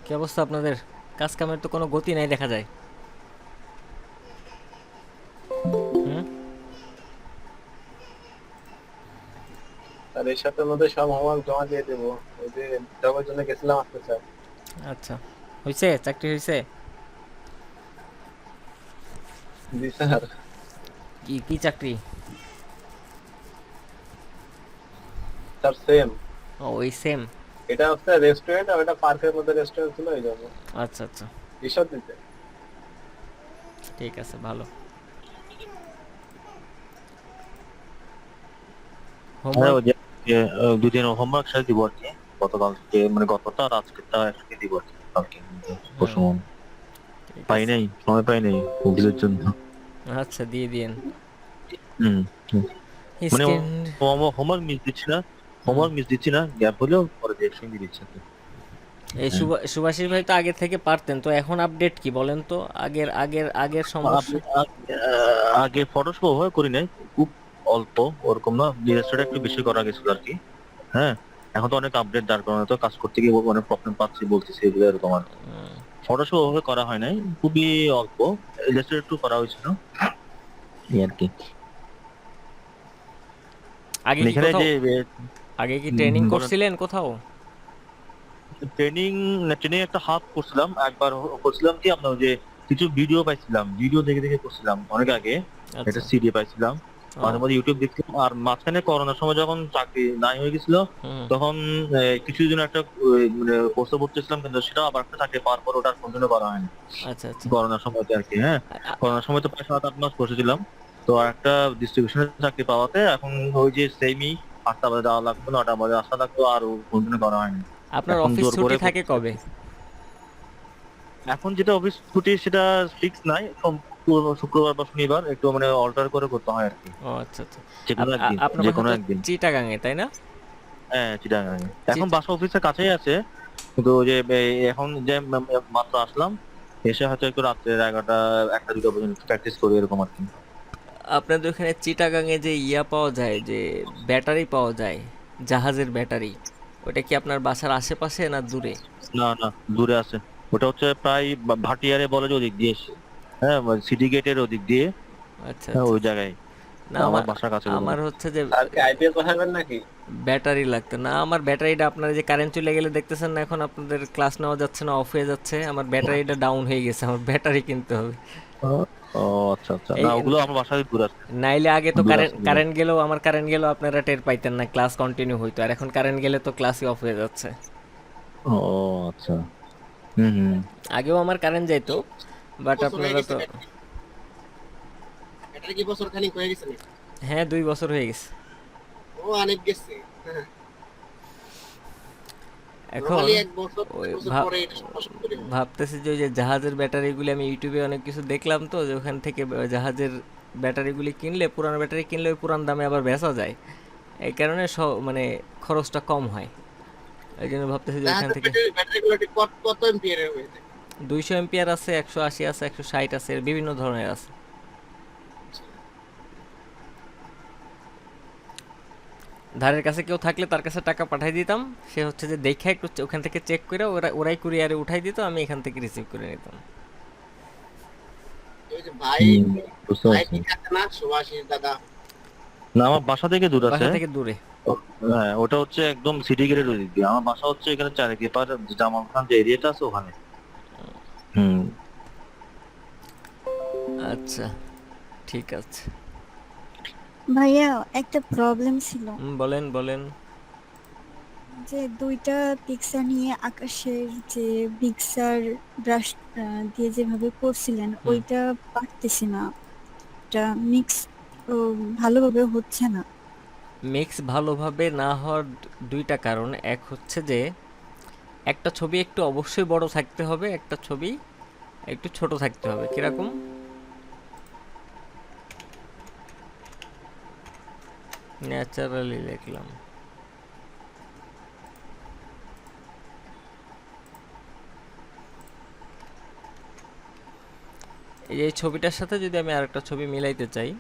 কি অবস্থা আপনাদের? কাজ কামের তো কোনো গতি নাই দেখা যায়। হুম। আর এই সপ্তাহের মধ্যে সব হোমওয়ার্ক জমা দিয়ে দেবো। ওই যে জবের জন্য গেছিলাম, আসতে স্যার। আচ্ছা, হয়েছে? চাকরি হয়েছে? জি স্যার। কি কি চাকরি? Sir same. ও, ওই সেম। এটা হচ্ছে রেস্টুরেন্ট, আর ওটা পার্কের মধ্যে রেস্টুরেন্ট ছিল, এই জন্য আচ্ছা আচ্ছা, ঈশ্বর দিতে। ঠিক আছে, ভালো। হ্যাঁ, হোমওয়ার্ক। ওই যে যে, দুদিন হোমওয়ার্ক শেষ দিব আর কি। গতকালকে মানে গতটা আর আজকেরটা একসাথে দিব আর কি কালকে। হুম, পরশু ঠিক পাই আছে। নাই, সময় পাই নাই ওগুলোর জন্য। আচ্ছা, দিয়ে দিয়েন। হুম হুম। মানে স্ক্রিন। হোমওয়ার্ক মিস দিচ্ছি না, হুম। গ্যাপ হলেও পরে দিয়ে একসঙ্গে দিচ্ছি আর কি। এই হ্যাঁ। সুভাষিস ভাই তো আগে থেকে পারতেন, তো এখন আপডেট কি বলেন তো? আগের আগের আগের সমস্যা। আগে ফটোশপ হয় করি নাই, খুব অল্প, ওরকম না, ইলাস্ট্রেটর একটু বেশি করা গেছিল আর কি। হ্যাঁ, এখন তো অনেক আপডেট, যার কারণে তো কাজ করতে গিয়ে অনেক প্রবলেম পাচ্ছি, বলতেছি এগুলো এরকম আর কি। ফটোশপ ওভাবে করা হয় নাই, খুবই অল্প, ইলাস্ট্রেটর একটু করা হয়েছিল, এই আর কি। আগে মানে কি এখানে কোথাও, যে আগে কি ট্রেনিং বলেন, করছিলেন কোথাও? ট্রেনিং, ট্রেনিং একটা হাফ করছিলাম একবার, করছিলাম কি আপনার ওই যে কিছু ভিডিও পাইছিলাম, ভিডিও দেখে দেখে করছিলাম অনেক আগে, একটা আচ্ছা। সিডি পাইছিলাম, ও। মাঝে মাঝে ইউটিউব দেখছিলাম। আর মাঝখানে করোনার সময় যখন চাকরি নাই হয়ে গেছিল, হুম। তখন কিছুদিন একটা মানে কোর্সে ভর্তি ছিলাম, কিন্তু সেটা আবার একটা চাকরি পাওয়ার পর ওটা কন্টিনিউ করা হয়নি। আচ্ছা আচ্ছা। করোনার সময়তে আর কি, হ্যাঁ। আ- আ- করোনার সময় তো প্রায় 7-8 মাস বসেছিলাম। তো আর একটা ডিস্ট্রিবিউশনের চাকরি পাওয়াতে এখন ওই যে সেমই, 8টা বাজে যাওয়া লাগতো, 9টা বাজে আসা লাগতো, আর কন্টিনিউ করা হয়নি। আপনার এখন অফিস জোর ছুটি করে থাকে করতেছি আর কবে? কি। এখন যেটা অফিস ছুটি সেটা ফিক্স নাই, শুক্রবার বা শনিবার একটু মানে অল্টার করে করতে হয় আর কি। ও আচ্ছা আচ্ছা। যে কোনো একদিন, আপনার যে বাসা কোনো তো একদিন। চিটাগাঙে, তাই না? হ্যাঁ, চিটাগাং। এখন চিট বাসা অফিসের কাছেই আছে, কিন্তু ওই যে এখন যে মাত্র আসলাম, এসে হয়তো একটু রাত্রে 11টা 1টা 2টা পর্যন্ত প্র্যাকটিস করি এরকম আর কি। আপনাদের ওখানে চিটাগাঙে যে ইয়া পাওয়া যায়, যে ব্যাটারি পাওয়া যায়, জাহাজের ব্যাটারি, ওটা কি আপনার বাসার আশেপাশে না দূরে? না না, দূরে আছে। ওটা হচ্ছে প্রায় ভাটিয়ারে বলে যে ওদিক দিয়ে এসে, হ্যাঁ, সিটি গেটের ওদিক দিয়ে। আচ্ছা হ্যাঁ, আচ্ছা ওই আচ্ছা। জায়গায় না, আমার আমার বাসার কাছে বলুন। আমার হচ্ছে যে স্যার কি আইপিএস পড়াবেন নাকি? ব্যাটারি লাগতো না। আমার ব্যাটারিটা, আপনার যে কারেন্ট চলে গেলে দেখতেছেন না, এখন আপনাদের ক্লাস নেওয়া যাচ্ছে না, অফ হয়ে যাচ্ছে, আমার ব্যাটারিটা ডাউন হয়ে গেছে, আমার ব্যাটারি কিনতে হবে। ও, ও, আচ্ছা আচ্ছা, না এই ওগুলো আমার বাসায় দূর আছে, নাইলে আগে তো দূর কারেন্ট আছে, দূর আছে। কারেন্ট গেলেও, আমার কারেন্ট গেলেও আপনারা টের পাইতেন না, ক্লাস কন্টিনিউ হইতো। আর এখন কারেন্ট গেলে তো ক্লাসই অফ হয়ে যাচ্ছে। ও, আচ্ছা। হুম হুম। আগেও আমার কারেন্ট যাইতো, বাট বছর হয়ে আপনারা গেছে তো। ব্যাটারি, ব্যাটারি কি বছর খানিক হয়ে গেছে নাকি? হ্যাঁ, 2 বছর হয়ে গেছে। ও অনেক গেছে। হ্যাঁ, এখন নরমালি এক বছর ওই 2 বছর পরে এটা সমস্যা তৈরি হয়। ভাবতেছি যে ওই যে জাহাজের ব্যাটারিগুলি, আমি ইউটিউবে অনেক কিছু দেখলাম তো, যে ওখান থেকে জাহাজের ব্যাটারিগুলি কিনলে, পুরানো ব্যাটারি কিনলে ওই পুরান দামে আবার বেচা যায়। এই কারণে মানে খরচটা কম হয়। এই জন্য ভাবতেছি যে ওইখান জাহাজের থেকে। ব্যাটারি, ব্যাটারিগুলো ঠিক কত এম্পিয়ারের হয়ে থাকে? 200 এম্পিয়ার আছে, 180 আছে, 160 আছে, বিভিন্ন ধরনের আছে। ধারের কাছে কেউ থাকলে তার কাছে টাকা পাঠাই দিতাম। সে হচ্ছে যে দেখে একটু ওখান থেকে চেক করে ওরাই কুরিয়ারে উঠাই দিত, আমি এখান থেকে রিসিভ করে নিতাম। ওই যে ভাই, হুম, বুঝতে ভাই পারছি। ঠিক আছে না, সুভাষিস দাদা? না, আমার বাসা থেকে দূর আছে। বাসা থেকে দূরে। হ্যাঁ, ওটা হচ্ছে একদম সিটি গেটের ওদিক দিয়ে, আমার বাসা হচ্ছে এখানে চারিদিকে জামাল খান যে এরিয়াটা আছে ওখানে। হুম। আচ্ছা, ঠিক আছে। ভাইয়া, একটা প্রবলেম ছিল। বলেন বলেন। যে দুইটা পিকচার নিয়ে আকাশের যে পিকচার ব্রাশ দিয়ে যেভাবে করছিলেন, হুম। ওইটা পারতেছি না। এটা মিক্স ভালোভাবে হচ্ছে না। মিক্স ভালোভাবে না হওয়ার দুইটা কারণ। এক হচ্ছে যে একটা ছবি একটু অবশ্যই বড় থাকতে হবে, একটা ছবি একটু ছোট থাকতে হবে। কিরকম? ন্যাচারালি লিখলাম। এই যে এই ছবিটার সাথে যদি আমি আরেকটা ছবি মিলাইতে চাই,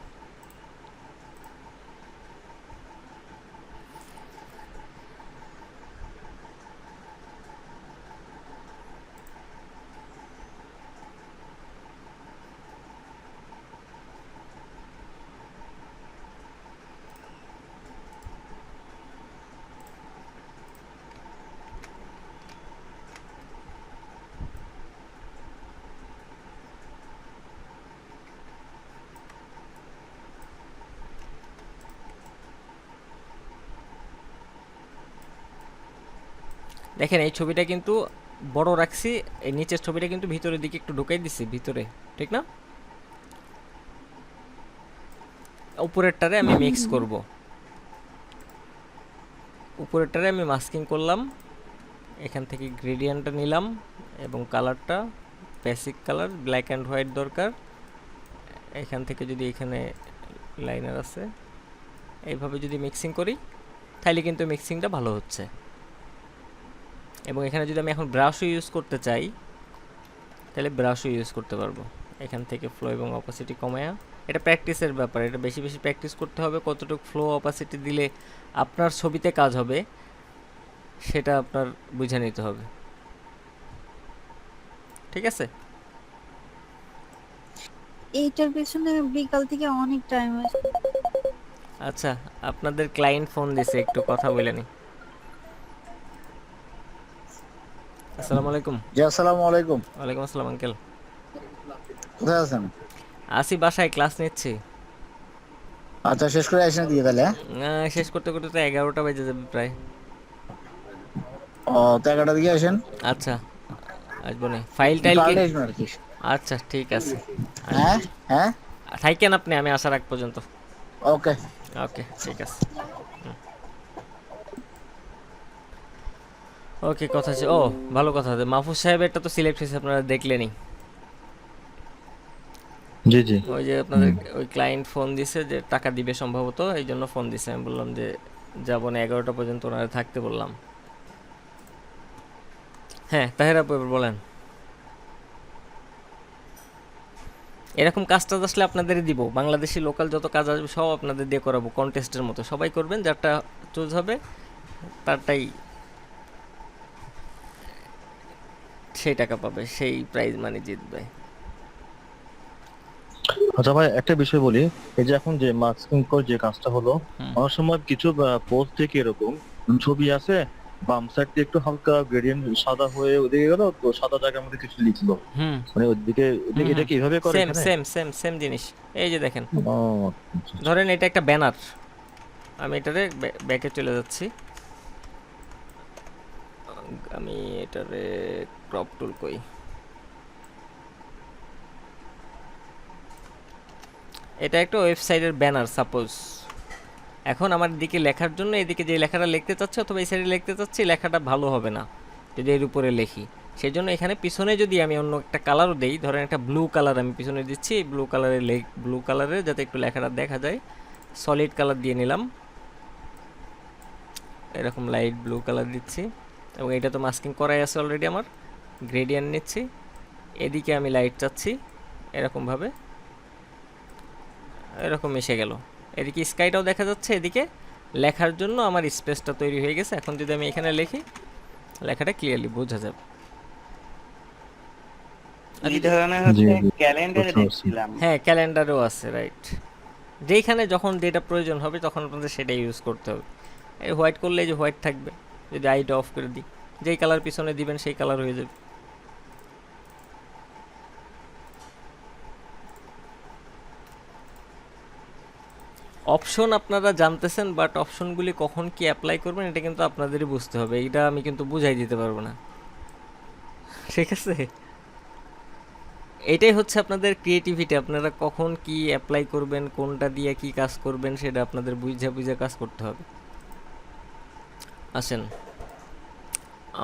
দেখেন এই ছবিটা কিন্তু বড় রাখছি, এই নিচের ছবিটা কিন্তু ভিতরের দিকে একটু ঢুকাই দিছি ভিতরে, ঠিক না? উপরেরটারে আমি মিক্স করব, উপরেরটারে আমি মাস্কিং করলাম, এখান থেকে গ্রেডিয়েন্টটা নিলাম এবং কালারটা basic colour black and white দরকার। এখান থেকে যদি এখানে লাইনার আছে, এইভাবে যদি মিক্সিং করি তাহলে কিন্তু মিক্সিংটা ভালো হচ্ছে। এবং এখানে যদি আমি এখন ব্রাশও ইউজ করতে চাই তাহলে ব্রাশও ইউজ করতে পারবো। এখান থেকে ফ্লো এবং অপাসিটি কমায়া, এটা প্র্যাকটিসের ব্যাপার, এটা বেশি বেশি প্র্যাকটিস করতে হবে। কতটুকু ফ্লো অপাসিটি দিলে আপনার ছবিতে কাজ হবে সেটা আপনার বুঝে নিতে হবে, ঠিক আছে? এইটার পেছনে বিকাল থেকে অনেক টাইম আছে। আচ্ছা, আপনাদের ক্লায়েন্ট ফোন দিছে, একটু কথা বলে নি। আসসালামু আলাইকুম। জি আসসালামু আলাইকুম। ওয়ালাইকুম আসসালাম আঙ্কেল। কোথায় আছেন? আসি বাসায়, ক্লাস নিচ্ছি। আচ্ছা শেষ করে আসেন দিয়ে তাহলে। শেষ করতে করতে তো 11টা বেজে যাবে প্রায়। ও তো 11টার দিকে আসেন। আচ্ছা, আসবো না, ফাইল টাইল কি? পারলে আসবেন আর কি। আচ্ছা ঠিক আছে, হ্যাঁ হ্যাঁ থাকেন আপনি, আমি আসার আগ পর্যন্ত। ওকে। ওকে ঠিক আছে। ওকে, কথা আছে। ও ভালো কথা, মাহফুজ সাহেবেরটা তো সিলেক্ট হয়েছে, আপনারা দেখলেনই। জি জি। ওই যে আপনাদের ওই ক্লায়েন্ট ফোন দিছে যে টাকা দিবে সম্ভবত, এই জন্য ফোন দিছে। আমি বললাম যে যাবো না, 11টা পর্যন্ত ওনারা থাকতে বললাম। হ্যাঁ তাহের আপু, এবার বলেন। এরকম কাজ টাজ আসলে আপনাদেরই দিব, বাংলাদেশি লোকাল যত কাজ আসবে সব আপনাদের দিয়ে করাবো, কন্টেস্টের মতো সবাই করবেন, যারটা চুজ হবে তারটাই সেই টাকা পাবে, সেই প্রাইজ মানি জিতবে। আচ্ছা ভাই, একটা বিষয় বলি, এই যে এখন যে মাস্কিং করে যে কাজটা হলো, হুম। অনেক সময় কিছু পোস্ট থেকে এরকম ছবি আছে, বাম সাইড দিয়ে একটু হালকা গ্রেডিয়েন্ট সাদা হয়ে ওদিকে গেল, তো সাদা জায়গার মধ্যে কিছু লিখলো, হুম মানে ওদিকে এটা কি এইভাবে করে সেম এখানে? সেম সেম সেম জিনিস। এই যে দেখেন, ও ধরেন এটা একটা ব্যানার, আমি এটারে ব্যাকে চলে যাচ্ছি, আমি এটারে ক্রপ টুল কই, এটা একটা ওয়েবসাইটের ব্যানার সাপোজ। এখন আমার দিকে লেখার জন্য এদিকে যে লেখাটা লিখতে চাচ্ছে অথবা এই সাইডে লিখতে চাচ্ছি, লেখাটা ভালো হবে না যদি এর উপরে লিখি। সেই জন্য এখানে পিছনে যদি আমি অন্য একটা কালারও দেই, ধরেন একটা ব্লু কালার আমি পিছনে দিচ্ছি, ব্লু কালারে যাতে একটু লেখাটা দেখা যায়, সলিড কালার দিয়ে নিলাম, এরকম লাইট ব্লু কালার দিচ্ছি। এবং এটা তো মাস্কিং করাই আছে অলরেডি আমার, গ্রেডিয়েন্ট নিচ্ছি, এদিকে আমি লাইট চাচ্ছি এরকমভাবে, এরকম মিশে গেল। এদিকে স্কাইটাও দেখা যাচ্ছে, এদিকে লেখার জন্য আমার স্পেসটা তৈরি হয়ে গেছে। এখন যদি আমি এখানে লিখি, লেখাটা ক্লিয়ারলি বোঝা যাবে। এই ধরনের জি, হচ্ছে জি, ক্যালেন্ডারে বুঝতে পারছি। দেখছিলাম। হ্যাঁ ক্যালেন্ডারও আছে, রাইট। যেইখানে যখন যেটা প্রয়োজন হবে তখন আপনাদের সেটা ইউজ করতে হবে। এই হোয়াইট করলে এই যে হোয়াইট থাকবে, যদি আইটা অফ করে দিই, যেই কালার পিছনে দিবেন সেই কালার হয়ে যাবে। অপশন আপনারা জানতেছেন, বাট অপশনগুলি কখন কি অ্যাপ্লাই করবেন এটা কিন্তু আপনাদেরই বুঝতে হবে, এইটা আমি কিন্তু বুঝাই দিতে পারবো না, ঠিক আছে? এটাই হচ্ছে আপনাদের ক্রিয়েটিভিটি, আপনারা কখন কি অ্যাপ্লাই করবেন, কোনটা দিয়ে কি কাজ করবেন সেটা আপনাদের বুঝে বুঝে কাজ করতে হবে। আসেন,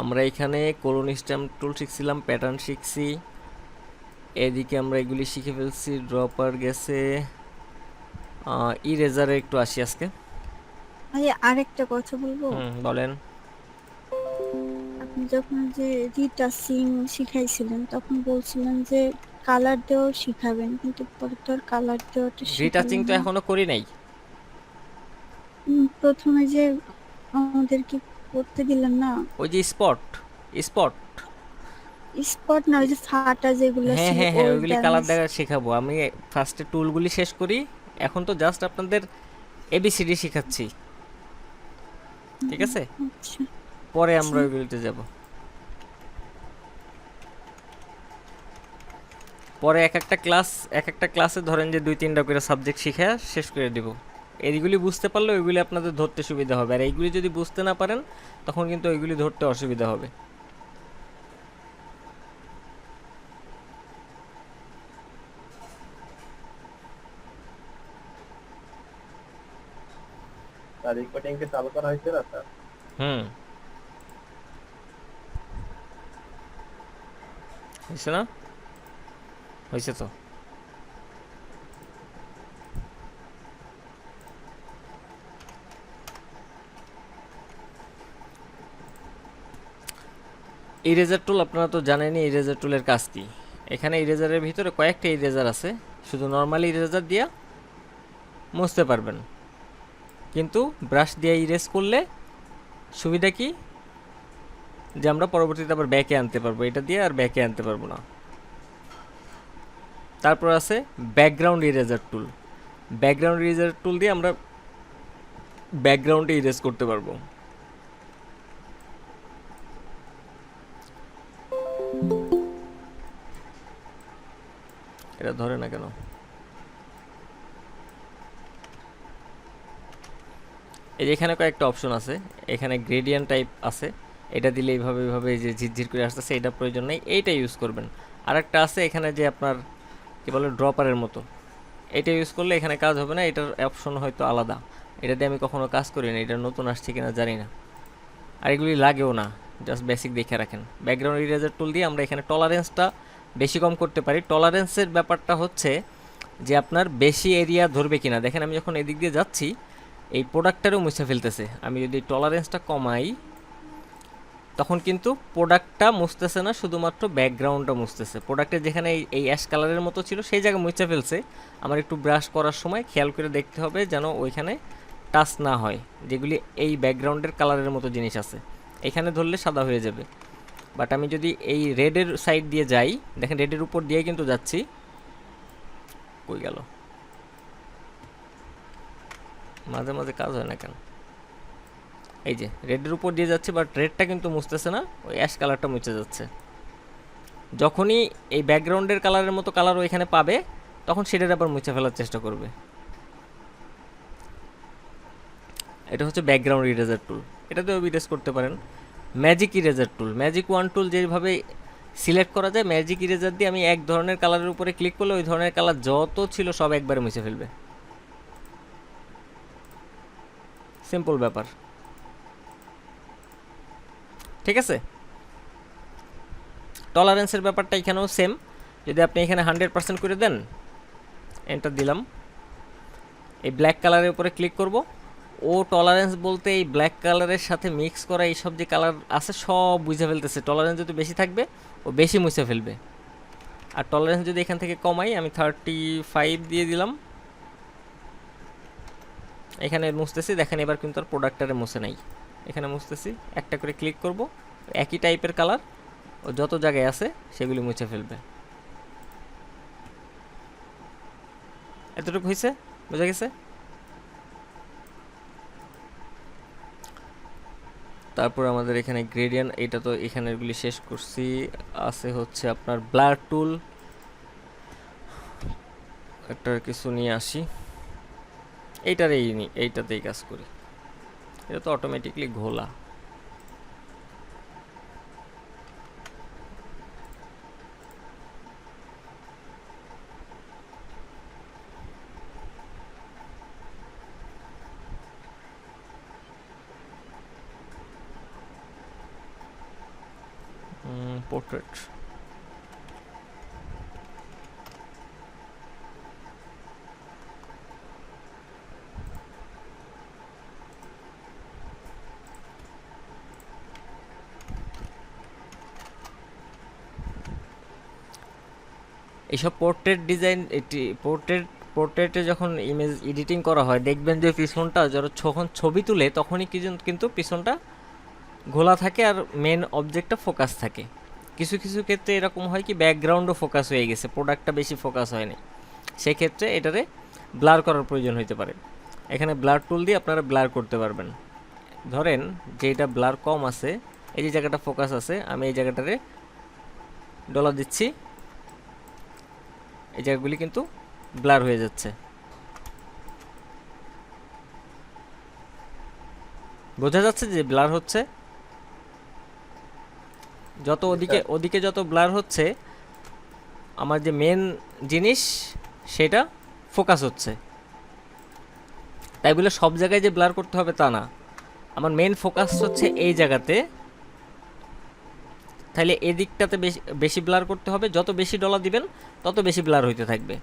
আমরা এখানে কলোনি স্ট্যাম্প টুল শিখছিলাম, প্যাটার্ন শিখছি, এদিকে আমরা এগুলি শিখে ফেলছি, ড্রপার গেছে, ইরেজারে একটু আসি আজকে। ভাই আরেকটা কথা বলবো। বলেন। আপনি যখন যে রিটাচিং শিখাইছিলেন তখন বলছিলেন যে কালার দেওয়াও শিখাবেন, কিন্তু পরে তো আর কালার দেওয়াটা রিটাচিং শিখালেন তো না। এখনো করি নাই। প্রথমে যে আমাদেরকে করতে দিলেন না, ওই যে স্পট স্পট স্পট না, ওই যে ফাটা যেগুলো হ্যাঁ ছিল হ্যাঁ হ্যাঁ, ওই ওইগুলি কালার দেখা শেখাবো। আমি ফার্স্টে টুলগুলি শেষ করি, এখন তো জাস্ট আপনাদের এবিসিডি শেখাচ্ছি, ঠিক আছে? আচ্ছা পরে আমরা ওইগুলিতে যাব, পরে এক একটা ক্লাসে ধরেন যে 2-3টা করে সাবজেক্ট শিখে শেষ করে দিব। এইগুলি বুঝতে পারলে ওইগুলি আপনাদের ধরতে সুবিধা হবে, আর এইগুলি যদি বুঝতে না পারেন তখন কিন্তু ওইগুলি ধরতে অসুবিধা হবে। স্যার রিকর্ডিং কি চালু করা হয়েছে না স্যার? হুম, হয়েছে না? হয়েছে তো। ইরেজার টুল আপনারা তো জানেনই ইরেজার টুলের কাজ কি। এখানে ইরেজারের ভিতরে কয়েকটা ইরেজার আছে, শুধু নর্মালি ইরেজার দিয়ে মুছতে পারবেন, কিন্তু ব্রাশ দিয়ে ইরেজ করলে সুবিধা কি যে আমরা পরবর্তীতে আবার ব্যাকে আনতে পারবো, এটা দিয়ে আর ব্যাকে আনতে পারবো না। তারপর আছে ব্যাকগ্রাউন্ড ইরেজার টুল। ব্যাকগ্রাউন্ড ইরেজার টুল দিয়ে আমরা ব্যাকগ্রাউন্ডে ইরেজ করতে পারবো। এটা ধরে না কেন? এই যে এখানে কয়েকটা অপশন আছে, এখানে গ্রেডিয়েন্ট টাইপ আছে, এটা দিলে এইভাবে এইভাবে এই যে ঝিরঝির করে আসতেছে, এটা প্রয়োজন নেই, এইটা ইউজ করবেন। আর একটা আছে এখানে যে আপনার কি বলে ড্রপারের মতো, এটা ইউজ করলে এখানে কাজ হবে না, এটার অপশন হয়তো আলাদা, এটা দিয়ে আমি কখনো কাজ করি না, এটা নতুন আসছে কিনা জানি না, আর এগুলি লাগেও না, জাস্ট বেসিক দেখে রাখেন। ব্যাকগ্রাউন্ড ইরেজার টুল দিয়ে আমরা এখানে টলারেন্সটা বেশি কম করতে পারি। টলারেন্সের ব্যাপারটা হচ্ছে যে আপনার বেশি এরিয়া ধরবে কিনা। দেখেন আমি যখন এদিক দিয়ে যাচ্ছি এই প্রোডাক্টটারও মুছে ফেলতেছে, আমি যদি টলারেন্সটা কমাই তখন কিন্তু প্রোডাক্টটা মুছতেছে না, শুধুমাত্র ব্যাকগ্রাউন্ডটা মুছতেছে। প্রোডাক্টের যেখানে এই অ্যাশ কালারের মতো ছিল সেই জায়গায় মুছে ফেলছে, আমার একটু ব্রাশ করার সময় খেয়াল করে দেখতে হবে যেন ওইখানে টাচ না হয়, যেগুলি এই ব্যাকগ্রাউন্ডের কালারের মতো জিনিস আছে, এখানে ধরলে সাদা হয়ে যাবে। বাট আমি যদি এই রেডের সাইড দিয়ে যাই, দেখেন রেডের উপর দিয়ে কিন্তু যাচ্ছি, কই গেল, মাঝে মাঝে কাজ হয় না কেন, এই যে রেডের উপর দিয়ে যাচ্ছে, বাট রেডটা কিন্তু মুছতেছে না, ওই অ্যাশ কালারটা মুছে যাচ্ছে। যখনই এই ব্যাকগ্রাউন্ডের কালারের মতো কালার ওইখানে পাবে তখন সেটার আবার মুছে ফেলার চেষ্টা করবে। এটা হচ্ছে ব্যাকগ্রাউন্ড ইরেজার টুল, এটাতেও ইরেজ করতে পারেন। Magic eraser tool, magic wand tool যেভাবে সিলেক্ট করা যায়, ম্যাজিক ইরেজার দিয়ে আমি এক ধরনের কালারের উপরে ক্লিক করলে ওই ধরনের কালার যত ছিল সব একবারে মুছে ফেলবে। সিম্পল ব্যাপার, ঠিক আছে। টলারেন্সের ব্যাপারটা এখানেও সেম, যদি আপনি এখানে 100% করে দেন, এন্টার দিলাম, এই ব্ল্যাক কালারের উপরে ক্লিক করব, ও টলারেন্স বলতে এই ব্ল্যাক কালারের সাথে মিক্স করা এইসব যে কালার আছে সব বুঝে ফেলতেছে। টলারেন্স যদি বেশি থাকবে ও বেশি মুছে ফেলবে, আর টলারেন্স যদি এখান থেকে কমাই, আমি 35 দিয়ে দিলাম, এখানে মুছতেছি, দেখেন এবার কিন্তু আর প্রোডাক্টারে মুছে নাই, এখানে মুছতেছি, একটা করে ক্লিক করব, একই টাইপের কালার ও যত জায়গায় আছে সেগুলি মুছে ফেলবে। এতটুকু হয়েছে, বোঝা গেছে? তারপর আমাদের এখানে গ্রেডিয়েন্ট, এটা তো এখানেরগুলি শেষ করছি। আছে হচ্ছে আপনার ব্লার টুল, একটা কিছু নিয়ে আসি, এইটাতেই কাজ করি, এটা তো অটোমেটিকলি ঘোলা। পোর্ট্রেট, এইসব পোর্ট্রেট ডিজাইন, এটি পোর্ট্রেটে যখন ইমেজ এডিটিং করা হয় দেখবেন যে পিছনটা যখন ছবি তুলে তখনই কিন্তু পিছনটা ঘোলা থাকে আর মেন অবজেক্টটা ফোকাস থাকে। কিছু কিছু ক্ষেত্রে এরকম হয় কি ব্যাকগ্রাউন্ডও ফোকাস হয়ে গেছে, প্রোডাক্টটা বেশি ফোকাস হয়নি, সেক্ষেত্রে এটারে ব্লার করার প্রয়োজন হতে পারে। এখানে ব্লার টুল দিয়ে আপনারা ব্লার করতে পারবেন। ধরেন যে এটা ব্লার কম আছে, এই যে জায়গাটা ফোকাস আছে, আমি এই জায়গাটারে ডলার দিচ্ছি, এই জায়গাগুলি কিন্তু ব্লার হয়ে যাচ্ছে। বোঝা যাচ্ছে যে ব্লার হচ্ছে, যত ওদিকে ওদিকে যত ব্লার হচ্ছে আমার যে মেন জিনিস সেটা ফোকাস হচ্ছে। তাই বলে সব জায়গায় যে ব্লার করতে হবে তা না, আমার মেন ফোকাস হচ্ছে এই জায়গাতে, তাহলে এই দিকটাতে বেশি বেশি ব্লার করতে হবে। যত বেশি ডলার দিবেন তত বেশি ব্লার হইতে থাকবে।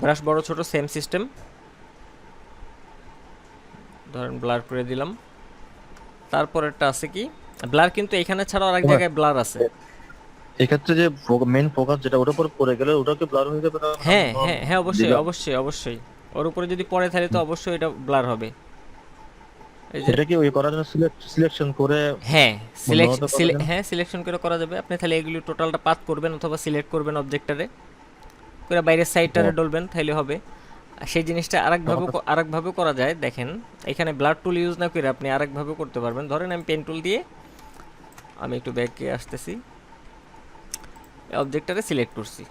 ব্রাশ বড় ছোট সেম সিস্টেম, ধরেন ব্লার করে দিলাম। তারপরেরটা আছে কি, ব্লার কিন্তু এখানে ছাড়াও আরেক জায়গায় ব্লার আছে। এক্ষেত্রে যে মেন ফোকাস যেটা ওটার উপর পড়ে গেলে ওটা কি ব্লার হয়ে যাবে না? হ্যাঁ হ্যাঁ হ্যাঁ, অবশ্যই দিলাম। অবশ্যই অবশ্যই, ওর উপরে যদি পড়ে থাকে তো অবশ্যই এটা ব্লার হবে। এই যে এটা কি ওই করার জন্য সিলেকশন করে হ্যাঁ মূলত করা যায় না? হ্যাঁ সিলেকশন করে করা যাবে। আপনি তাহলে এগুলি টোটালটা পাথ করবেন অথবা সিলেক্ট করবেন অবজেক্টরে করে, বাইরের সাইডটারে ডলবেন, তাইলে হবে। আর সেই জিনিসটা আরেকভাবেও করা যায়। দেখেন এখানে ব্লাড টুল ইউজ না করে আপনি আরেকভাবেও করতে পারবেন। ধরেন আমি পেন টুল দিয়ে আমি একটু ব্যাকে আসতেছি, অবজেক্টরে সিলেক্ট করছি,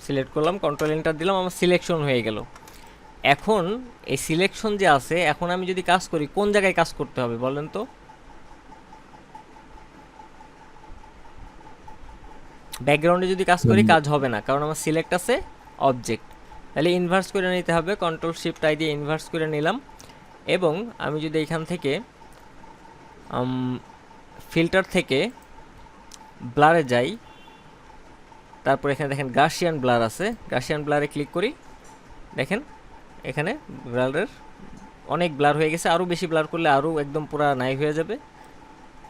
সিলেক্ট করলাম, কন্ট্রোল এন্টার দিলাম, আমার সিলেকশন হয়ে গেল। এখন এই সিলেকশন যে আছে, এখন আমি যদি কাজ করি কোন জায়গায় কাজ করতে হবে বলেন তো? ব্যাকগ্রাউন্ডে যদি কাজ করি কাজ হবে না, কারণ আমার সিলেক্ট আছে অবজেক্ট। তাহলে ইনভার্স করে নিতে হবে, কন্ট্রোল শিফট আই দিয়ে ইনভার্স করে নিলাম। এবং আমি যদি এখান থেকে ফিল্টার থেকে ব্লারে যাই, তারপর এখানে দেখেন গাসিয়ান ব্লার আছে, গাসিয়ান ব্লারে ক্লিক করি, দেখেন এখানে ব্লারের অনেক ব্লার হয়ে গেছে। আরও বেশি ব্লার করলে আরও একদম পুরা নাই হয়ে যাবে।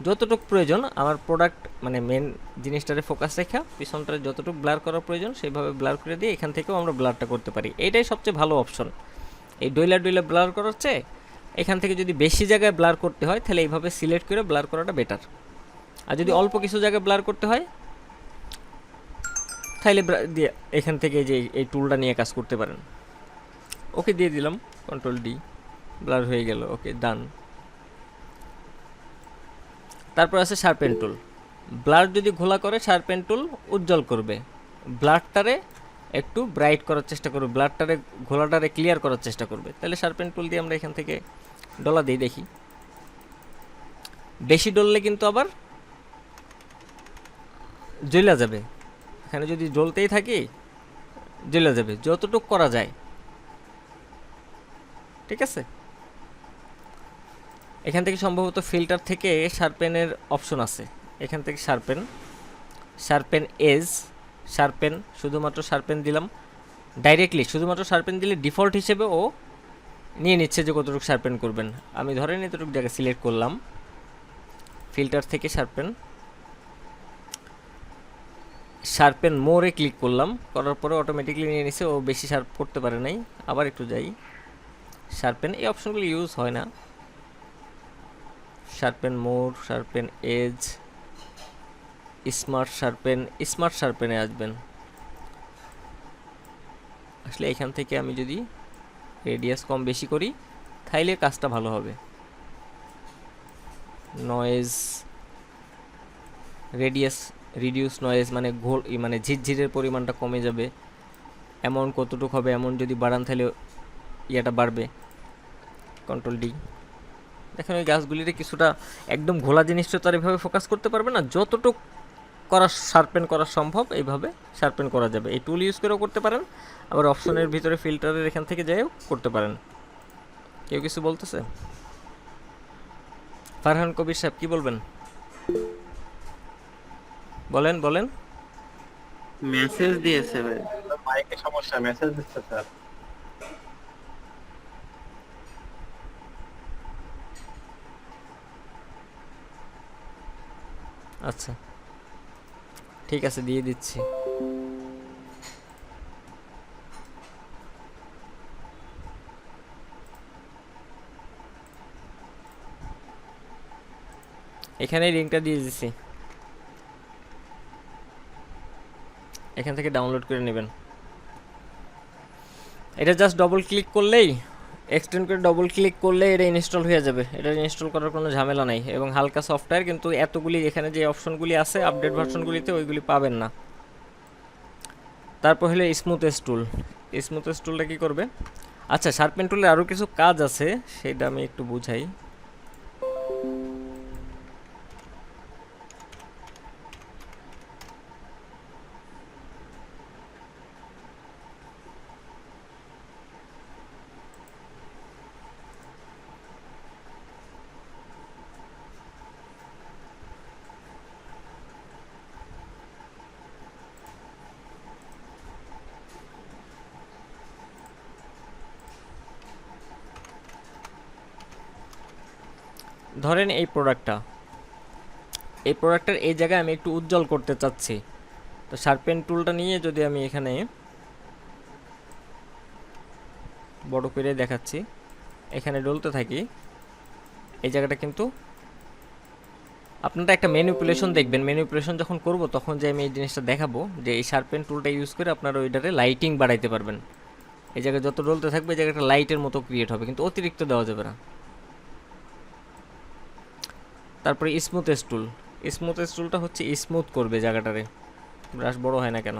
যতটুকু প্রয়োজন আমার প্রোডাক্ট মানে মেন জিনিসটারে ফোকাস রেখা পিছনটারে যতটুকু ব্লার করার প্রয়োজন সেইভাবে ব্লার করে দিয়ে এখান থেকেও আমরা ব্লারটা করতে পারি। এইটাই সবচেয়ে ভালো অপশন। এই ডইলা ব্লার করার চেয়ে এখান থেকে যদি বেশি জায়গায় ব্লার করতে হয় তাহলে এইভাবে সিলেক্ট করে ব্লার করাটা বেটার। আর যদি অল্প কিছু জায়গায় ব্লার করতে হয় তাহলে দিয়ে এখান থেকে যে এই টুলটা নিয়ে কাজ করতে পারেন। ওকে দিয়ে দিলাম, কন্ট্রোল ডি, ব্লার হয়ে গেল, ওকে ডান। তারপর আছে শার্পেন টুল। ব্লার যদি ঘোলা করে শার্পেন টুল উজ্জ্বল করবে, ব্লারটারে একটু ব্রাইট করার চেষ্টা করবে, ব্লারটারে ঘোলাটারে ক্লিয়ার করার চেষ্টা করবে। তাহলে শার্পেন টুল দিয়ে আমরা এখান থেকে ডলা দিই, দেখি। বেশি ডললে কিন্তু আবার জ্বলা যাবে, এখানে যদি জ্বলতেই থাকি জ্বলা যাবে, যতটুকু করা যায়। ঠিক আছে, এখান থেকে সম্ভবত ফিল্টার থেকে শার্পেনের অপশন আছে, এখান থেকে শার্পেন এজ, শার্পেন, শুধুমাত্র শার্পেন দিলাম ডাইরেক্টলি, শুধুমাত্র শার্পেন দিলে ডিফল্ট হিসেবে ও নিয়ে নিচ্ছে যে কতটুকু শার্পেন করবেন। আমি ধরেন এতটুকু জায়গা সিলেক্ট করলাম, ফিল্টার থেকে শার্পেন মোরে ক্লিক করলাম, করার পরে অটোমেটিকলি নিয়ে নিচ্ছে, ও বেশি শার্প করতে পারে নাই। আবার একটু যাই, শার্পেন এই অপশনগুলো ইউজ হয় না। শার্পেন মোর, শার্পেন এজ, স্মার্ট শার্পেনে আসবেন। আসলে এখান থেকে আমি যদি রেডিয়াস কম বেশি করি তাইলে কাজটা ভালো হবে। নয়েজ রিডিউস নয়েজ মানে মানে ঝিরঝিরের পরিমাণটা কমে যাবে। এমন কতটুকু হবে এমন যদি বাড়ান তাহলে ইয়েটা বাড়বে। কন্ট্রোল ডি, দেখেন ওই গাছগুলিতে কিছুটা একদম ঘোলা জিনিসটা তো আর এভাবে ফোকাস করতে পারবে না, যতটুকু শার্পেন করা সম্ভব এইভাবে শার্পেন করা যাবে। এই টুল ইউজ করেও করতে পারেন, আবার অপশনের ভিতরে ফিল্টারের এখান থেকে যাইও করতে পারেন। কেউ কিছু বলতেছে? ফারহান কবির সাহেব কি বলবেন? বলেন। মেসেজ দিয়েছে ভাই। মাইকে সমস্যা, মেসেজ দিচ্ছে স্যার। আচ্ছা ঠিক আছে, দিয়ে দিচ্ছি। এখানে লিঙ্কটা দিয়ে দিচ্ছি। এখান থেকে ডাউনলোড করে নেবেন। এটা জাস্ট ডবল ক্লিক করলেই, এক্সটেন্ড করে ডবল ক্লিক করলে এটা ইনস্টল হয়ে যাবে। এটা ইনস্টল করার কোনো ঝামেলা নাই এবং হালকা সফটওয়্যার, কিন্তু এতগুলি এখানে যে অপশনগুলি আছে আপডেট ভার্সনগুলিতে ওইগুলি পাবেন না। তারপর হলো স্মুথেস্ট টুল। স্মুথেস্ট টুলটা কী করবে? আচ্ছা, শার্পেন টুলের আরও কিছু কাজ আছে, সেটা আমি একটু বুঝাই। ধরেন এই প্রোডাক্টটার এই জায়গায় আমি একটু উজ্জ্বল করতে চাচ্ছি, তো শার্পেন টুলটা নিয়ে যদি আমি এখানে বড় করে দেখাচ্ছি, এখানে ডলতে থাকি, এই জায়গাটা কিন্তু আপনারা একটা ম্যানিপুলেশন দেখবেন। ম্যানিপুলেশন যখন করব তখন যে আমি এই জিনিসটা দেখাবো যে এই শার্পেন টুলটা ইউজ করে আপনারা ওইটারে লাইটিং বাড়াইতে পারবেন। এই জায়গায় যত ডলতে থাকবে এই জায়গাটা লাইটের মতো ক্রিয়েট হবে, কিন্তু অতিরিক্ত দেওয়া যাবে না। তারপরে স্মুথেস্ট টুল। স্মুথেস্ট টুলটা হচ্ছে স্মুথ করবে জায়গাটারে। ব্রাশ বড় হয় না কেন?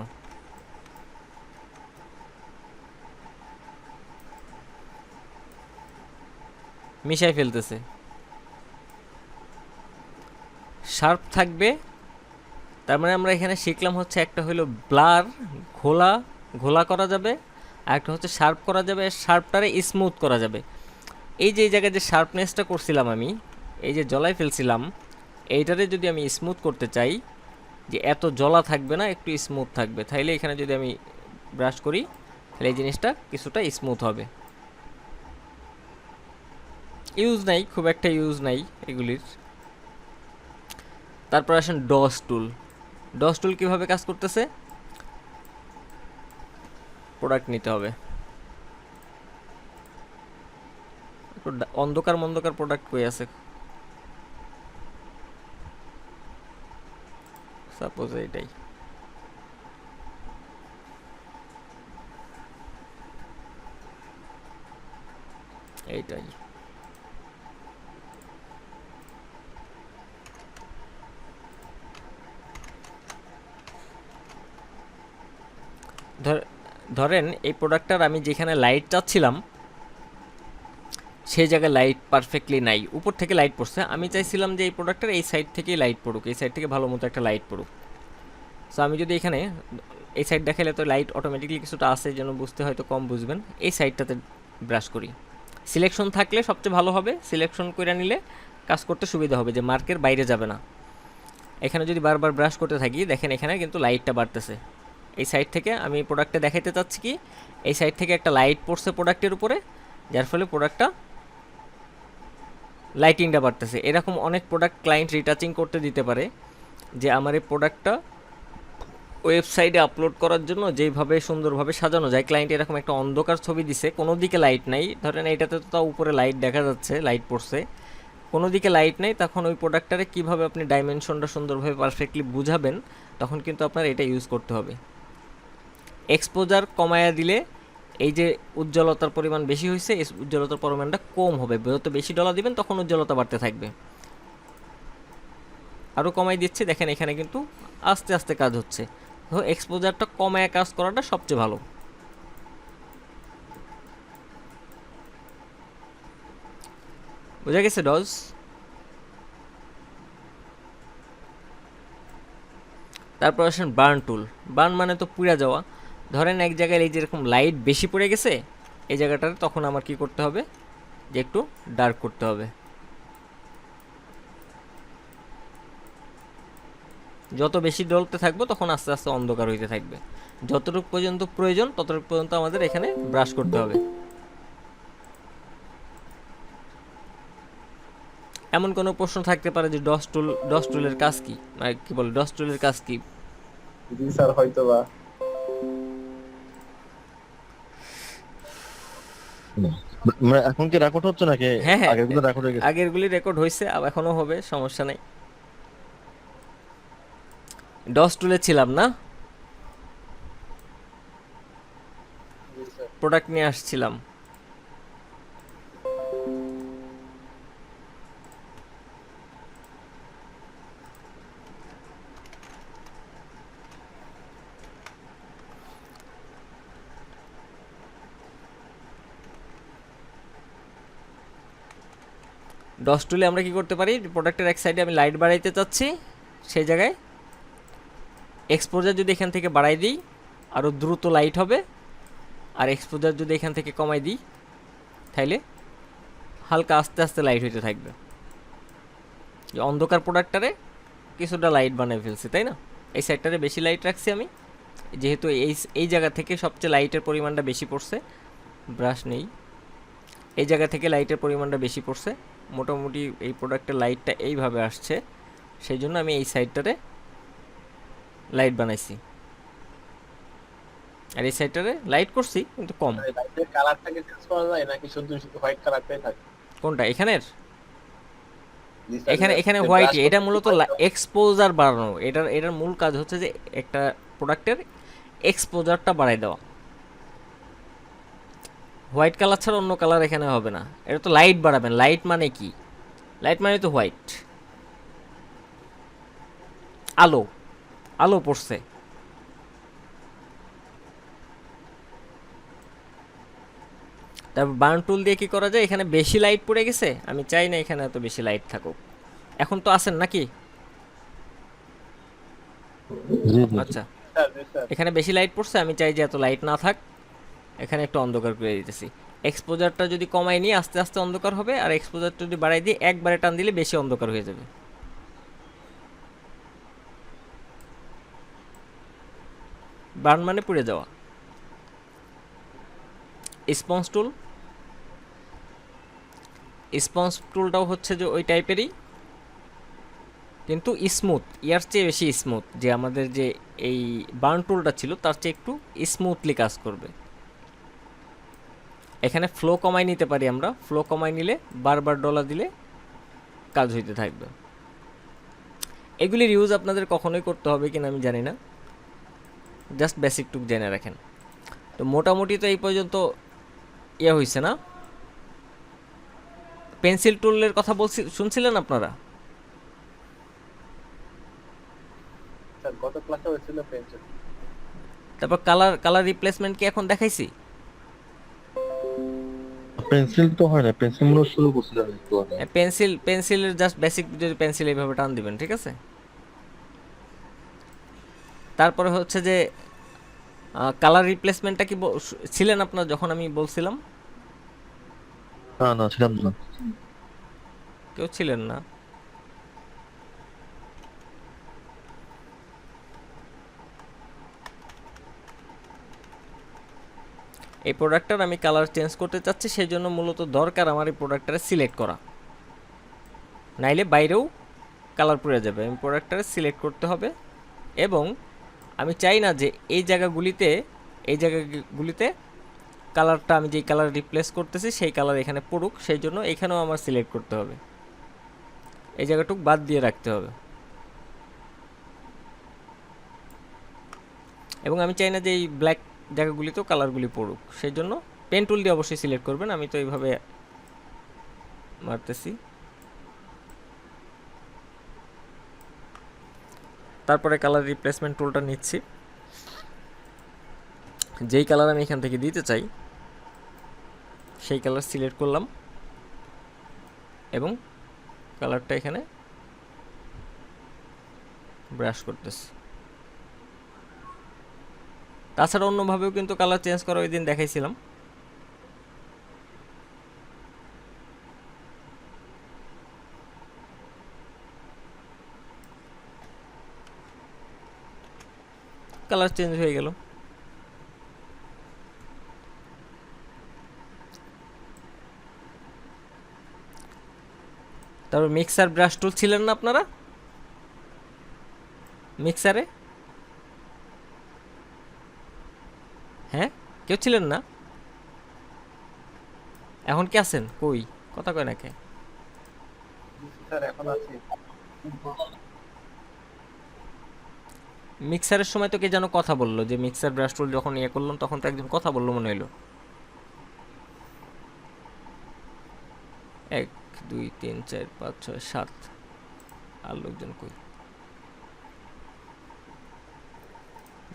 মিশাই ফেলতেছে। শার্প থাকবে, তার মানে আমরা এখানে শিখলাম হচ্ছে একটা হলো ব্লার, ঘোলা করা যাবে, আর একটা হচ্ছে শার্প করা যাবে, শার্পটারে স্মুথ করা যাবে। এই যে এই জায়গায় যে শার্পনেসটা করছিলাম আমি, এই যে জলাই ফেলছিলাম, এইটারে যদি আমি স্মুথ করতে চাই, যে এত জলা থাকবে না, একটু স্মুথ থাকবে, তাইলে এখানে যদি আমি ব্রাশ করি তাহলে এই জিনিসটা কিছুটা স্মুথ হবে। ইউজ নাই, খুব একটা ইউজ নাই এগুলির। তারপর আসেন ডস টুল। ডস টুল কীভাবে কাজ করতেছে? প্রোডাক্ট নিতে হবে, অন্ধকার প্রোডাক্ট কই আছে, সাপোজ এইটাই। এইটাই ধরেন এই প্রোডাক্টটার আমি যেখানে লাইট চাচ্ছিলাম সেই জায়গায় লাইট পারফেক্টলি নাই, উপর থেকে লাইট পড়ছে। আমি চাইছিলাম যে এই প্রোডাক্টটার এই সাইড থেকেই লাইট পড়ুক, এই সাইড থেকে ভালো মতো একটা লাইট পড়ুক। সো আমি যদি এখানে এই সাইড দেখালে তো লাইট অটোমেটিকলি কিছুটা আসে, যেন বুঝতে হয়তো কম বুঝবেন। এই সাইডটাতে ব্রাশ করি, সিলেকশন থাকলে সবচেয়ে ভালো হবে, সিলেকশন করে নিলে কাজ করতে সুবিধা হবে, যে মার্কের বাইরে যাবে না। এখানে যদি বারবার ব্রাশ করতে থাকি, দেখেন এখানে কিন্তু লাইটটা বাড়তেছে। এই সাইড থেকে আমি প্রোডাক্টে দেখাইতে চাচ্ছি কি, এই সাইড থেকে একটা লাইট পড়ছে প্রোডাক্টের উপরে, যার ফলে প্রোডাক্টটা লাইটিংটা বাড়তেছে। এরকম অনেক প্রোডাক্ট ক্লায়েন্ট রিটাচিং করতে দিতে পারে, যে আমার এই প্রোডাক্টটা ওয়েবসাইটে আপলোড করার জন্য যেইভাবে সুন্দরভাবে সাজানো যায়, ক্লায়েন্ট এরকম একটা অন্ধকার ছবি দিছে, কোনো দিকে লাইট নাই, ধরেন এইটাতে তো তাও উপরে লাইট দেখা যাচ্ছে, লাইট পড়ছে, কোনো দিকে লাইট নেই, তখন ওই প্রোডাক্টটারে কীভাবে আপনি ডাইমেনশনটা সুন্দরভাবে পারফেক্টলি বুঝাবেন, তখন কিন্তু আপনার এটা ইউজ করতে হবে। এক্সপোজার কমায়া দিলে এই যে উজ্জ্বলতার পরিমাণ বেশি হয়েছে, এই উজ্জ্বলতার পরিমাণটা কম হবে, যত বেশি ডলা দিবেন তখন উজ্জ্বলতা বাড়তে থাকবে। আরও কমাই দিচ্ছে, দেখেন এখানে কিন্তু আস্তে আস্তে কাজ হচ্ছে। তো এক্সপোজারটা কমায় কাজ করাটা সবচেয়ে ভালো। বোঝা গেছে ডজ? তারপর আসেন বার্ন টুল। বার্ন মানে তো পুড়ে যাওয়া। ধরেন এক জায়গায় এই যেরকম লাইট বেশি পড়ে গেছে এই জায়গাটাতে, তখন আমার কি করতে হবে, যে একটু ডার্ক করতে হবে। যত বেশি ডলতে থাকবো তখন আস্তে আস্তে অন্ধকার হইতে থাকবে। যতটুকু পর্যন্ত প্রয়োজন ততটুকু পর্যন্ত আমাদের এখানে ব্রাশ করতে হবে। এমন কোনো প্রশ্ন থাকতে পারে যে ডস টুলের কাজ কি, মানে কি বলে ডস টুলের কাজ কি? জি স্যার, হয়তো বা। মানে এখন কি রেকর্ড হচ্ছে নাকি? হ্যাঁ হ্যাঁ, আগেরগুলো রেকর্ড হয়ে গেছে? আগেরগুলি রেকর্ড হয়েছে, এখনো হবে, সমস্যা নেই। ডস টুলে ছিলাম না? প্রোডাক্ট নিয়ে আসছিলাম। ডস টুলে আমরা কি করতে পারি, প্রোডাক্টের এক সাইডে আমি লাইট বাড়াইতে চাচ্ছি, সেই জায়গায় এক্সপোজার যদি এখান থেকে বাড়াই দিই আরও দ্রুত লাইট হবে, আর এক্সপোজার যদি এখান থেকে কমাই দিই তাইলে হালকা আস্তে আস্তে লাইট হইতে থাকবে। যে অন্ধকার প্রোডাক্টটারে কিছুটা লাইট বানিয়ে ফেলছি, তাই না? এই সাইডটারে বেশি লাইট রাখছি আমি, যেহেতু এই জায়গা থেকে সবচেয়ে লাইটের পরিমাণটা বেশি পড়ছে। ব্রাশ নেই, এই জায়গা থেকে লাইটের পরিমাণটা বেশি পড়ছে। মোটামুটি এই প্রোডাক্টের লাইটটা এইভাবে আসছে, সেই জন্য আমি এই সাইডটারে লাইট বানাইছি, আর এই সাইডটারে লাইট করছি কিন্তু কম। লাইটের কালারটাকে চেঞ্জ করা যায় নাকি শুধু হোয়াইট কালারটাই থাকে? কোনটা এখানের? এখানে হোয়াইট, এটা মূলত এক্সপোজার বাড়ানো। এটার মূল কাজ হচ্ছে যে একটা প্রোডাক্টের এক্সপোজারটা বাড়াই দেওয়া। হোয়াইট কালার ছাড়া অন্য কালার এখানে হবে না। এটা তো লাইট বাড়াবেন। লাইট মানে কি? লাইট মানে তো হোয়াইট, আলো, আলো পড়ছে। তারপর বার্ন টুল দিয়ে কি করা যায়, এখানে বেশি লাইট পড়ে গেছে, আমি চাই না এখানে এত বেশি লাইট থাকুক। এখন তো আছেন নাকি? আচ্ছা, এখানে বেশি লাইট পড়ছে, আমি চাই যে এত লাইট না থাক, এখানে একটু অন্ধকার করে দিতেছি। এক্সপোজারটা যদি কমাই নিয়ে আস্তে আস্তে অন্ধকার হবে, আর এক্সপোজারটা যদি বাড়াই দিয়ে একবারে টান দিলে বেশি অন্ধকার হয়ে যাবে। বার্ন মানে পুড়ে যাওয়া। স্পঞ্জ টুল, স্পঞ্জ টুলটাও হচ্ছে যে ওই টাইপেরই, কিন্তু স্মুথ, ইয়ার চেয়ে বেশি স্মুথ। যে আমাদের যে এই বার্ন টুলটা ছিল তার চেয়ে একটু স্মুথলি কাজ করবে। এখানে ফ্লো কমাই নিতে পারি আমরা, ফ্লো কমাই নিলে বারবার ডলা দিলে কাজ হইতে থাকবে। এগুলির ইউজ আপনাদের কখনোই করতে হবে কিনা আমি জানি না, জাস্ট বেসিক টুক জেনে রাখেন। তো মোটামুটি তো এই পর্যন্ত ইয়ে হয়েছে না? পেন্সিল টুলের কথা শুনছিলেন আপনারা? গত ক্লাসে হয়েছিল পেন্সিল। তারপর কালার রিপ্লেসমেন্ট কি এখন দেখাইছি? পেন্সিল তো হয় না, পেন্সিল মনে শুরু করছিলাম একটু আগে। পেন্সিলের জাস্ট বেসিক যদি পেন্সিল এইভাবে টান দিবেন, ঠিক আছে? তারপরে হচ্ছে যে কালার রিপ্লেসমেন্টটা কি ছিলেন আপনার যখন আমি বলছিলাম? না ছিলাম না। কেউ ছিলেন না? এই প্রোডাক্টটার আমি কালার চেঞ্জ করতে চাচ্ছি, সেই জন্য মূলত দরকার আমার এই প্রোডাক্টটা সিলেক্ট করা, নাইলে বাইরেও কালার পড়ে যাবে। আমি প্রোডাক্টটা সিলেক্ট করতে হবে, এবং আমি চাই না যে এই জায়গাগুলিতে কালারটা আমি যেই কালার রিপ্লেস করতেছি সেই কালার এখানে পড়ুক, সেই জন্য এখানেও আমার সিলেক্ট করতে হবে, এই জায়গাটুক বাদ দিয়ে রাখতে হবে। এবং আমি চাই না যে এই ব্ল্যাক জায়গাগুলিতেও কালারগুলি পড়ুক, সেই জন্য পেন টুল দিয়ে অবশ্যই সিলেক্ট করবেন। আমি তো এইভাবে মারতেছি। তারপরে কালার রিপ্লেসমেন্ট টুলটা নিচ্ছি, যেই কালার আমি এখান থেকে দিতে চাই সেই কালার সিলেক্ট করলাম, এবং কালারটা এখানে ব্রাশ করতেছি। তাছাড়া অন্যভাবেও কিন্তু কালার চেঞ্জ করা ওই দিন দেখাইছিলাম। কালার চেঞ্জ হয়ে গেল। তারপর মিক্সার ব্রাশ টুল ছিলেন না আপনারা মিক্সারে? হ্যাঁ, কেউ ছিলেন না? এখন কি আছেন? কই কথা কয় না কে? স্যার এখন আছি। মিক্সারের সময় তো কে যেন কথা বললো, যে মিক্সার ব্রাশ টুল যখন ইয়ে করলাম তখন তো একজন কথা বললো মনে হইলো। 1 2 3 4 5 6 7 আর লোকজন কই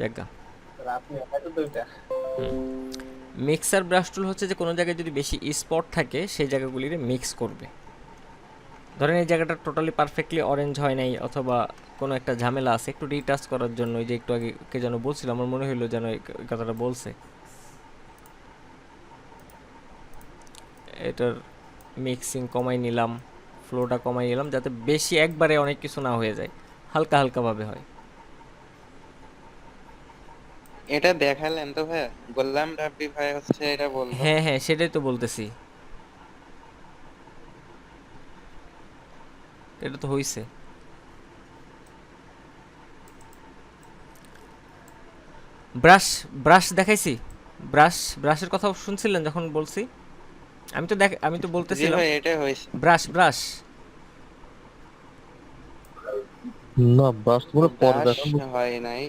দেখা স্যার আপনি একাই তো দুইটা। মিক্সার ব্রাশ টুল হচ্ছে যে কোনো জায়গায় যদি বেশি স্পট থাকে সেই জায়গাগুলিরে মিক্স করবে। ধরেন এই জায়গাটা টোটালি পারফেক্টলি অরেঞ্জ হয় নাই অথবা কোনো একটা ঝামেলা আছে, একটু রিটাচ করার জন্য, ওই যে একটু আগে কে যেন বলছিল, আমার মনে হইলো যেন এই কথাটা বলছে, এটার মিক্সিং কমাই নিলাম, ফ্লোটা কমাই নিলাম, যাতে বেশি একবারে অনেক কিছু না হয়ে যায়, হালকা হালকাভাবে হয়। এটা দেখালেন তো ভাই, বললাম রাব্বি ভাই হচ্ছে এটা বললো। হ্যাঁ হ্যাঁ সেটাই তো বলতেছি, এটা তো হইছে। ব্রাশ ব্রাশ দেখাইছি, ব্রাশের কথা শুনছিলেন যখন বলছি? আমি তো জি বলতেছিলাম ভাই এটা হয়েছে। ব্রাশ না ব্রাশ তোমার পরে ব্রাশ দেখাবো। হয় নাই,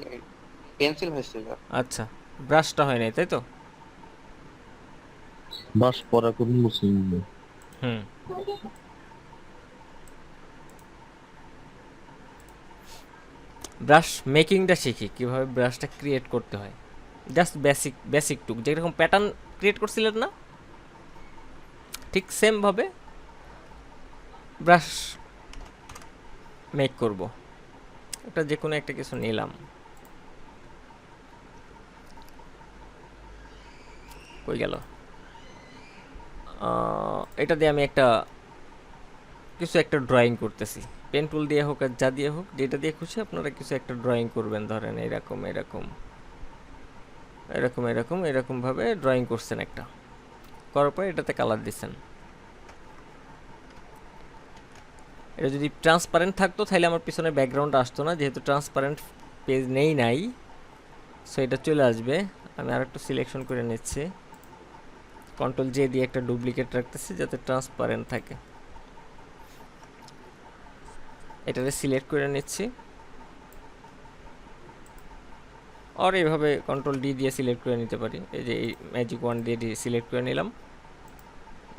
পেন্সিল হয়েছিল। আচ্ছা, ব্রাশটা হয় নাই তাই তো? ব্রাশ পরে কোন মুসলিম হুম, ব্রাশ মেকিংটা শিখি, কিভাবে ব্রাশটা ক্রিয়েট করতে হয়, জাস্ট বেসিক টুক, যেরকম প্যাটার্ন ক্রিয়েট করছিলেন না ঠিক সেম ভাবে ব্রাশ মেক করব। এটা যে কোনো একটা কিছু নিলাম, কই গেল, এটা দিয়ে আমি কিছু একটা ড্রয়িং করতেছি, পেন টুল দিয়ে হোক আর যা দিয়ে হোক, যেটা দিয়ে খুশি আপনারা কিছু একটা ড্রয়িং করবেন। ধরেন এরকম এরকম এরকম এরকম এরকম ভাবে ড্রয়িং করছেন একটা, করার পরে এটাতে কালার দিচ্ছেন। এটা যদি ট্রান্সপারেন্ট থাকতো তাহলে আমার পিছনে ব্যাকগ্রাউন্ড আসতো না, যেহেতু ট্রান্সপারেন্ট পেজ নাই, সো এটা চলে আসবে। আমি আর একটু সিলেকশন করে নিচ্ছি, কন্ট্রোল জে দিয়ে একটা ডুপ্লিকেট রাখতেছি যাতে ট্রান্সপারেন্ট থাকে, এটাকে সিলেক্ট করে নিচ্ছি, আর এইভাবে কন্ট্রোল ডি দিয়ে সিলেক্ট করে নিতে পারি। এই যে এই ম্যাজিক ওয়ান দিয়ে সিলেক্ট করে নিলাম,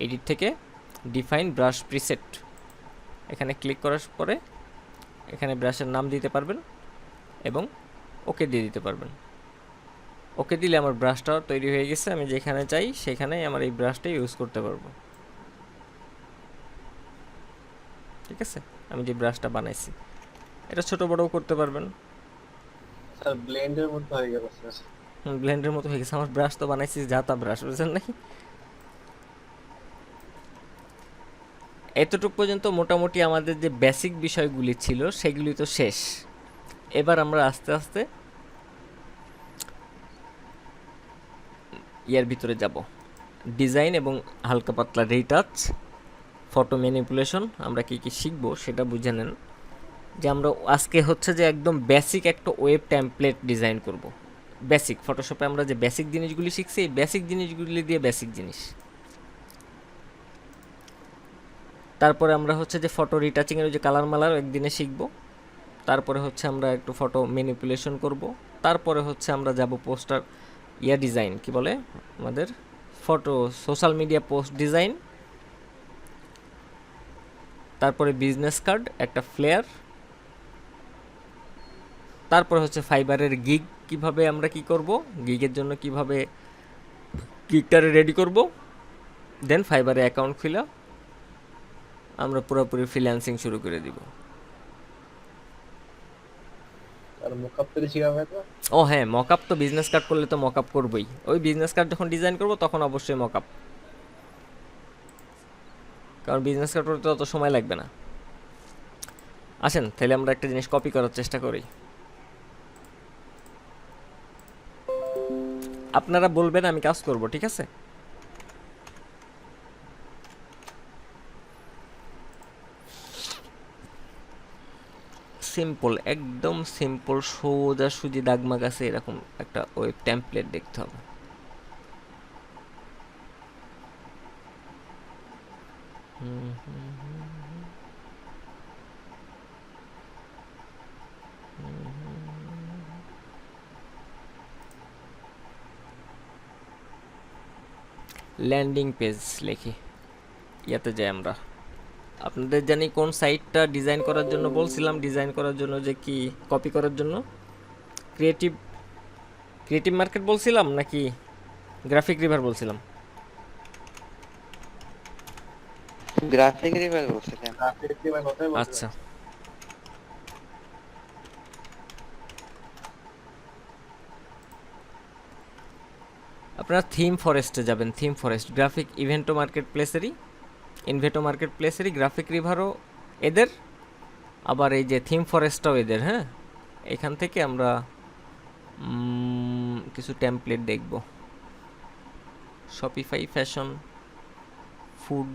এডিট থেকে ডিফাইন ব্রাশ প্রিসেট, এখানে ক্লিক করার পরে এখানে ব্রাশের নাম দিতে পারবেন এবং ওকে দিয়ে দিতে পারবেন। ওকে দিলে আমার ব্রাশটা তৈরি হয়ে গেছে, আমি যেখানে চাই সেখানেই আমার এই ব্রাশটা ইউজ করতে পারবো। ঠিক আছে, আমি যে ব্রাশটা বানাইছি এটা ছোট বড়ও করতে পারবেন। স্যার ব্লেন্ডের মধ্যে হয়ে গেল স্যার। ব্লেন্ডের মতো হয়ে গেছে, আমার ব্রাশ তো বানাইছি যাতা ব্রাশ, বুঝছেন নাকি? এতটুকু পর্যন্ত মোটামুটি আমাদের যে বেসিক বিষয়গুলি ছিল সেগুলি তো শেষ। এবার আমরা আস্তে আস্তে ইয়ার ভিতরে যাব, ডিজাইন এবং হালকা পাতলা রিটাচ, ফটো ম্যানিপুলেশন, আমরা কি কি শিখব সেটা বুঝে নেন। যে আমরা আজকে হচ্ছে যে একদম বেসিক একটা ওয়েব টেমপ্লেট ডিজাইন করব। বেসিক ফটোশপে আমরা যে বেসিক জিনিসগুলি শিখছি, এই বেসিক জিনিসগুলি দিয়ে বেসিক জিনিস। তারপরে আমরা হচ্ছে যে ফটো রিটাচিংয়ের যে কালার মালার একদিনে শিখব। তারপরে হচ্ছে আমরা একটু ফটো ম্যানিপুলেশন করব। তারপরে হচ্ছে আমরা যাব পোস্টার ডিজাইন, কি বলে আমাদের photo social media post design. তারপরে বিজনেস কার্ড, একটা ফ্লেয়ার। তারপরে হচ্ছে ফাইবারের গিগ, কিভাবে আমরা কি করব, গিগের জন্য কিভাবে গিগটারে রেডি করব, দেন ফাইবারে অ্যাকাউন্ট খুলে আমরা পুরোপুরি ফ্রিল্যান্সিং শুরু করে দিব। আর মুকআপ তৈরি শিখাবে তো? ও হ্যাঁ, মকআপ তো বিজনেস কার্ড করলে তো মকআপ করবই, ওই বিজনেস কার্ড যখন ডিজাইন করব তখন অবশ্যই মকআপ, কারণ বিজনেস কার্ড করতে অত সময় লাগবে না। আসেন তাহলে আমরা একটা জিনিস কপি করার চেষ্টা করি, আপনারা বলবেন আমি কাজ করব, ঠিক আছে? সিম্পল, একদম সিম্পল, সোজা সুজি দাগমাগ আছে এরকম একটা ওয়েব টেমপ্লেট দেখতে হবে। ল্যান্ডিং পেজ লিখি, ইয়াতে যাই আমরা। আপনাদের জানি কোন সাইটটা ডিজাইন করার জন্য বলছিলাম, ডিজাইন করার জন্য যে কি কপি করার জন্য ক্রিয়েটিভ ক্রিয়েটিভ মার্কেট বলছিলাম নাকি গ্রাফিক রিভার বলছিলাম? গ্রাফিক রিভার বলছিলেন। আচ্ছা, আপনারা থিম ফরেস্টে যাবেন। Theme forest graphic envato market প্লেসেরই, ইনভেটো মার্কেট প্লেসেরই, গ্রাফিক রিভারও এদের, আবার এই যে থিম ফরেস্টটাও এদের। হ্যাঁ, এখান থেকে আমরা কিছু টেমপ্লেট দেখব। শপিফাই, ফ্যাশন, ফুড,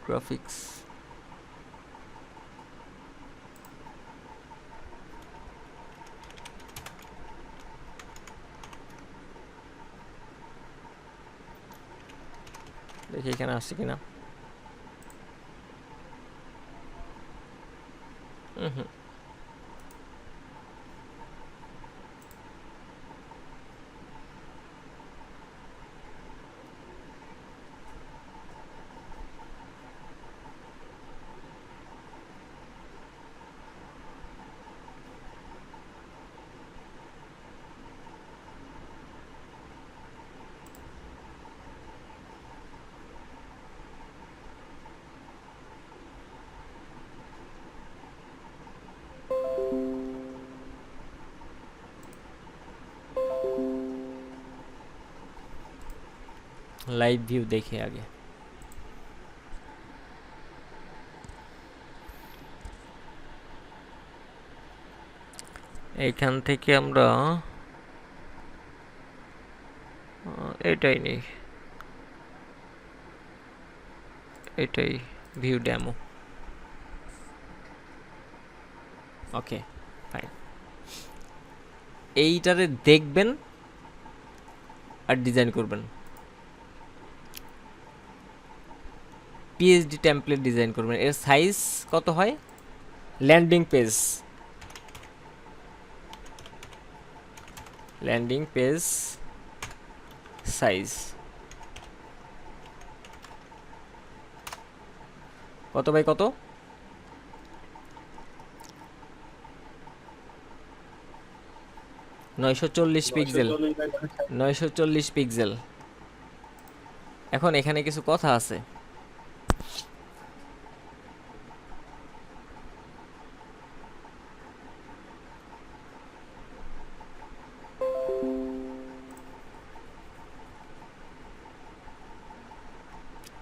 গ্রাফিক্স, দেখি এখানে আসছে কিনা। হুম, লাইভ ভিউ দেখে আগে। এইখান থেকে আমরা এটাই নেই, এটাই ভিউ ডেমো। ওকে, ফাইন। এইটারে দেখবেন আর ডিজাইন করবেন। পিএইচডি টেমপ্লেট ডিজাইন করবেন। এর সাইজ কত হয়? Landing page, landing page size কত বাই কত? 940 পিক্সেল, 940 পিক্সেল। এখন এখানে কিছু কথা আছে।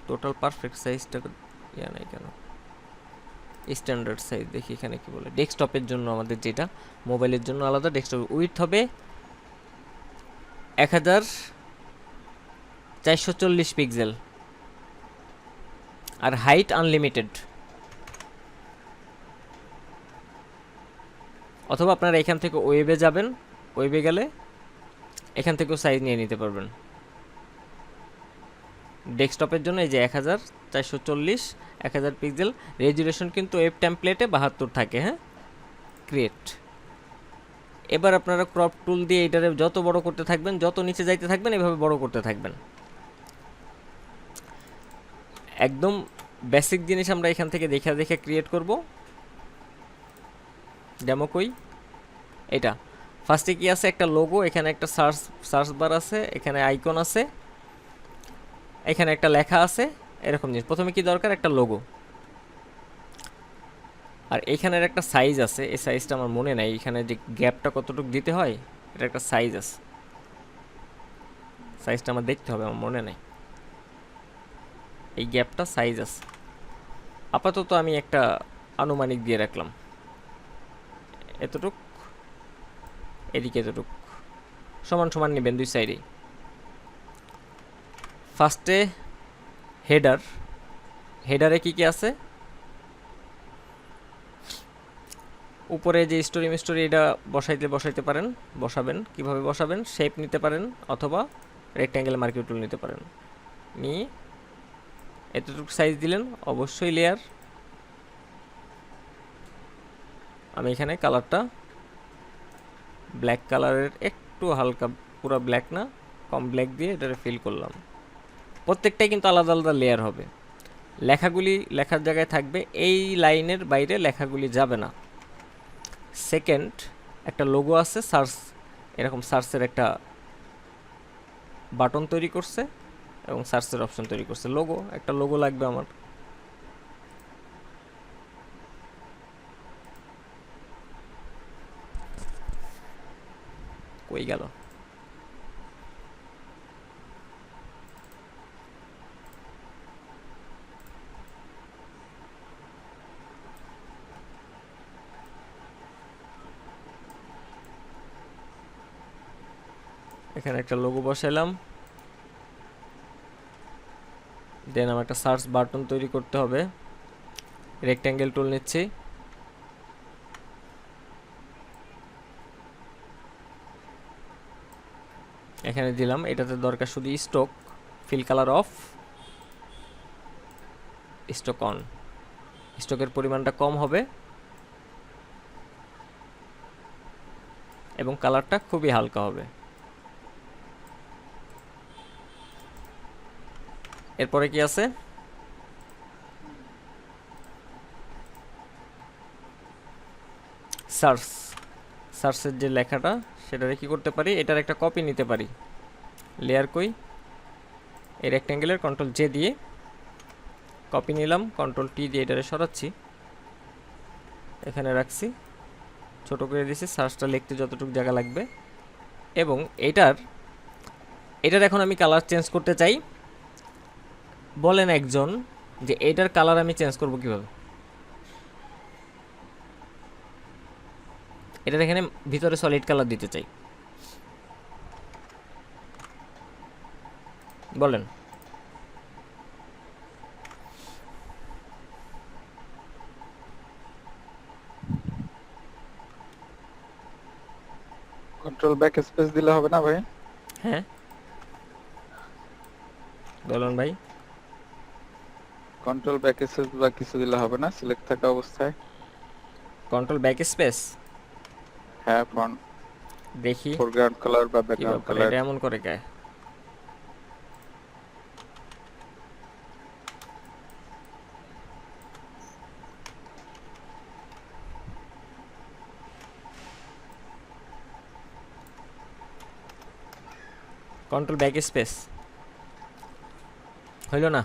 টোটাল পারফেক্ট সাইজটা ইয়া নাই কেন? স্ট্যান্ডার্ড সাইজ দেখি এখানে কি বলে। ডেস্কটপের জন্য আমাদের যেটা, মোবাইলের জন্য আলাদা, ডেস্কটপ উইডথ হবে 1440 পিক্সেল আর হাইট আনলিমিটেড। অথবা আপনারা এখান থেকে ওয়েবে যাবেন, ওয়েবে গেলে এখান থেকেও সাইজ নিয়ে নিতে পারবেন। ডেস্কটপের জন্য এই যে 1440 1000 পিক্সেল। রেজুলেশন কিন্তু ওয়েব টেমপ্লেটে 72 থাকে। হ্যাঁ, ক্রিয়েট। এবার আপনারা ক্রপ টুল দিয়ে এটারে যত বড় করতে থাকবেন, যত নিচে যাইতে থাকবেন, এভাবে বড় করতে থাকবেন। একদম বেসিক জিনিস আমরা এখান থেকে দেখে দেখে ক্রিয়েট করব। ডেমো কই? এটা ফার্স্টে কি আছে? একটা লোগো, এখানে একটা সার্চ বার আছে, এখানে আইকন আছে, এখানে একটা লেখা আছে, এরকম জিনিস। প্রথমে কি দরকার? একটা লোগো। আর এখানের একটা সাইজ আছে, এই সাইজটা আমার মনে নাই। এখানে যে গ্যাপটা কতটুকু দিতে হয়, এটা একটা সাইজ আছে। সাইজটা আমার দেখতে হবে, আমার মনে নাই। এই গ্যাপটা সাইজ আছে। আপাতত আমি একটা আনুমানিক দিয়ে রাখলাম, এতটুক, এদিকে এতটুক, সমান সমান নেবেন দুই সাইডেই। ফার্স্টে হেডার, হেডারে কি কি আছে? উপরে যে স্টোরি মিস্টোরি এটা বসাইতে পারেন, বসাবেন। কিভাবে বসাবেন? শেপ নিতে পারেন অথবা রেক্ট্যাঙ্গেল মার্কিং টুল নিতে পারেন। নিয়ে এতটুকু সাইজ দিলেন, অবশ্যই লেয়ার। আমি এখানে কালারটা ব্ল্যাক কালারের একটু হালকা, পুরো ব্ল্যাক না, কম ব্ল্যাক দিয়ে এটারে ফিল করলাম। প্রত্যেকটাই কিন্তু আলাদা আলাদা লেয়ার হবে। লেখাগুলি লেখার জায়গায় থাকবে, এই লাইনের বাইরে লেখাগুলি যাবে না। সেকেন্ড, একটা লোগো আছে, সার্চ, এরকম সার্চের একটা বাটন তৈরি করছে এবং সার্চের অপশন তৈরি করছে। লোগো, একটা লোগো লাগবে আমার। কই গেল? এখানে একটা লোগো বসাইলাম, দেন আমার একটা সার্চ বাটন তৈরি করতে হবে। রেক্ট্যাঙ্গেল টুল নিচ্ছি, এখানে দিলাম। এটাতে দরকার শুধু stock, fill colour of, stock on. স্টকের পরিমাণটা কম হবে এবং কালারটা খুবই হালকা হবে। এরপরে কি আছে? সার্চ, সার্চের যে লেখাটা সেটারে কি করতে পারি, এটার একটা কপি নিতে পারি। লেয়ার কই, এই রেক্ট্যাঙ্গেলের কন্ট্রোল জে দিয়ে কপি নিলাম, কন্ট্রোল টি দিয়ে এটারে সরাচ্ছি, এখানে রাখছি, ছোট করে দিয়েছি। সার্চটা লিখতে যতটুকু জায়গা লাগবে। এবং এটার এখন আমি কালার চেঞ্জ করতে চাই। বলেন একজন যে এটার কালার আমি চেঞ্জ করব কিভাবে? এটার এখানে ভিতরে সলিড কালার দিতে চাই, বলেন। কন্ট্রোল ব্যাক স্পেস দিলে হবে না ভাই? হ্যাঁ বলুন ভাই। কন্ট্রোল ব্যাক স্পেস বা কিছু দিলে হবে না সিলেক্ট থাকা অবস্থায়? কন্ট্রোল ব্যাক স্পেস, হ্যাঁ, ফন্ট দেখি ফোরগ্রাউন্ড কালার বা কি ব্যাকগ্রাউন্ড ব্যাপার, কালার। এটা এমন করে কে? কন্ট্রোল ব্যাক স্পেস হইল না?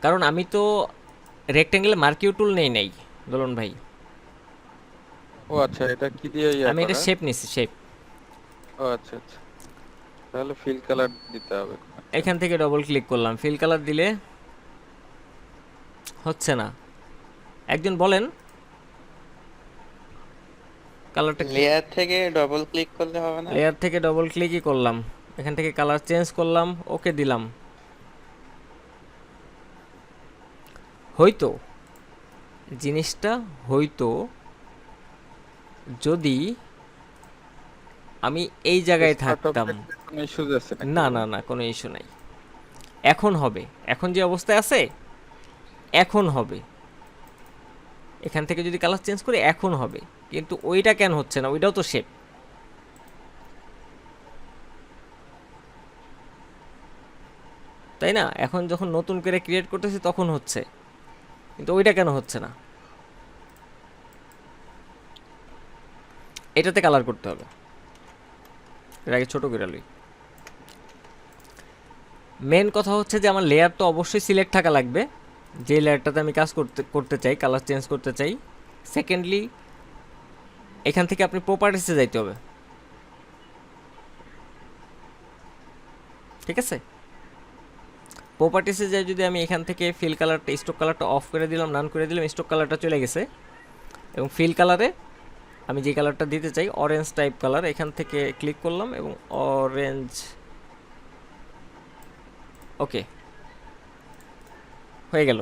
কারণ আমি তো রেক্ট্যাঙ্গেলে মার্কিউ টুল নেই নাই দোলন ভাই, ও আচ্ছা, এটা কি দিয়ে আমি এটা শেপ নিছি, শেপ। ও আচ্ছা আচ্ছা, তাহলে ফিল কালার দিতে হবে। এখান থেকে ডবল ক্লিক করলাম, ফিল কালার দিলে হচ্ছে না। একজন বলেন কালারটা। লেয়ার থেকে ডবল ক্লিক করলে হবে না? লেয়ার থেকে ডবল ক্লিকই করলাম, এখান থেকে কালার চেঞ্জ করলাম, ওকে দিলাম। হয়তো জিনিসটা হয়তো যদি আমি এই জায়গায় থাকতাম। কোনো ইস্যুজ আছে নাকি? না না না, কোনো ইস্যু নাই, এখন হবে। এখন যে অবস্থায় আছে এখন হবে। এখান থেকে যদি কালার চেঞ্জ করি এখন হবে, কিন্তু ওইটা কেন হচ্ছে না? ওইটাও তো শেপ, তাই না? এখন যখন নতুন করে ক্রিয়েট করতেছি তখন হচ্ছে, কিন্তু ওইটা কেন হচ্ছে না? এটাতে কালার করতে হবে। এর আগে ছোট করে লই। মেন কথা হচ্ছে যে আমার লেয়ার তো অবশ্যই সিলেক্ট থাকা লাগবে, যে লেয়ারটাতে আমি কাজ করতে চাই, কালার চেঞ্জ করতে চাই। সেকেন্ডলি এখান থেকে আপনি প্রপার্টিসে যাইতে হবে, ঠিক আছে? প্রপার্টিসে যাই যদি আমি এখান থেকে ফিল কালারটা, স্টক কালারটা অফ করে দিলাম, নান করে দিলাম, স্টক কালারটা চলে গেছে। এবং ফিল কালারে আমি যে কালারটা দিতে চাই অরেঞ্জ টাইপ কালার, এখান থেকে ক্লিক করলাম এবং অরেঞ্জ, ওকে হয়ে গেল।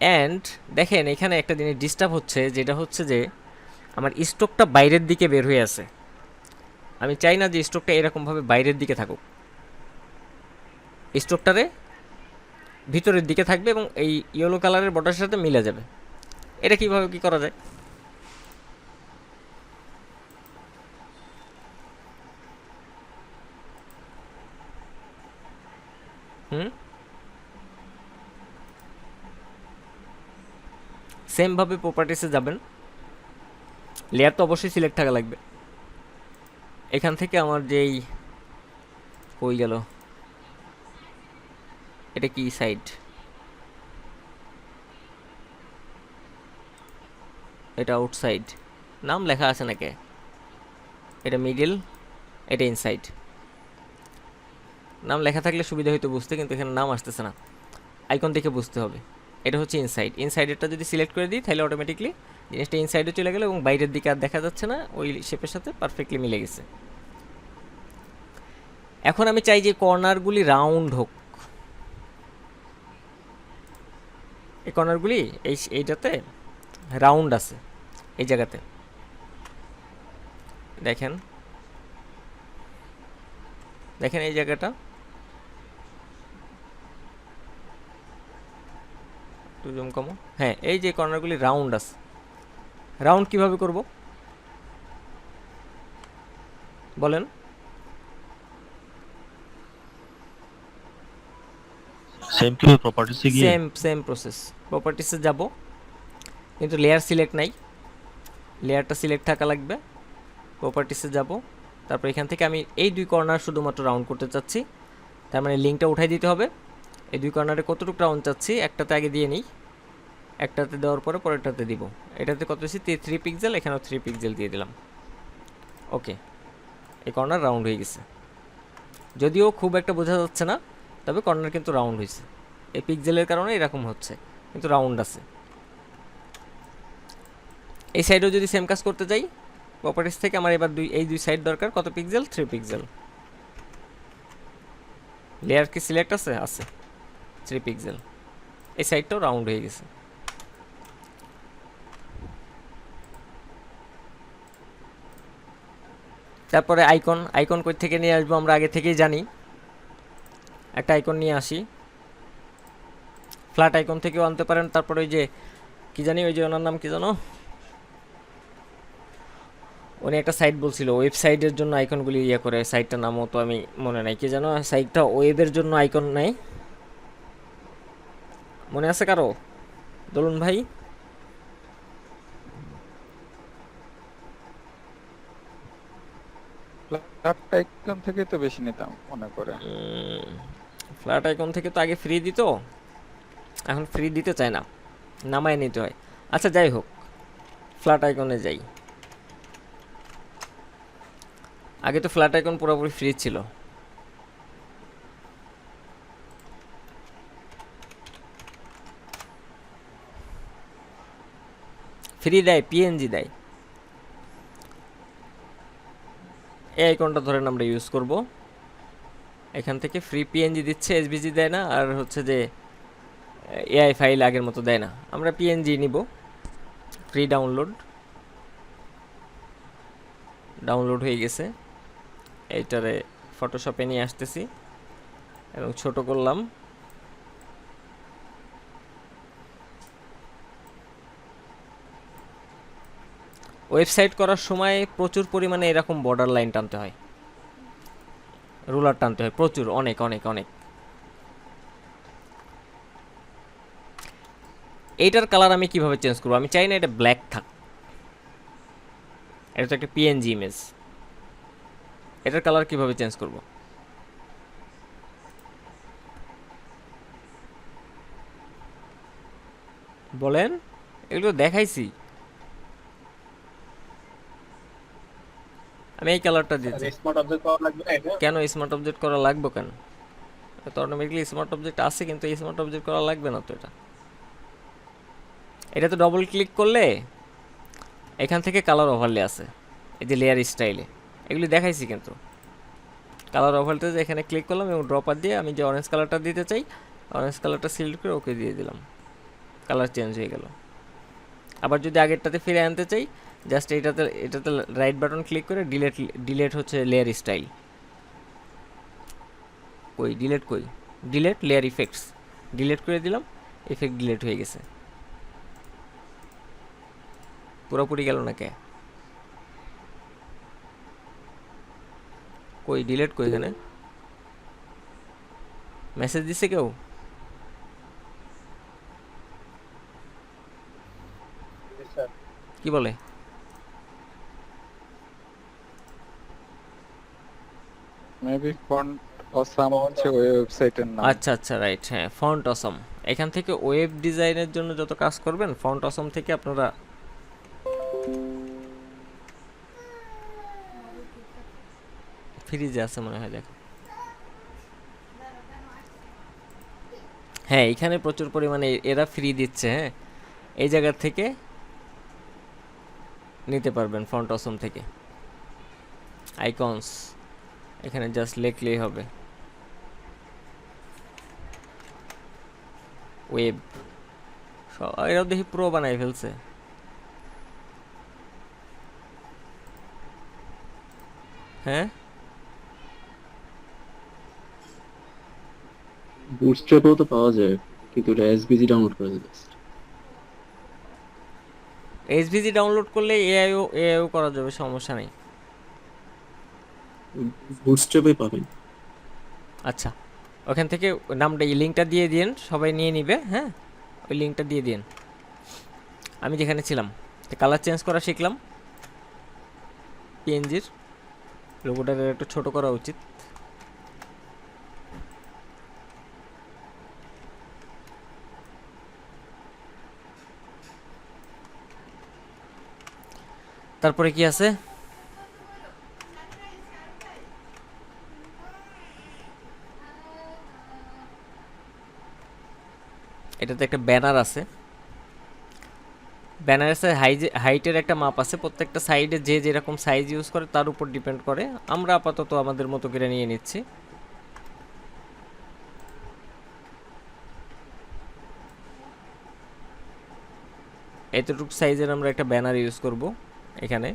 অ্যান্ড দেখেন এখানে একটা জিনিস ডিস্টার্ব হচ্ছে, যেটা হচ্ছে যে আমার স্টকটা বাইরের দিকে বের হয়ে আছে। আমি চাই না যে স্টকটা এরকমভাবে বাইরের দিকে থাকুক। স্টকটারে ভিতরের দিকে থাকবে এবং এই ইয়েলো কালারের বর্ডারের সাথে মিলে যাবে। এটা কিভাবে কি করা যায়? সেম ভাবে প্রপার্টিসে যাবেন, লেয়ার তো অবশ্যই সিলেক্ট থাকা লাগবে। এখান থেকে আমার যেই কই গেল, এটা কি সাইড, এটা আউটসাইড, নাম লেখা আছে নাকি? এটা মিডল, এটা ইনসাইড। নাম লেখা থাকলে সুবিধা হয়তো বুঝতে, কিন্তু এখানে নাম আসতেছে না, আইকন দেখে বুঝতে হবে। এটা হচ্ছে ইনসাইড। ইনসাইডেরটা যদি সিলেক্ট করে দিই তাহলে অটোমেটিকলি জিনিসটা ইনসাইডে চলে গেল এবং বাইরের দিকে আর দেখা যাচ্ছে না, ওই শেপের সাথে পারফেক্টলি মিলে গেছে। এখন আমি চাই যে কর্নারগুলি রাউন্ড হোক। এই কর্নারগুলি এইটাতে রাউন্ড আছে, এই জায়গাতে দেখেন, দেখেন এই জায়গাটা জুম কমো। হ্যাঁ, এই যে কর্নারগুলি রাউন্ড আছে। রাউন্ড কিভাবে করব বলেন? সেম কি প্রপার্টিসে গিয়ে সেম প্রসেস। প্রপার্টিসে যাব, কিন্তু লেয়ার সিলেক্ট নাই, লেয়ারটা সিলেক্ট থাকা লাগবে। প্রপার্টিসে যাব, তারপর এখান থেকে আমি এই দুই কর্নার শুধুমাত্র রাউন্ড করতে চাচ্ছি, তার মানে লিঙ্কটা উঠাই দিতে হবে। এই দুই কর্নারে কতটুকু রাউন্ড চাচ্ছি, একটাতে আগে দিয়ে নিই, একটাতে দেওয়ার পরে পরেরটাতে দিব। এটাতে কত দিচ্ছি 3 পিক্সেল, এখানেও 3 পিক্সেল দিয়ে দিলাম। ওকে, এই কর্নার রাউন্ড হয়ে গেছে, যদিও খুব একটা বোঝা যাচ্ছে না, তবে কর্নার কিন্তু রাউন্ড হয়েছে। এই পিক্সেলের কারণে এরকম হচ্ছে, কিন্তু রাউন্ড আছে। এই সাইডেও যদি সেম কাজ করতে চাই, প্রপার্টিস থেকে আমার এবার এই দুই সাইড দরকার, কত পিক্সেল? 3 পিক্সেল। লেয়ার কি সিলেক্ট আছে? আছে, 3 পিক্সেল। এই সাইডটাও রাউন্ড হয়ে গেছে। তারপরে আইকন কই থেকে নিয়ে আসবো আমরা আগে থেকেই জানি। একটা আইকন নিয়ে আসি, ফ্ল্যাট আইকন থেকেও আনতে পারেন। তারপরে ওই যে কি জানি, ওই যে ওনার নাম কি জানো, উনি একটা সাইট বলছিল ওয়েবসাইটের জন্য আইকনগুলি ইয়ে করে, সাইটটার নামও তো আমি মনে নাই, কি জানো সাইটটা ওয়েবের জন্য আইকন নেই, মনে আছে কারো? বলুন ভাই। ফ্ল্যাট আইকন থেকে তো বেশি নিতাম মনে করে। ফ্ল্যাট আইকন থেকে তো আগে ফ্রি দিত, এখন ফ্রি দিতে চায় না, নামায় নিতে হয়। আচ্ছা যাই হোক, ফ্ল্যাট আইকনে যাই। আগে তো ফ্ল্যাট আইকন পুরোপুরি ফ্রি ছিল। ফ্রি দেয়, পিএনজি দেয়। এই আইকনটা ধরেন আমরা ইউজ করব, এখান থেকে ফ্রি পিএনজি দিচ্ছে, এসভিজি দেয় না, আর হচ্ছে যে এআই ফাইল আগের মতো দেয় না। আমরা পিএনজি নিব, ফ্রি ডাউনলোড হয়ে গেছে। এইটারে ফটোশপে নিয়ে আসতেছি এবং ছোট করলাম। ওয়েবসাইট করার সময় প্রচুর পরিমাণে এরকম বর্ডার লাইন টানতে হয়, রুলার টানতে হয় প্রচুর, অনেক অনেক অনেক। এইটার কালার আমি কিভাবে চেঞ্জ করবো? আমি চাই না এটা ব্ল্যাক থাক, এটা তো একটা পিএনজি ইমেজ। এটার কালার কিভাবে চেঞ্জ করব? বলেন, এগুলো দেখাইছি। আমি এই কালারটা দিচ্ছি। স্মার্ট অবজেক্ট পাওয়া লাগবে না এটা? কেন স্মার্ট অবজেক্ট করা লাগবে কেন? তো অটোমেটিকলি স্মার্ট অবজেক্ট আছে, কিন্তু এই স্মার্ট অবজেক্ট করা লাগবে না তো। এটা তো ডবল ক্লিক করলে এখান থেকে কালার ওভারলে আছে, এই যে লেয়ার স্টাইলে, এগুলি দেখাইছি। কিন্তু কালার ওভারলে এখানে ক্লিক করলাম এবং ড্রপার দিয়ে আমি যে অরেঞ্জ কালারটা দিতে চাই, অরেঞ্জ কালারটা সিলেক্ট করে ওকে দিয়ে দিলাম, কালার চেঞ্জ হয়ে গেল। আবার যদি আগেরটাতে ফিরে আনতে চাই, জাস্ট এটাতে রাইট বাটন ক্লিক করে ডিলেট হচ্ছে layer style. Delete layer effects, delete করে দিলাম, ইফেক্ট ডিলিট হয়ে গেছে। পুরোপুরি গেল না কে? কই ডিলিট কই এখানে? মেসেজ দিছে কেউ? জি স্যার। কি বলে? মেবি ফন্ট অসাম হচ্ছে ওই ওয়েবসাইটের নাম। আচ্ছা আচ্ছা, রাইট, হ্যাঁ, ফন্ট অসম। এখান থেকে ওয়েব ডিজাইনের জন্য যত কাজ করবেন ফন্ট অসম থেকে আপনারা ফ্রিজে আছে মনে হয়, দেখো। হ্যাঁ, এখানে প্রচুর পরিমাণে এরা ফ্রি দিচ্ছে। হ্যাঁ, এই জায়গা থেকে নিতে পারবেন ফন্ট অসম থেকে। আইকনস এখানে জাস্ট লিখলেই হবে ওয়েব। এরাও দেখি প্রো বানাই ফেলছে। হ্যাঁ, বুটস্ট্র্যাপেও তো পাওয়া যায়, কিন্তু এটা এসবিজি ডাউনলোড করা যায়। এসভিজি ডাউনলোড করলে এআইও করা যাবে, সমস্যা নেই। বুটস্ট্র্যাপে পাবেন। আচ্ছা, ওখান থেকে নামটা এই লিঙ্কটা দিয়ে দিন, সবাই নিয়ে নিবে। হ্যাঁ, ওই লিঙ্কটা দিয়ে দিন। আমি যেখানে ছিলাম কালার চেঞ্জ করা শিখলাম। পিএনজির লোগোটাকে একটু ছোট করা উচিত। তারপরে কি আছে? এটাতে একটা ব্যানার আছে। ব্যানারে হাইটের একটা মাপ আছে, প্রত্যেকটা সাইডে যে যেরকম সাইজ ইউজ করে তার উপর ডিপেন্ড করে। আমরা আপাতত আমাদের মতো করে নিয়ে নিচ্ছি। এতটুকু সাইজের আমরা একটা ব্যানার ইউজ করব। এখানে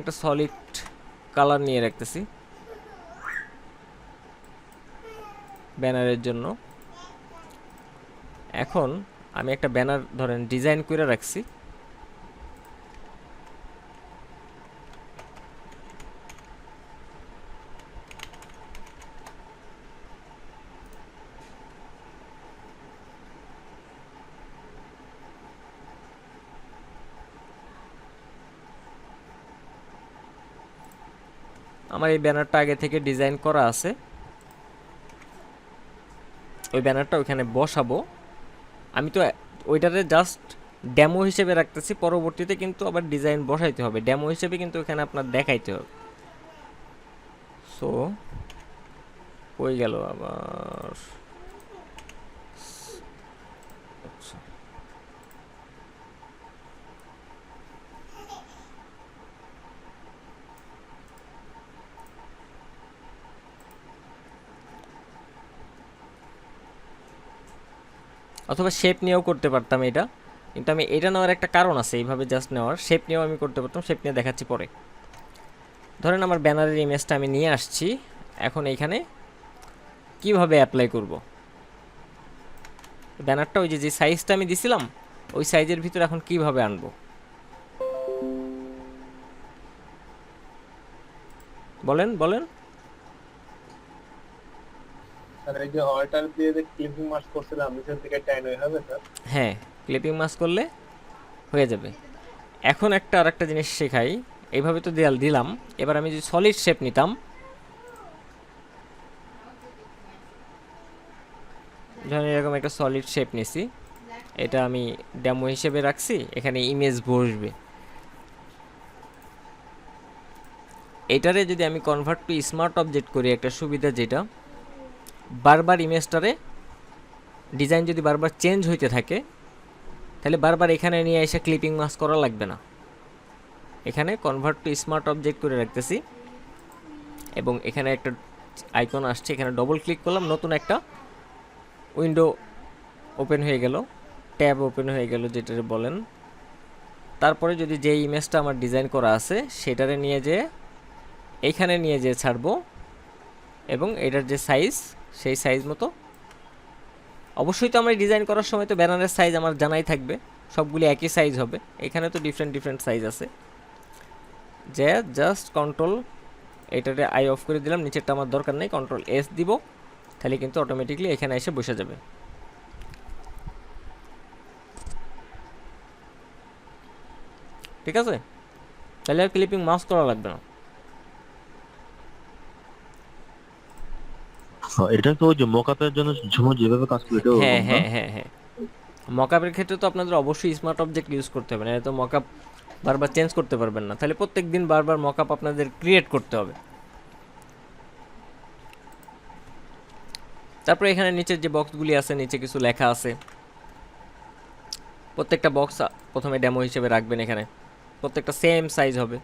একটা সলিড কালার নিয়ে রাখতেছি ব্যানারের জন্য। এখন আমি একটা ব্যানার ধরেন ডিজাইন করে রাখছি। আমার এই ব্যানারটা আগে থেকে ডিজাইন করা আছে, ওই ব্যানারটা ওইখানে বসাবো। আমি তো ওইটাতে জাস্ট ডেমো হিসেবে রাখতেছি, পরবর্তীতে কিন্তু আবার ডিজাইন বসাইতে হবে। ডেমো হিসেবে কিন্তু ওখানে আপনার দেখাইতে হবে। সো কই গেল আবার? আচ্ছা, অথবা শেপ নিয়েও করতে পারতাম এটা, কিন্তু আমি এটা নেওয়ার একটা কারণ আছে। এইভাবে জাস্ট নেওয়ার, শেপ নিয়েও আমি করতে পারতাম, শেপ নিয়ে দেখাচ্ছি পরে। ধরেন আমার ব্যানারের ইমেজটা আমি নিয়ে আসছি। এখন এইখানে কিভাবে অ্যাপ্লাই করব ব্যানারটা? ওই যে সাইজটা আমি দিছিলাম ওই সাইজের ভিতরে এখন কিভাবে আনবো বলেন বলেন। স্যার এই যে অল্টার দিয়ে যে ক্লিপিং মার্ক করছিলাম নিচের দিকে টাইন হয়ে হবে স্যার? হ্যাঁ, ক্লিপিং মাস্ক করলে হয়ে যাবে। এখন আরেকটা জিনিস শেখাই। এইভাবে তো দেয়াল দিলাম, এবার আমি যদি সলিড শেপ নিতাম, ধরেন এরকম একটা সলিড শেপ নিছি, এটা আমি ডেমো হিসেবে রাখছি, এখানে ইমেজ বসবে। এটারে যদি আমি কনভার্ট টু স্মার্ট অবজেক্ট করি, একটা সুবিধা যেটা, বারবার ইমেজটারে ডিজাইন যদি বারবার চেঞ্জ হইতে থাকে তাহলে বারবার এখানে নিয়ে এসে ক্লিপিং মাস্ক করা লাগবে না। এখানে কনভার্ট টু স্মার্ট অবজেক্ট করে রাখতেছি এবং এখানে একটা আইকন আসছে, এখানে ডবল ক্লিক করলাম, নতুন একটা উইন্ডো ওপেন হয়ে গেল, ট্যাব ওপেন হয়ে গেল যেটারে বলেন। তারপরে যদি যে ইমেজটা আমার ডিজাইন করা আছে সেটারে নিয়ে যেয়ে এইখানে নিয়ে যেয়ে ছাড়বো এবং এটার যে সাইজ সেই সাইজ মতো। অবশ্যই তো আমরা ডিজাইন করার সময় তো ব্যানারের সাইজ আমার জানাই থাকবে, সবগুলি একই সাইজ হবে। এখানে তো ডিফারেন্ট ডিফারেন্ট সাইজ আছে। যে জাস্ট কন্ট্রোল এটাতে আই অফ করে দিলাম, নিচেরটা আমার দরকার নেই, কন্ট্রোল এস দিব, তাহলে কিন্তু অটোমেটিকলি এখানে এসে বসে যাবে। ঠিক আছে, তাহলে আর ক্লিপিং মাউস করা লাগবে না। এটা তো ওই যে মকআপের জন্য ঝুমুর যেভাবে কাজ করে এটা হ্যাঁ ওরকম না? হ্যাঁ হ্যাঁ হ্যাঁ, মকআপের ক্ষেত্রে তো আপনাদের অবশ্যই স্মার্ট অবজেক্ট ইউজ করতে হবে, না তো মকআপ বারবার চেঞ্জ করতে পারবেন না, তাহলে প্রত্যেক দিন বারবার মকআপ আপনাদের ক্রিয়েট করতে হবে। তারপরে এখানে নিচের যে বক্সগুলি আছে, নিচে কিছু লেখা আছে, প্রত্যেকটা বক্স প্রথমে ডেমো হিসেবে রাখবেন। এখানে প্রত্যেকটা সেম সাইজ হবে।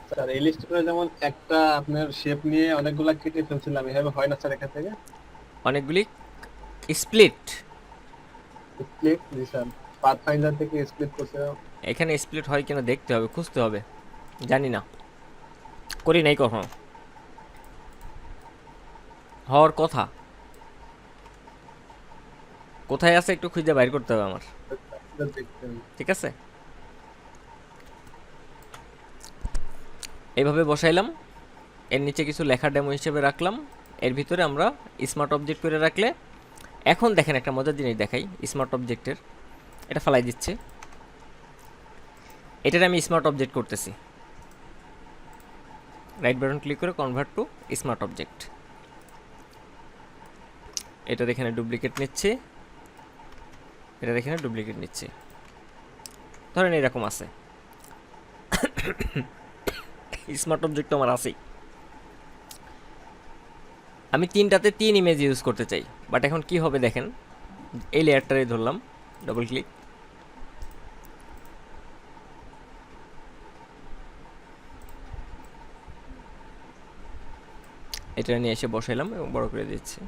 স্যার এই লিস্ট করে যেমন একটা আপনার শেপ নিয়ে অনেকগুলা কেটে ফেলছিলাম, এভাবে হয় না স্যার এখান থেকে? অনেকগুলি স্প্লিট, স্প্লিট জি স্যার, পাথফাইন্ডার থেকে স্প্লিট করছে। এখানে স্প্লিট হয় কিনা দেখতে হবে, খুঁজতে হবে, জানি না, করি নাই কখনো। হওয়ার কথা, কোথায় আছে একটু খুঁজে বাইর করতে হবে আমার। দেখতে ঠিক আছে, এইভাবে বসাইলাম, এর নিচে কিছু লেখা ডেমো হিসেবে রাখলাম, এর ভিতরে আমরা স্মার্ট অবজেক্ট করে রাখলে, এখন দেখেন একটা মজার জিনিস দেখাই স্মার্ট অবজেক্টের। এটা ফালাই দিচ্ছে, এটার আমি স্মার্ট অবজেক্ট করতেছি। রাইট বাটন ক্লিক করে কনভার্ট টু স্মার্ট অবজেক্ট। এটার এখানে ডুপ্লিকেট নিচ্ছে, এটার এখানে ডুপ্লিকেট নিচ্ছে, ধরেন এরকম আছে। স্মার্ট অবজেক্ট আমার আছেই, আমি তিনটাতে 3 ইমেজ ইউজ করতে চাই। বাট এখন কি হবে দেখেন, এই লেয়ারটারে ধরলাম, ডবল ক্লিক, এটা নিয়ে এসে বসাইলাম এবং বড় করে দিচ্ছি।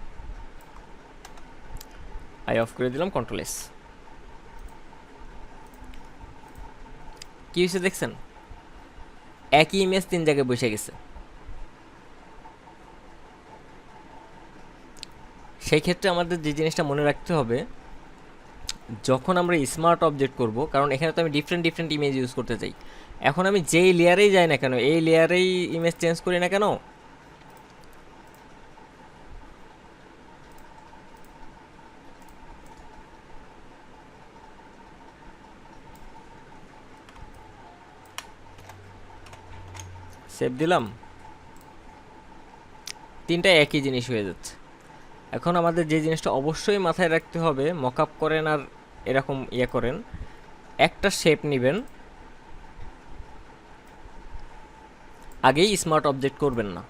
আই অফ করে দিলাম, কন্ট্রোল এস। কি হয়েছে দেখছেন, একই ইমেজ 3 জায়গায় বসে গেছে। সেই ক্ষেত্রে আমাদের যে জিনিসটা মনে রাখতে হবে, যখন আমরা স্মার্ট অবজেক্ট করব, কারণ এখানে তো আমি ডিফারেন্ট ডিফারেন্ট ইমেজ ইউজ করতে চাই, এখন আমি যেই লেয়ারেই যাই না কেন, এই লেয়ারেই ইমেজ চেঞ্জ করি না কেন, সেভ দিলাম, তিনটা একই জিনিস হয়ে যাচ্ছে। এখন আমাদের যে জিনিসটা অবশ্যই মাথায় রাখতে হবে, মকআপ করেন আর এরকম ইয়ে করেন, একটা শেপ নেবেন, আগেই স্মার্ট অবজেক্ট করবেন না,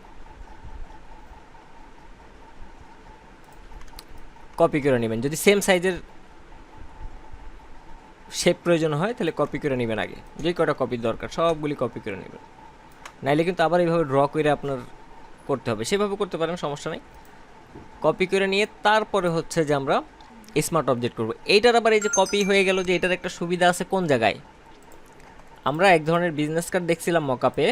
কপি করে নেবেন। যদি সেম সাইজের শেপ প্রয়োজন হয় তাহলে কপি করে নেবেন, আগে যে কটা কপির দরকার সবগুলি কপি করে নেবেন, নাইলে কিন্তু আবার এইভাবে ড্র করে আপনার করতে হবে। সেভাবে করতে পারেন, সমস্যা নেই। কপি করে নিয়ে তারপরে হচ্ছে যে আমরা স্মার্ট অবজেক্ট করব। এইটার আবার এই যে কপি হয়ে গেল, যে এটার একটা সুবিধা আছে কোন জায়গায়, আমরা এক ধরনের বিজনেস কার্ড দেখছিলাম মকআপে,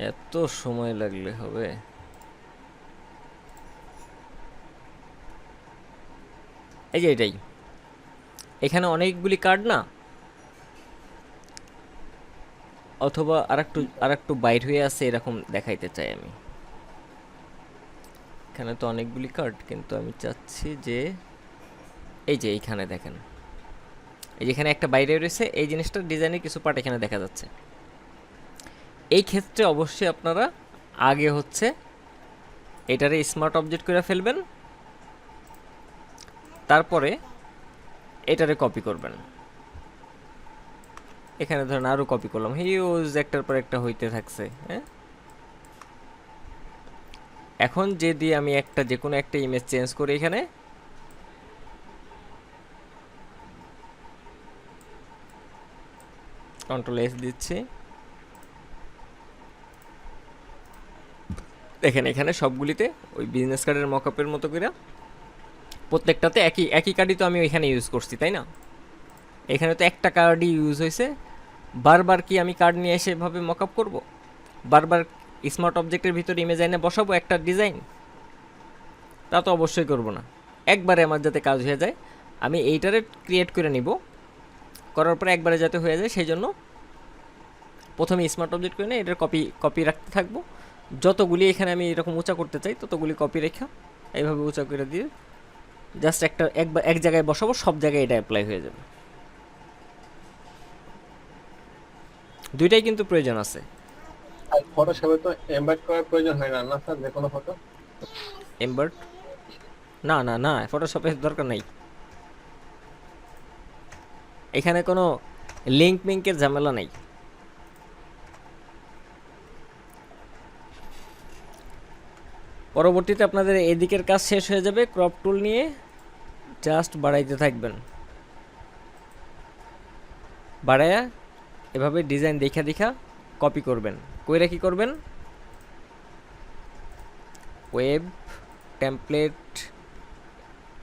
এত সময় লাগলে হবে? এই যে এটাই, এখানে অনেকগুলি কার্ড না, অথবা আরেকটু বাইর হয়ে আছে এরকম দেখাইতে চাই আমি। এখানে তো অনেকগুলি কার্ড, কিন্তু আমি চাচ্ছি যে এই যে এইখানে দেখেন, এই যেখানে একটা বাইরে রয়েছে, এই জিনিসটার ডিজাইনের কিছু পার্ট এখানে দেখা যাচ্ছে। এই ক্ষেত্রে অবশ্যই আপনারা আগে হচ্ছে এটারে স্মার্ট অবজেক্ট করে ফেলবেন, তারপরে এটারে কপি করবেন। এখানে ধরেন আরো কপি করলাম, হিউজ একটার পর একটা হইতে থাকছে। হ্যাঁ, এখন যদি আমি একটা যে কোনো একটা ইমেজ চেঞ্জ করি, এখানে কন্ট্রোল এস দিচ্ছি, দেখেন এখানে সবগুলিতে ওই বিজনেস কার্ডের মকআপের মতো করে প্রত্যেকটাতে একই একই কার্ডই তো আমি ওইখানে ইউজ করছি, তাই না? এখানে তো একটা কার্ডই ইউজ হয়েছে, বারবার কি আমি কার্ড নিয়ে এসে এভাবে মকআপ করব? বারবার স্মার্ট অবজেক্টের ভিতরে ইমেজ এনে বসাবো একটা ডিজাইন? তা তো অবশ্যই করব না। একবারে আমার যাতে কাজ হয়ে যায়, আমি এইটারে ক্রিয়েট করে নিব, করার পরে একবারে যাতে হয়ে যায় সেই জন্য প্রথমে স্মার্ট অবজেক্ট করে নিয়ে এটার কপি রাখতে থাকবো। যতগুলি এখানে আমি এরকম উঁচা করতে চাই ততগুলি কপি রেখা এইভাবে উঁচা করে দিয়ে জাস্ট এক জায়গায় বসাবো, সব জায়গায় এটা অ্যাপ্লাই হয়ে যাবে। দুইটাই কিন্তু প্রয়োজন আছে। আর ফটোশপে তো এমবেড করার প্রয়োজন হয় না না স্যার, যে কোনো ফটো? এমবার্ট না না না, ফটোশপের দরকার নাই। এখানে কোনো লিঙ্কের ঝামেলা নাই। পরবর্তীতে আপনাদের এদিকের কাজ শেষ হয়ে যাবে, ক্রপ টুল নিয়ে জাস্ট বাড়াইতে থাকবেন, বাড়ায়া এভাবে ডিজাইন দেখা কপি করবেন। কইরা কি করবেন? ওয়েব টেমপ্লেট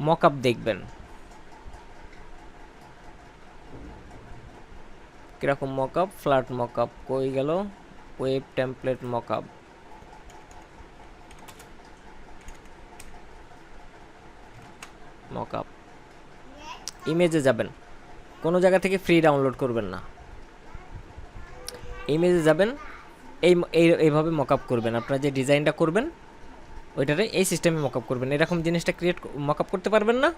মকআপ দেখবেন কিরকম মকআপ, ফ্ল্যাট মকআপ কই গেল? ওয়েব টেমপ্লেট মকআপ, মকআপ ইমেজে যাবেন, কোনো জায়গা থেকে ফ্রি ডাউনলোড করবেন না, ইমেজে যাবেন, এইভাবে মকআপ করবেন। আপনারা যে ডিজাইনটা করবেন ওইটারে এই সিস্টেমে মকআপ করবেন। এরকম জিনিসটা মকআপ করতে পারবেন না?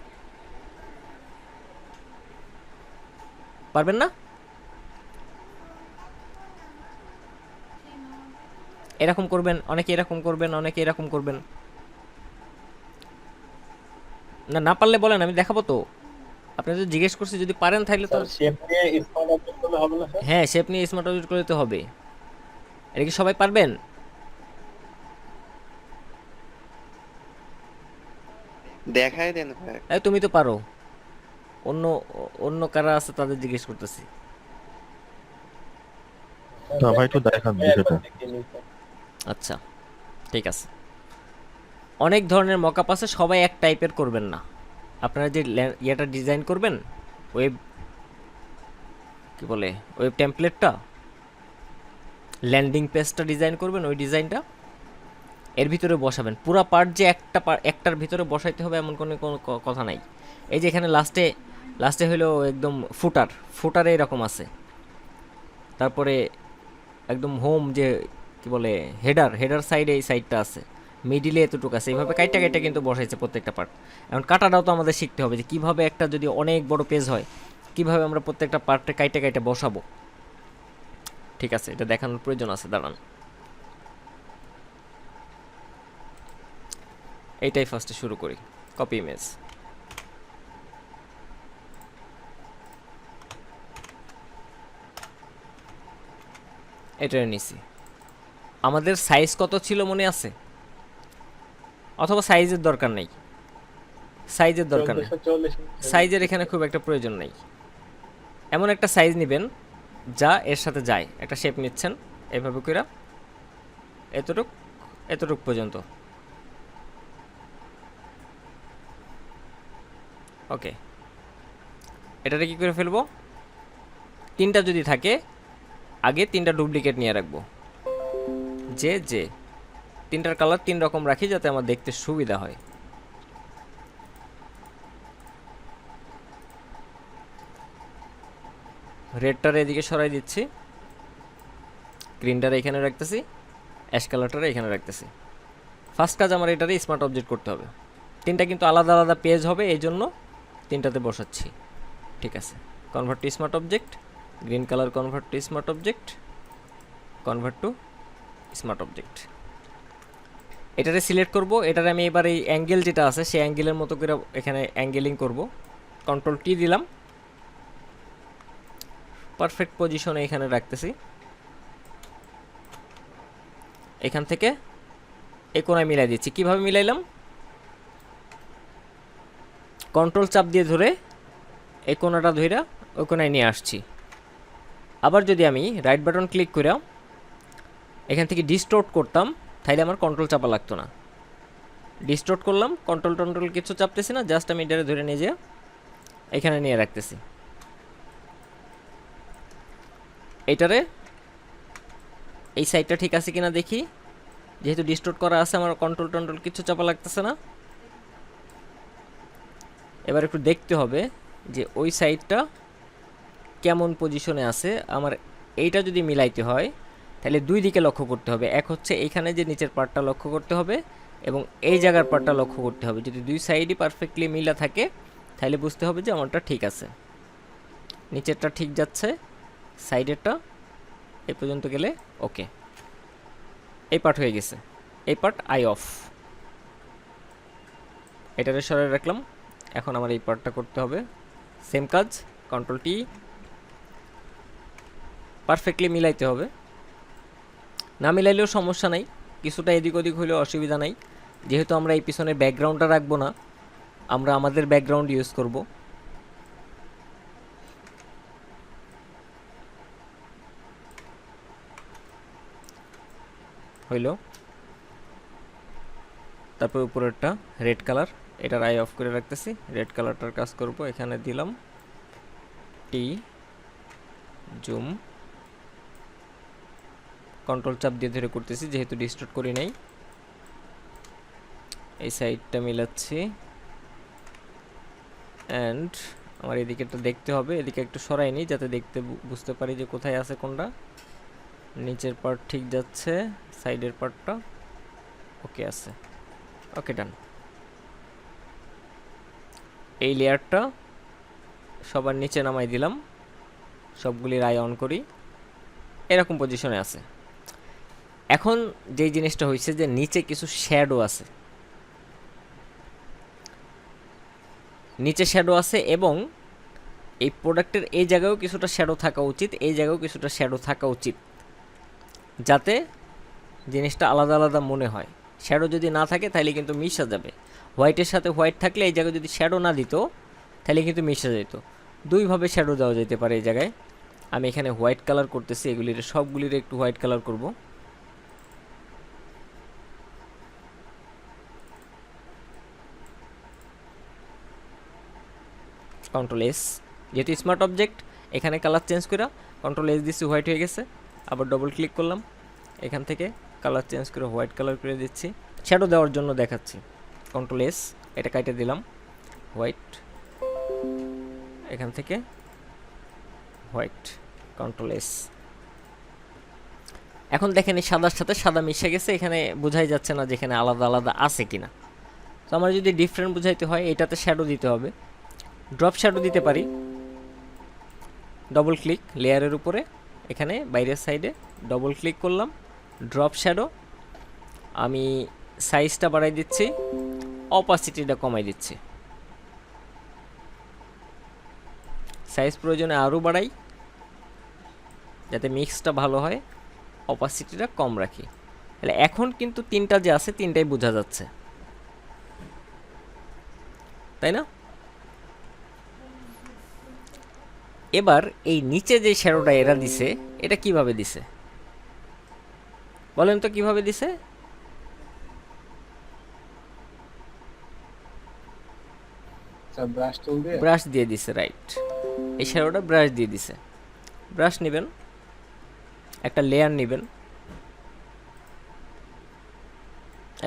পারবেন না? এরকম করবেন, অনেকে এরকম করবেন, অনেকে এরকম করবেন। না পারলে বলেন, আমি দেখাবো তো। আপনি যদি জিজ্ঞেস করছি, যদি পারেন তাহলে তো শেপ নিয়ে স্মার্ট অবজেক্ট করলে হবে না স্যার? হ্যাঁ, শেপ নিয়ে স্মার্ট অবজেক্ট করতে হবে। এটা কি সবাই পারবেন? দেখাই দেন ভাই। এই তুমি তো পারো, অন্য অন্য কারা আছে তাদের জিজ্ঞেস করতেছি। না ভাই, একটু দেখান বিষয়টা। আচ্ছা ঠিক আছে। অনেক ধরনের মকআপ আছে, সবাই এক টাইপের করবেন না। আপনারা যে ইয়েটা ডিজাইন করবেন, ওয়েব কি বলে, ওয়েব টেমপ্লেটটা, ল্যান্ডিং পেজটা ডিজাইন করবেন, ওই ডিজাইনটা এর ভিতরে বসাবেন। পুরা পার্ট যে একটার ভিতরে বসাইতে হবে এমন কোনো কথা নাই। এই যে এখানে লাস্টে হলো একদম ফুটারে এরকম আছে, তারপরে একদম হোম যে কি বলে হেডার সাইডে এই সাইডটা আছে, মিডিলে এতটুকু আছে, এইভাবে কাইটা কিন্তু বসাইছে প্রত্যেকটা পার্ট। এখন কাটাটাও তো আমাদের শিখতে হবে যে কীভাবে একটা যদি অনেক বড় পেজ হয় কীভাবে আমরা প্রত্যেকটা পার্টে কাইটা বসাবো। ঠিক আছে, এটা দেখানোর প্রয়োজন আছে, দাঁড়ান। এইটাই ফার্স্টে শুরু করি, কপি ইমেজ। এটা নিছি। আমাদের সাইজ কত ছিল মনে আছে? অথবা সাইজের দরকার নেই, সাইজের এখানে খুব একটা প্রয়োজন নেই। এমন একটা সাইজ নেবেন যা এর সাথে যায়। একটা শেপ নিচ্ছেন এভাবে করে, এতটুক পর্যন্ত। ওকে, এটাতে কি করে ফেলবো? তিনটা যদি থাকে, আগে তিনটা ডুপ্লিকেট নিয়ে রাখবো, যে তিনটার কালার তিন রকম রাখি যাতে আমার দেখতে সুবিধা হয়। রেডটার এদিকে সরাই দিচ্ছি, গ্রিনটার এখানে রাখতেছি, অ্যাশ কালারটারে এখানে রাখতেছি। ফার্স্ট কাজ আমার এটারে স্মার্ট অবজেক্ট করতে হবে। তিনটা কিন্তু আলাদা আলাদা পেজ হবে, এই জন্য তিনটাতে বসাচ্ছি। ঠিক আছে, convert to smart object, green colour convert to smart object, convert to smart object. এটারে সিলেক্ট করব। এটারে আমি এবার এই অ্যাঙ্গেল যেটা আছে সেই অ্যাঙ্গেলের মতো করে এখানে অ্যাঙ্গেলিং করব। কন্ট্রোল টি দিলাম, পারফেক্ট পজিশনে এখানে রাখতেছি। এখান থেকে এই কোণায় মিলাই দিচ্ছি। কিভাবে মিলাইলাম? কন্ট্রোল চাপ দিয়ে ধরে এই কোণাটা ধইরা ওই কোণায় নিয়ে আসছি। আবার যদি আমি রাইট বাটন ক্লিক করে এখান থেকে ডিস্টোর্ট করতাম, তাইলে আমার কন্ট্রোল চাপা লাগতো না। ডিস্টোর্ট করলাম, কন্ট্রোল কিছু চাপতেছি না, জাস্ট আমি এটারে ধরে নিয়ে যেয়ে এখানে নিয়ে রাখতেছি। এইটারে এই সাইডটা ঠিক আছে কিনা দেখি। যেহেতু ডিস্টোর্ট করা আছে, আমার কন্ট্রোল কিছু চাপা লাগতেছে না। এবার একটু দেখতে হবে যে ওই সাইডটা কেমন পজিশনে আছে। আমার এইটা যদি মিলাইতে হয় তাহলে দুই দিকে লক্ষ্য করতে হবে। এক হচ্ছে এইখানে যে নিচের পার্টটা লক্ষ্য করতে হবে এবং এই জায়গার পার্টটা লক্ষ্য করতে হবে। যদি দুই সাইডই পারফেক্টলি মিলা থাকে তাহলে বুঝতে হবে যে আমারটা ঠিক আছে। নিচেরটা ঠিক যাচ্ছে, সাইডেরটা এই পর্যন্ত গেলে ওকে। এই পার্ট হয়ে গেছে, এই পার্ট আই অফ। এটারে সরাই রাখলাম। এখন আমার এই পার্টটা করতে হবে, সেম কাজ, কন্ট্রোল টি, পারফেক্টলি মিলাইতে হবে। না মিলাইলেও সমস্যা নাই, কিছুটা এদিক ওদিক হইলেও অসুবিধা নাই। যেহেতু আমরা এই পিছনের ব্যাকগ্রাউন্ডটা রাখবো না, আমরা আমাদের ব্যাকগ্রাউন্ড ইউজ করব। হইল। তারপর উপরেরটা রেড কালার, এটার আই অফ করে রাখতেছি। রেড কালারটার কাজ করব, এখানে দিলাম টি, জুম, কন্ট্রোল চাপ দিয়ে ধরে করতেছি যেহেতু ডিস্টোর্ট করি নাই। এই সাইডটা মিলাচ্ছি অ্যান্ড আমার এদিকেটা দেখতে হবে। এদিকে একটু সরাই নিই যাতে দেখতে বুঝতে পারি যে কোথায় আছে কোনটা। নিচের পার্ট ঠিক যাচ্ছে, সাইডের পার্টটা ওকে আছে। ওকে, ডান। এই লেয়ারটা সবার নিচে নামাই দিলাম, সবগুলির আই অন করি, এরকম পজিশনে আছে। এখন যেই জিনিসটা হয়েছে যে নিচে কিছু শ্যাডো আছে, নিচে শ্যাডো আছে এবং এই প্রোডাক্টের এই জায়গায়ও কিছুটা শ্যাডো থাকা উচিত, এই জায়গায়ও কিছুটা শ্যাডো থাকা উচিত, যাতে জিনিসটা আলাদা আলাদা মনে হয়। শ্যাডো যদি না থাকে তাহলে কিন্তু মিশা যাবে। হোয়াইটের সাথে হোয়াইট থাকলে এই জায়গায় যদি শ্যাডো না দিত তাহলে কিন্তু মিশে যেত। দুইভাবে শ্যাডো দেওয়া যেতে পারে এই জায়গায়। আমি এখানে হোয়াইট কালার করতেছি, এগুলির সবগুলির একটু হোয়াইট কালার করব। কন্ট্রোল এস, যেহেতু স্মার্ট অবজেক্ট এখানে কালার চেঞ্জ করে কন্ট্রোল এস দিচ্ছি, হোয়াইট হয়ে গেছে। আবার ডবল ক্লিক করলাম, এখান থেকে কালার চেঞ্জ করে হোয়াইট কালার করে দিচ্ছি, শ্যাডো দেওয়ার জন্য দেখাচ্ছি। কন্ট্রোল এস, এটা কাটে দিলাম হোয়াইট, এখান থেকে হোয়াইট, কন্ট্রোল এস। এখন দেখেন এই সাদার সাথে সাদা মিশে গেছে, এখানে বোঝাই যাচ্ছে না যে এখানে আলাদা আলাদা আছে কিনা। তো আমার যদি ডিফারেন্ট বুঝাইতে হয় এটাতে শ্যাডো দিতে হবে, ড্রপ শ্যাডো দিতে পারি। ডবল ক্লিক লেয়ারের উপরে, এখানে বাইরের সাইডে ডবল ক্লিক করলাম, ড্রপ শ্যাডো। আমি সাইজটা বাড়াই দিচ্ছি, অপাসিটিটা কমাই দিচ্ছি। সাইজ প্রয়োজনে আরও বাড়াই যাতে মিক্সটা ভালো হয়, অপাসিটিটা কম রাখি। তাহলে এখন কিন্তু তিনটা যে আছে তিনটাই বোঝা যাচ্ছে, তাই না? এবার এই নিচে যে শ্যাডোটা এরা দিছে, এটা কিভাবে দিছে বলেন তো, কিভাবে দিছে? ব্রাশ টুল দিয়ে ব্রাশ দিয়ে দিছে, রাইট। এই শ্যাডোটা ব্রাশ দিয়ে দিছে। ব্রাশ নেবেন, একটা লেয়ার নেবেন,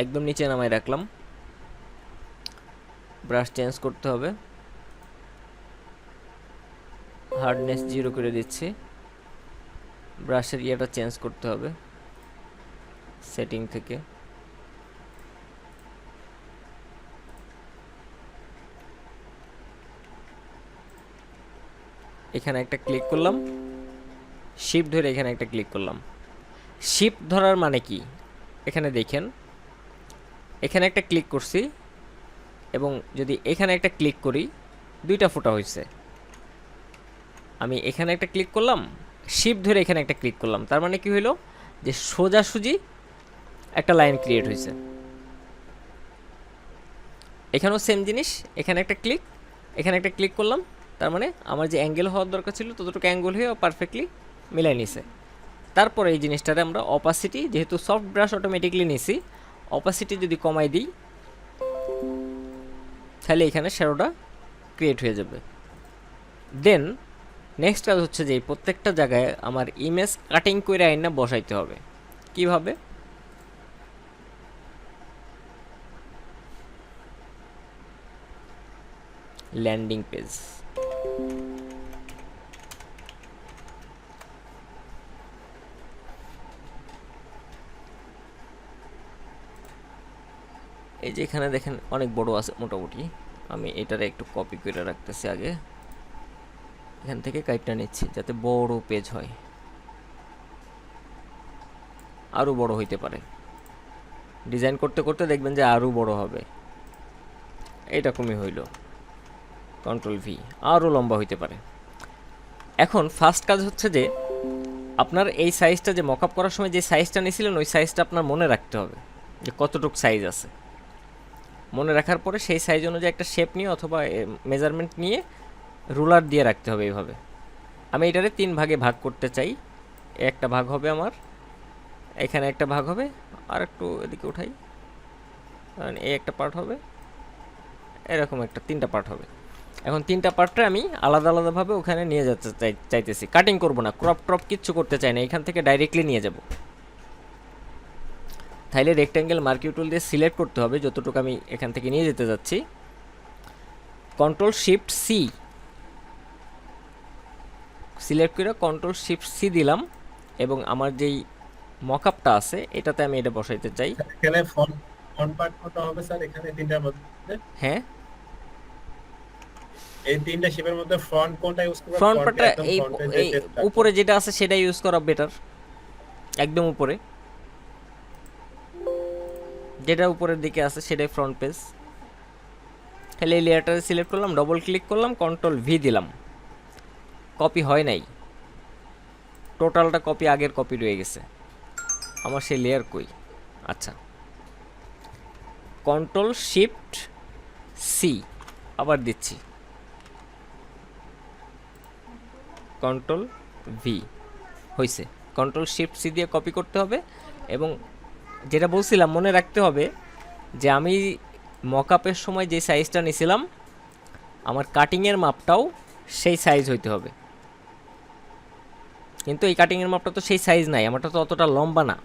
একদম নিচে নামাই রাখলাম। ব্রাশ চেঞ্জ করতে হবে, হার্ডনেস 0 করে দিচ্ছি। ব্রাশের ইয়েটা চেঞ্জ করতে হবে সেটিং থেকে। এখানে একটা ক্লিক করলাম, শিফট ধরে এখানে একটা ক্লিক করলাম। শিফট ধরার মানে কি? এখানে দেখেন, এখানে একটা ক্লিক করছি এবং যদি এখানে একটা ক্লিক করি, দুইটা ফোঁটা হয়েছে। আমি এখানে একটা ক্লিক করলাম, শিফট ধরে এখানে একটা ক্লিক করলাম, তার মানে কি হইলো যে সোজাসুজি একটা লাইন ক্রিয়েট হয়েছে। এখানেও সেম জিনিস, এখানে একটা ক্লিক, এখানে একটা ক্লিক করলাম, তার মানে আমার যে অ্যাঙ্গেল হওয়ার দরকার ছিল ততটুকু অ্যাঙ্গেল হয়ে পারফেক্টলি মিলাই নিছে। তারপরে এই জিনিসটাতে আমরা অপাসিটি, যেহেতু সফট ব্রাশ অটোমেটিকলি নিছি, অপাসিটি যদি কমাই দিই তাহলে এখানে শ্যাডোটা ক্রিয়েট হয়ে যাবে। দেন নেক্সট কাজ হচ্ছে যে প্রত্যেকটা জায়গায় আমার ইমেজ কাটিং করে আইনা বসাইতে হবে। কিভাবে? ল্যান্ডিং পেজ, এই যে এখানে দেখেন অনেক বড় আছে মোটামুটি, আমি এটারে একটু কপি করে রাখতেছি, আগে এখান থেকে কাইটটা নিচ্ছি যাতে বড় পেজ হয়, আরও বড় হইতে পারে। ডিজাইন করতে করতে দেখবেন যে আরও বড় হবে, এইরকমই হইল। কন্ট্রোল ভি, আরও লম্বা হইতে পারে। এখন ফার্স্ট কাজ হচ্ছে যে আপনার এই সাইজটা যে মকআপ করার সময় যে সাইজটা নিয়েছিলেন ওই সাইজটা আপনার মনে রাখতে হবে যে কতটুকু সাইজ আছে। মনে রাখার পরে সেই সাইজ অনুযায়ী একটা শেপ নিয়ে অথবা মেজারমেন্ট নিয়ে রুলার দিয়ে রাখতে হবে। এইভাবে আমি এটারে 3 ভাগে ভাগ করতে চাই। একটা ভাগ হবে আমার, এখানে একটা ভাগ হবে, আর একটু এদিকে উঠাই, কারণ এই একটা পার্ট হবে, এরকম একটা 3টা পার্ট হবে। এখন 3টা পার্টটা আমি আলাদা আলাদাভাবে ওখানে নিয়ে যেতে চাইতেছি। কাটিং করব না, ক্রপ ট্রপ কিচ্ছু করতে চাই না, এখান থেকে ডাইরেক্টলি নিয়ে যাব। তাইলে রেক্ট্যাঙ্গেল মার্কিং টুল দিয়ে সিলেক্ট করতে হবে যতটুকু আমি এখান থেকে নিয়ে যেতে যাচ্ছি। কন্ট্রোল শিফট সি সিলেক্ট করে কন্ট্রোল শিফট সি দিলাম, এবং আমার যেই মকআপটা আছে এটাতে আমি এটা বসাইতে চাই। এখানে ফন্ট পার্ট কত হবে স্যার? এখানে তিনটার মধ্যে, হ্যাঁ, এই তিনটা শেপের মধ্যে ফন্ট কোনটা ইউজ করব? ফ্রন্ট পার্টটা এই উপরে যেটা আছে সেটা ইউজ করা বেটার, একদম উপরে যেটা উপরের দিকে আছে সেটাই ফ্রন্ট পেজ। তাহলে এই লেয়ারটা সিলেক্ট করলাম, ডবল ক্লিক করলাম, কন্ট্রোল ভি দিলাম। কপি হয় নাই, টোটালটা কপি, আগের কপি রয়ে গেছে। আমার সেই লেয়ার কই? আচ্ছা, কন্ট্রোল শিফট সি আবার দিচ্ছি, কন্ট্রোল ভি হয়েছে। কন্ট্রোল শিফট সি দিয়ে কপি করতে হবে, এবং যেটা বলছিলাম মনে রাখতে হবে যে আমি মকআপের সময় যে সাইজটা নিয়েছিলাম আমার কাটিংয়ের মাপটাও সেই সাইজ হইতে হবে। কিন্তু এই কাটিংয়ের মাপটা তো সেই সাইজ নাই, আমারটা তো অতটা লম্বা না,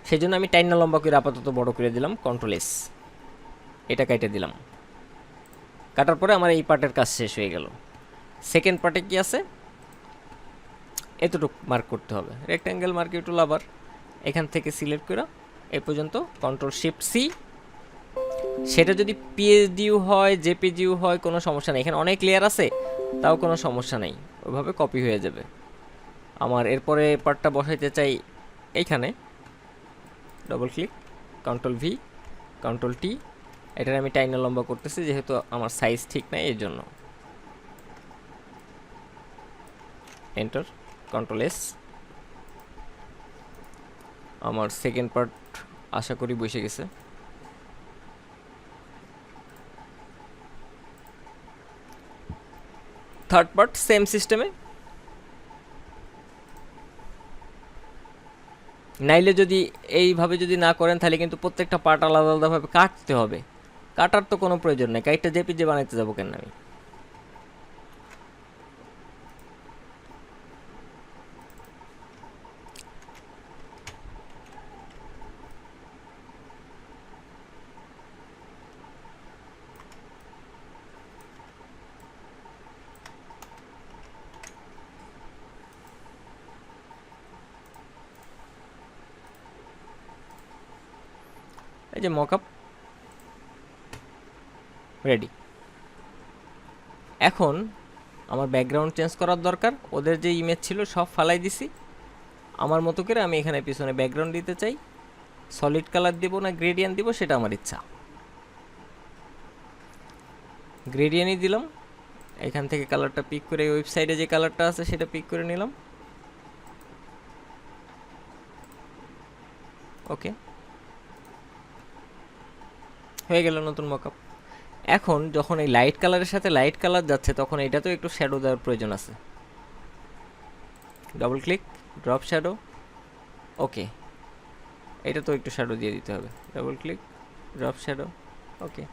সেই জন্য আমি টাইনা লম্বা করে আপাতত বড় করে দিলাম। কন্ট্রোল এস, এটা কেটে দিলাম। কাটার পরে আমার এই পার্টের কাজ শেষ হয়ে গেল। সেকেন্ড পার্টে কি আছে এতটুকু মার্ক করতে হবে। রেক্ট্যাঙ্গেল মার্কিং টুল আবার এখান থেকে সিলেক্ট করে এই পর্যন্ত কন্ট্রোল শিফট সি। সেটা যদি পিএসডিউ হয়, জেপিজিউ হয়, কোনো সমস্যা নেই, এখানে অনেক লেয়ার আছে তাও কোনো সমস্যা নেই, ওইভাবে কপি হয়ে যাবে। আমার এরপরে পার্টটা বসাইতে চাই এইখানে, double click, control V, control T, এটার আমি টাইনা লম্বা করতেছি যেহেতু আমার সাইজ ঠিক নাই এর জন্য। Enter, control S. আমার সেকেন্ড পার্ট আশা করি বসে গেছে। থার্ড পার্ট সেম সিস্টেমে। নাইলে যদি এইভাবে যদি না করেন তাহলে কিন্তু প্রত্যেকটা পার্ট আলাদা আলাদাভাবে কাটতে হবে। কাটার তো কোনো প্রয়োজন নেই, কাইটটা জেপিজে বানাইতে যাবো কেন আমি? এই যে মকআপ রেডি। এখন আমার ব্যাকগ্রাউন্ড চেঞ্জ করার দরকার। ওদের যে ইমেজ ছিল সব ফালাই দিছি, আমার মতো করে আমি এখানে পিছনে ব্যাকগ্রাউন্ড দিতে চাই। সলিড কালার দিব না গ্রেডিয়েন্ট দিব সেটা আমার ইচ্ছা। গ্রেডিয়েন্টই দিলাম, এখান থেকে কালারটা পিক করে ওয়েবসাইটে যে কালারটা আছে সেটা পিক করে নিলাম। ওকে, হয়ে গেল নতুন মকআপ। এখন যখন এই লাইট কালারের সাথে লাইট কালার যাচ্ছে তখন এটাতেও একটু শ্যাডো দেওয়ার প্রয়োজন আছে। Double click, drop shadow. Okay, এটা তো একটু শ্যাডো দিয়ে দিতে হবে। Double click, drop shadow. Okay,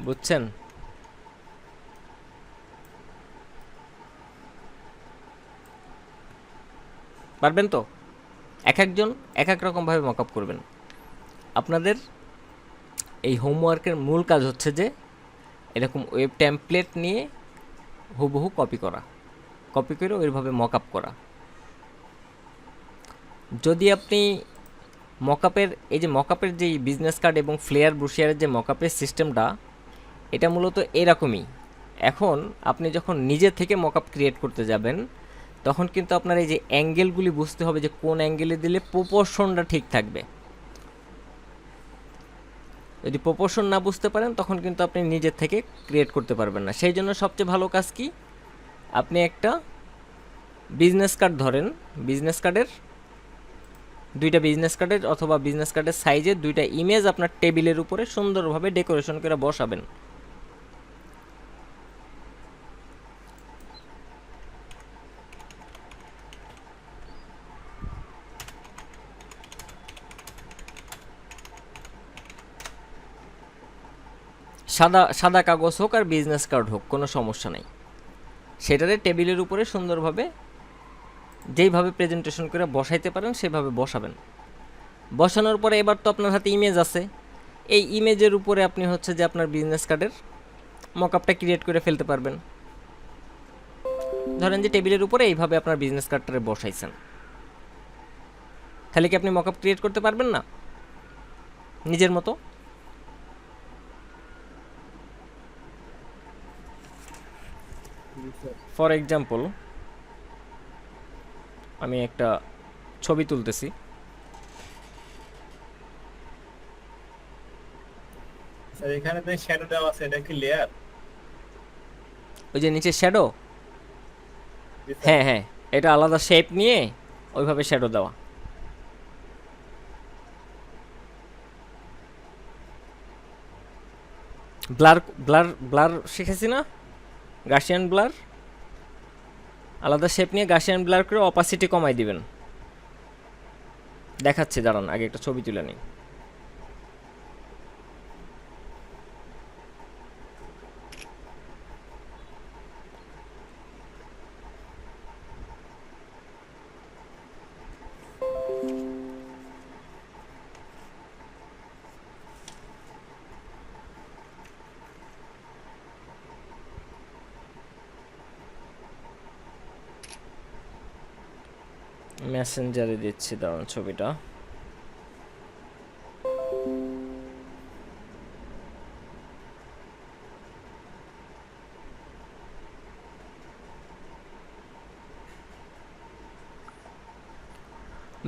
বুঝছেন? পারবেন তো? এক একজন এক এক রকমভাবে মকআপ করবেন। আপনাদের এই হোমওয়ার্কের মূল কাজ হচ্ছে যে এরকম ওয়েব টেমপ্লেট নিয়ে হুবহু কপি করা, কপি করে ওইভাবে মকআপ করা। যদি আপনি মকআপের এই যে মকআপের যে বিজনেস কার্ড এবং ফ্লেয়ার ব্রুশিয়ারের যে মকআপের সিস্টেমটা, এটা মূলত এরকমই। এখন আপনি যখন নিজে থেকে মকআপ ক্রিয়েট করতে যাবেন তখন কিন্তু আপনার এই যে অ্যাঙ্গেলগুলি বুঝতে হবে যে কোন অ্যাঙ্গেলে দিলে প্রপোর্শনটা ঠিক থাকবে। যদি প্রপোর্শন না বুঝতে পারেন তখন কিন্তু আপনি নিজের থেকে ক্রিয়েট করতে পারবেন না। সেই জন্য সবচেয়ে ভালো কাজ কি, আপনি একটা বিজনেস কার্ড ধরেন, বিজনেস কার্ডের দুইটা বিজনেস কার্ডের অথবা বিজনেস কার্ডের সাইজের দুইটা ইমেজ আপনার টেবিলের উপরে সুন্দরভাবে ডেকোরেশন করে বসাবেন। সাদা সাদা কাগজ হোক আর বিজনেস কার্ড হোক কোনো সমস্যা নেই, সেটারে টেবিলের উপরে সুন্দরভাবে যেইভাবে প্রেজেন্টেশন করে বসাইতে পারেন সেভাবে বসাবেন। বসানোর পরে এবার তো আপনার হাতে ইমেজ আছে, এই ইমেজের উপরে আপনি হচ্ছে যে আপনার বিজনেস কার্ডের মকআপটা ক্রিয়েট করে ফেলতে পারবেন। ধরেন যে টেবিলের উপরে এইভাবে আপনার বিজনেস কার্ডটারে বসাইছেন, তাহলে কি আপনি মকআপ ক্রিয়েট করতে পারবেন না নিজের মতো? ফর এক্সাম্পল আমি একটা ছবি তুলতেছি, স্যার এখানে তো শ্যাডো দেওয়া আছে, এটা কি লেয়ার? ওই যে নিচে শ্যাডো, হ্যাঁ হ্যাঁ, এটা আলাদা শেপ নিয়ে ওইভাবে শ্যাডো দেওয়া। ব্লার ব্লার ব্লার শিখেছি না, গাসিয়ান ব্লার, আলাদা শেপ নিয়ে গাসিয়ান ব্লার করে অপাসিটি কমাই দিবেন। দেখাচ্ছি, দাঁড়ান আগে একটা ছবি তুলে নিই। মেসেঞ্জারে দিচ্ছি, দাঁড়ান ছবিটা।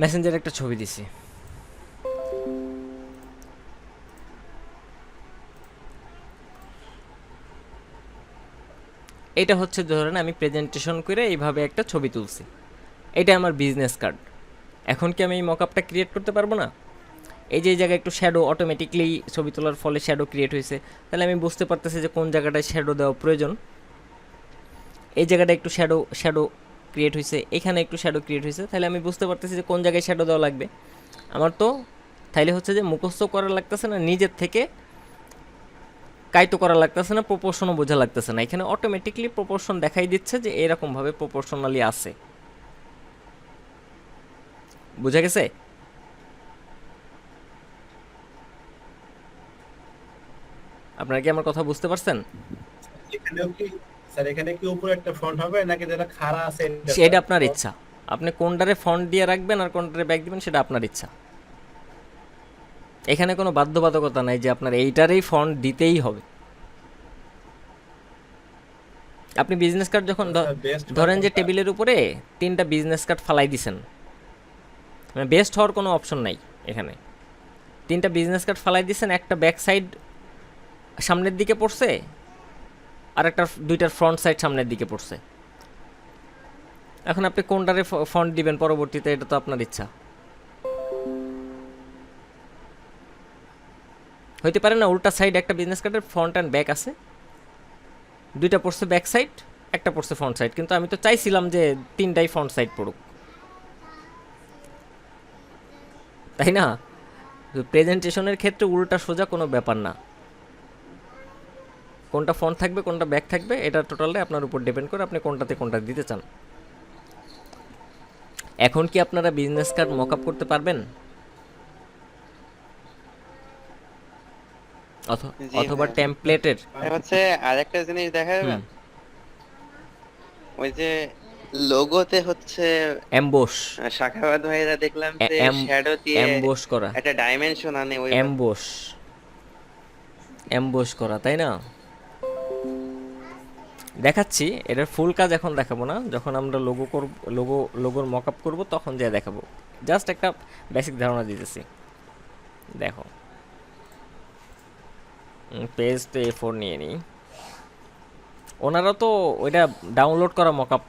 মেসেঞ্জারে একটা ছবি দিছি। এটা হচ্ছে ধরেন আমি প্রেজেন্টেশন করে এইভাবে একটা ছবি তুলছি, এটা আমার বিজনেস কার্ড। এখন কি আমি এই মকআপটা ক্রিয়েট করতে পারবো না? এই যে এই জায়গায় একটু শ্যাডো অটোমেটিকলি ছবি তোলার ফলে শ্যাডো ক্রিয়েট হয়েছে, তাহলে আমি বুঝতে পারতেছি যে কোন জায়গাটায় শ্যাডো দেওয়া প্রয়োজন। এই জায়গাটা একটু শ্যাডো ক্রিয়েট হয়েছে, এখানে একটু শ্যাডো ক্রিয়েট হয়েছে, তাহলে আমি বুঝতে পারতেছি যে কোন জায়গায় শ্যাডো দেওয়া লাগবে। আমার তো তাইলে হচ্ছে যে মুখস্থ করা লাগতেছে না, নিজের থেকে কাইতো করা লাগতেছে না, প্রপোর্শনও বোঝা লাগতেছে না। এখানে অটোমেটিকলি প্রপোর্শন দেখাই দিচ্ছে যে এরকমভাবে প্রপোর্শনালি আছে। বুঝা গেছে? আপনারা কি আমার কথা বুঝতে পারছেন? এখানেও কি স্যার, এখানে কি উপরে একটা ফন্ট হবে নাকি যেটা খাড়া আছে সেটা আপনার ইচ্ছা, আপনি কোনটারে ফন্ট দিয়ে রাখবেন আর কোনটারে ব্যাক দিবেন সেটা আপনার ইচ্ছা। এখানে কোনো বাধ্যবাধকতা নাই যে আপনার এইটারেই ফন্ট দিতেই হবে। আপনি বিজনেস কার্ড যখন ধরেন যে টেবিলের উপরে 3টা বিজনেস কার্ড ফালাই দিছেন, মানে বেস্ট হওয়ার কোনো অপশন নাই এখানে। 3টা বিজনেস কার্ড ফালাই দিছেন, একটা ব্যাক সাইড সামনের দিকে পড়ছে, আর একটা দুইটার ফ্রন্ট সাইড সামনের দিকে পড়ছে। এখন আপনি কোনটারে ফন্ট দিবেন পরবর্তীতে, এটা তো আপনার ইচ্ছা। হইতে পারে না উল্টা সাইড একটা বিজনেস কার্ডের ফ্রন্ট অ্যান্ড ব্যাক আছে, দুইটা পড়ছে ব্যাক সাইড, একটা পড়ছে ফ্রন্ট সাইড, কিন্তু আমি তো চাইছিলাম যে তিনটাই ফ্রন্ট সাইড পড়ুক, তাই না? প্রেজেন্টেশনের ক্ষেত্রে উল্টা সোজা কোনো ব্যাপার না, কোনটা ফ্রন্ট থাকবে কোনটা ব্যাক থাকবে এটা টোটালটাই আপনার উপর ডিপেন্ড করে আপনি কোনটাতে কোনটা দিতে চান। এখন কি আপনারা বিজনেস কার্ড মকআপ করতে পারবেন? জি অথবা ভাই। টেমপ্লেটের? হচ্ছে আরেকটা জিনিস দেখা যাবে, ওই যে লোগোতে হচ্ছে এমবোস, শাখাবাদ ভাইরা দেখলাম যে শ্যাডো দিয়ে এমবোস করা, একটা ডাইমেনশন আনে ওই এমবোস, এমবোস করা, তাই না? দেখাচ্ছি, এটার ফুল কাজ এখন দেখাবো না, যখন আমরা লোগো করব, লোগোর মকআপ করব তখন যা দেখাবো, জাস্ট একটা বেসিক ধারণা দিতেছি। দেখো পেজ তো A4 নিয়ে নিই, ওনারা তো ওইটা ডাউনলোড করা মকআপ।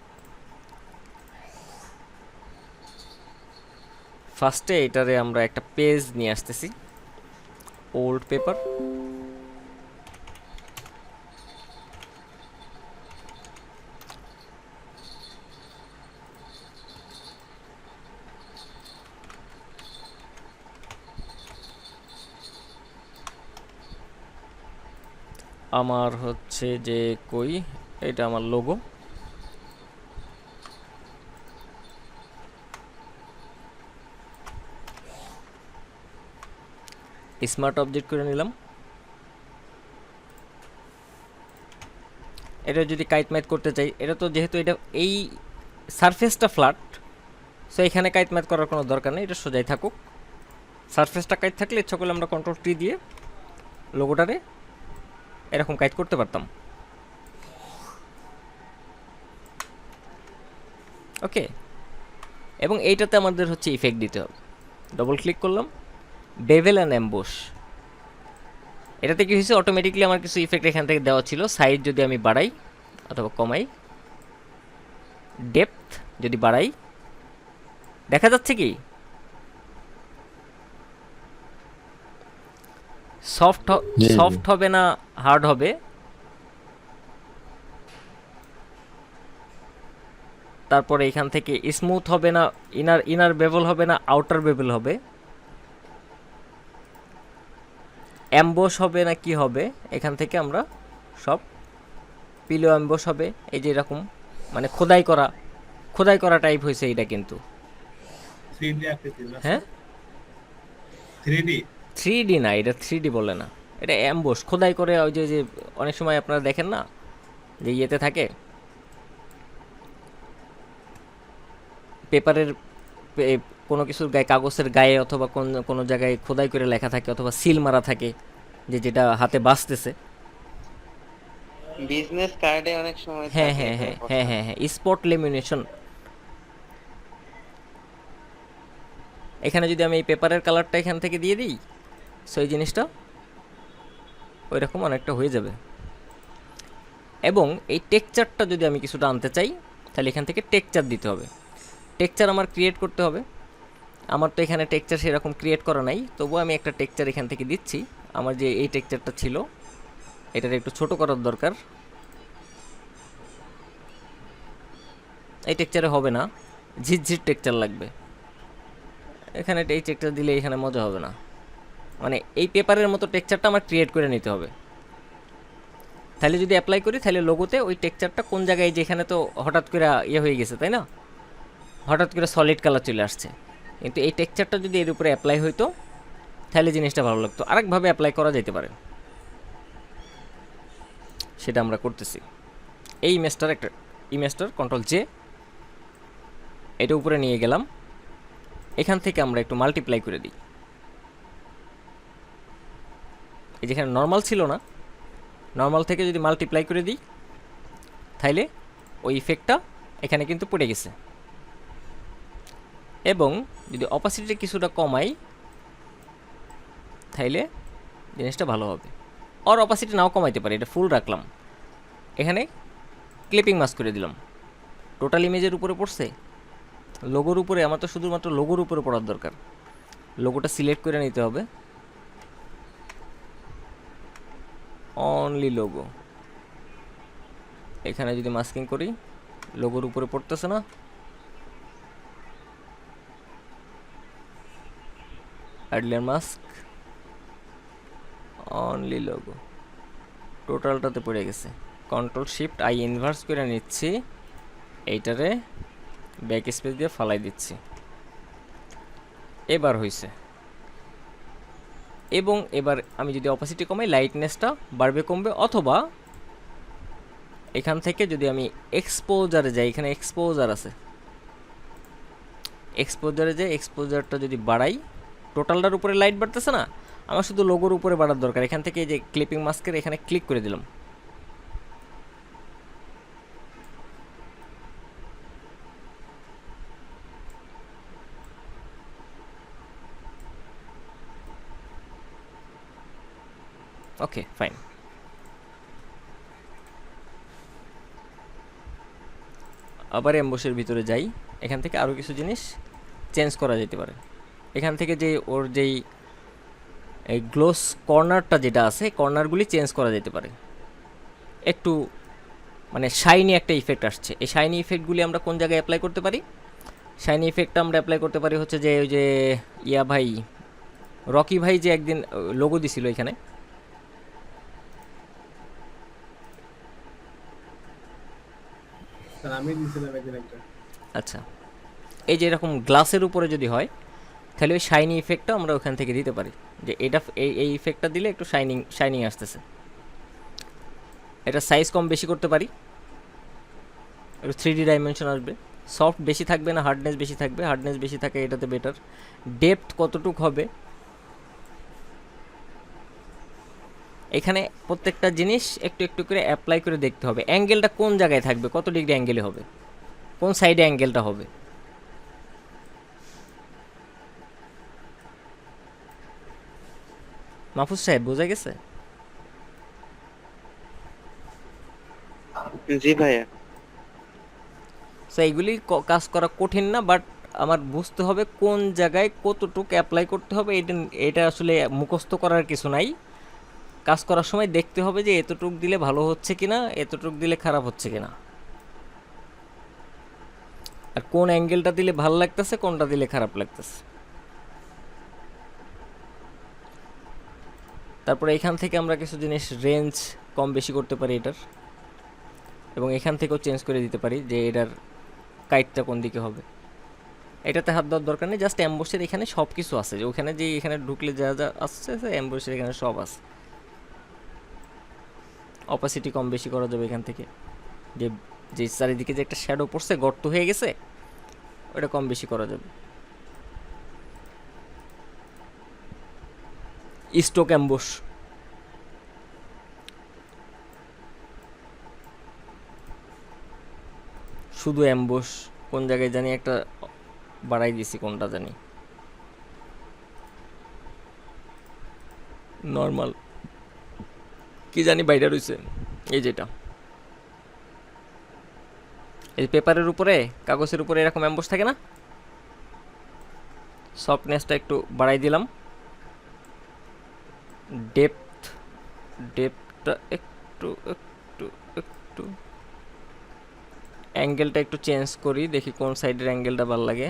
ফার্স্টে এটারে আমরা একটা পেজ নিয়ে আসতেছি, ওল্ড পেপার, আমার হচ্ছে যে কই, এটা আমার লোগো, স্মার্ট অবজেক্ট করে নিলাম। এটা যদি কাইট ম্যাথ করতে চাই, এটা তো যেহেতু এটা এই সারফেসটা ফ্ল্যাট, সো এখানে কাইট ম্যাথ করার কোনো দরকার নেই, এটা সোজাই থাকুক। সারফেসটা কাইট থাকলে ইচ্ছা করলে আমরা কন্ট্রোল টি দিয়ে লোগোটারে এরকম কাইট করতে পারতাম। ওকে, এবং এইটাতে আমাদের হচ্ছে ইফেক্ট দিতে হবে। ডবল ক্লিক করলাম, বেভেল অ্যান্ড এমবোস, এটাতে কি হয়েছে, অটোমেটিকলি আমার কিছু ইফেক্ট এখান থেকে দেওয়া ছিল। সাইজ যদি আমি বাড়াই অথবা কমাই, ডেপথ যদি বাড়াই, দেখা যাচ্ছে কি সফট হবে না হার্ড হবে, তারপরে এখান থেকে স্মুথ হবে না, ইনার বেভেল হবে না আউটার বেভেল হবে, এমবোস হবে না কি হবে, এখান থেকে আমরা সব পিলো এমবোস হবে, এই যে এরকম মানে খোদাই করা টাইপ হয়েছে এটা, কিন্তু 3D আকৃতির না? হ্যাঁ 3D 3D না, এটা 3D বলে না, এটা এমবোস, খোদাই করে। ওই যে অনেক সময় আপনারা দেখেন না যে ইয়েতে থাকে পেপারের কোনো কিছুর গায়ে, কাগজের গায়ে অথবা কোনো জায়গায় খোদাই করে লেখা থাকে অথবা সিল মারা থাকে, যেটা হাতে বাঁচতেছে। বিজনেস কার্ডে অনেক সময় হ্যাঁ থাকে হ্যাঁ এটার হ্যাঁ কথা। হ্যাঁ হ্যাঁ হ্যাঁ স্পট লেমিনেশন। এখানে যদি আমি এই পেপারের কালারটা এখান থেকে দিয়ে দিই, সো এই জিনিসটা ওই রকম অনেকটা হয়ে যাবে। এবং এই টেক্সচারটা যদি আমি কিছুটা আনতে চাই, তাহলে এখান থেকে টেক্সচার দিতে হবে। টেক্সচার আমার ক্রিয়েট করতে হবে, আমার তো এখানে টেক্সচার সেরকম ক্রিয়েট করা নাই, তবুও আমি একটা টেক্সচার এখান থেকে দিচ্ছি। আমার যে এই টেক্সচারটা ছিল এটার একটু ছোট করার দরকার, এই টেক্সচারে হবে না, ঝিরঝির টেক্সচার লাগবে। এখানে এই টেক্সচার দিলে এখানে মজা হবে না, মানে এই পেপারের মতো টেক্সচারটা আমার ক্রিয়েট করে নিতে হবে। তাহলে যদি অ্যাপ্লাই করি, তাহলে লোগোতে ওই টেক্সচারটা কোন জায়গায়, যেখানে তো হঠাৎ করে ইয়ে হয়ে গেছে তাই না, হঠাৎ করে সলিড কালার চলে আসছে, কিন্তু এই টেক্সচারটা যদি এর উপরে অ্যাপ্লাই হইতো তাহলে জিনিসটা ভালো লাগতো। আরেকভাবে অ্যাপ্লাই করা যেতে পারে, সেটা আমরা করতেছি। এই ইমেজটার কন্ট্রোল জে, এটা উপরে নিয়ে গেলাম, এখান থেকে আমরা একটু মাল্টিপ্লাই করে দিই। এই যেখানে নর্মাল ছিল না, নর্মাল থেকে যদি মাল্টিপ্লাই করে দিই, তাইলে ওই ইফেক্টটা এখানে কিন্তু পড়ে গেছে। এবং যদি অপাসিটি কিছুটা কমাই, তাইলে জিনিসটা ভালো হবে। আর অপাসিটি নাও কমাইতে পারি, এটা ফুল রাখলাম, এখানে ক্লিপিং মাস্ক করে দিলাম। টোটাল ইমেজের উপরে পড়ছে, লোগোর উপরে, আমার তো শুধুমাত্র লোগোর উপরে পড়ার দরকার। লোগোটা সিলেক্ট করে নিতে হবে, অনলি লোগো। এখানে যদি মাস্কিং করি, লোগোর উপরে পড়তেছে না, অ্যাডলার মাস্ক, অনলি লোগো, টোটালটাতে পড়ে গেছে। কন্ট্রোল শিফট আই ইনভার্স করে নিচ্ছি, এইটারে ব্যাক স্পেস দিয়ে ফালাই দিচ্ছি, এবার হয়েছে। এবং এবার আমি যদি অপাসিটি কমাই, লাইটনেসটা বাড়বে কমবে, অথবা এখান থেকে যদি আমি এক্সপোজারে যাই, এখানে এক্সপোজার আছে, এক্সপোজারে যাই, এক্সপোজারটা যদি বাড়াই, টোটালটার উপরে লাইট বাড়তেছে না, আমার শুধু লোগোর উপরে বাড়ার দরকার। এখান থেকে এই যে ক্লিপিং মাস্কের এখানে ক্লিক করে দিলাম, ওকে ফাইন। আবার এমবসের ভিতরে যাই, এখান থেকে আরও কিছু জিনিস চেঞ্জ করা যেতে পারে। এখান থেকে যে ওর যেই এই গ্লোস কর্নারটা যেটা আছে, কর্নারগুলি চেঞ্জ করা যেতে পারে। একটু মানে শাইনি একটা ইফেক্ট আসছে, এই শাইনি ইফেক্টগুলি আমরা কোন জায়গায় অ্যাপ্লাই করতে পারি? শাইনি ইফেক্টটা আমরা অ্যাপ্লাই করতে পারি হচ্ছে যে ওই যে ইয়া ভাই, রকি ভাই যে একদিন লোগো দিছিল এখানে, স্যার আমি দিয়েছিলাম একদিন একটা। আচ্ছা, এই যে এরকম গ্লাসের উপরে যদি হয়, তাহলে ওই শাইনি ইফেক্টটা আমরা ওখান থেকে দিতে পারি, যে এটা এই ইফেক্টটা দিলে একটু শাইনিং আসতেছে। এটা সাইজ কম বেশি করতে পারি, একটু 3D ডাইমেনশন আসবে। সফট বেশি থাকবে না হার্ডনেস বেশি থাকবে? হার্ডনেস বেশি থাকে এটাতে বেটার। ডেপথ কতটুক হবে, এখানে প্রত্যেকটা জিনিস একটু একটু করে অ্যাপ্লাই করে দেখতে হবে। অ্যাঙ্গেলটা কোন জায়গায় থাকবে, কত ডিগ্রি অ্যাঙ্গেলে হবে, কোন সাইডে অ্যাঙ্গেলটা হবে। মাহফুজ সাহেব বোঝা গেছে? জি ভাইয়া। সো এইগুলি কাজ করা কঠিন না, বাট আমার বুঝতে হবে কোন জায়গায় কতটুকু অ্যাপ্লাই করতে হবে। এটা আসলে মুখস্থ করার কিছু নাই, কাজ করার সময় দেখতে হবে যে এতটুক দিলে ভালো হচ্ছে কিনা, এতটুক দিলে খারাপ হচ্ছে কিনা, আর কোন অ্যাঙ্গেলটা দিলে ভালো লাগতেছে, কোনটা দিলে খারাপ লাগতেছে। তারপরে এখান থেকে আমরা কিছু জিনিস রেঞ্জ কম বেশি করতে পারি এটার, এবং এখান থেকেও চেঞ্জ করে দিতে পারি যে এটার কাইটটা কোন দিকে হবে। এটাতে হাত দেওয়ার দরকার নেই, জাস্ট অ্যাম্বসের এখানে সব কিছু আছে, যে ওখানে যে এখানে ঢুকলে যা যা আসছে অ্যাম্বসের এখানে সব আছে। অপাসিটি কম বেশি করা যাবে এখান থেকে, যে যে চারিদিকে যে একটা শ্যাডো পড়ছে, গর্ত হয়ে গেছে, ওটা কম বেশি করা যাবে। স্টোক অ্যাম্বস, শুধু অ্যাম্বস, কোন জায়গায় জানি একটা বাড়াই দিছি, কোনটা জানি, নর্মাল কি জানি বাইরে রয়েছে, এই যেটা এই পেপারের উপরে, কাগজের উপরে এরকম অ্যাম্বস থাকে না, সফটনেসটা একটু বাড়াই দিলাম, ডেপথটা একটু একটু একটু, অ্যাঙ্গেলটা একটু চেঞ্জ করি, দেখি কোন সাইডের অ্যাঙ্গেলটা ভালো লাগে।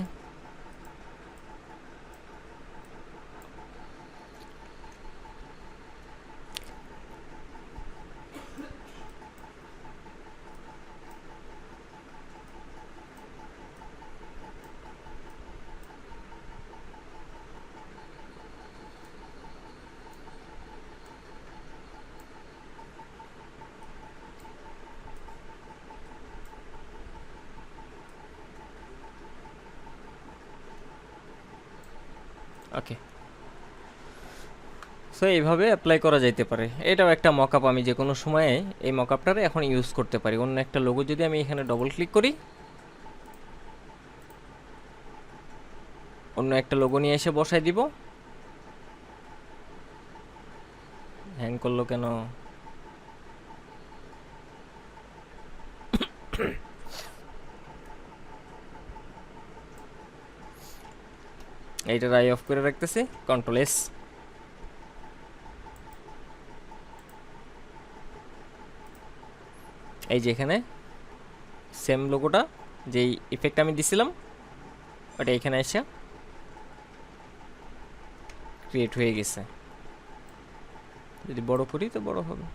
ওকে, সো এইভাবে অ্যাপ্লাই করা যাইতে পারে। এটাও একটা মকআপ, আমি যে কোনো সময়ে এই মকআপটারে এখন ইউজ করতে পারি। অন্য একটা লোগো যদি আমি এখানে ডবল ক্লিক করি, অন্য একটা লোগো নিয়ে এসে বসাই দিব, হ্যাং করলো কেন? এইটা আই অফ করে রাখতেছি, কন্ট্রোল এস। এই যে এখানে সেম লোগোটা, যেই ইফেক্ট আমি দিছিলাম ওটা এখানে এসে ক্রিয়েট হয়ে গেছে। যদি বড় করি তো বড় হবে।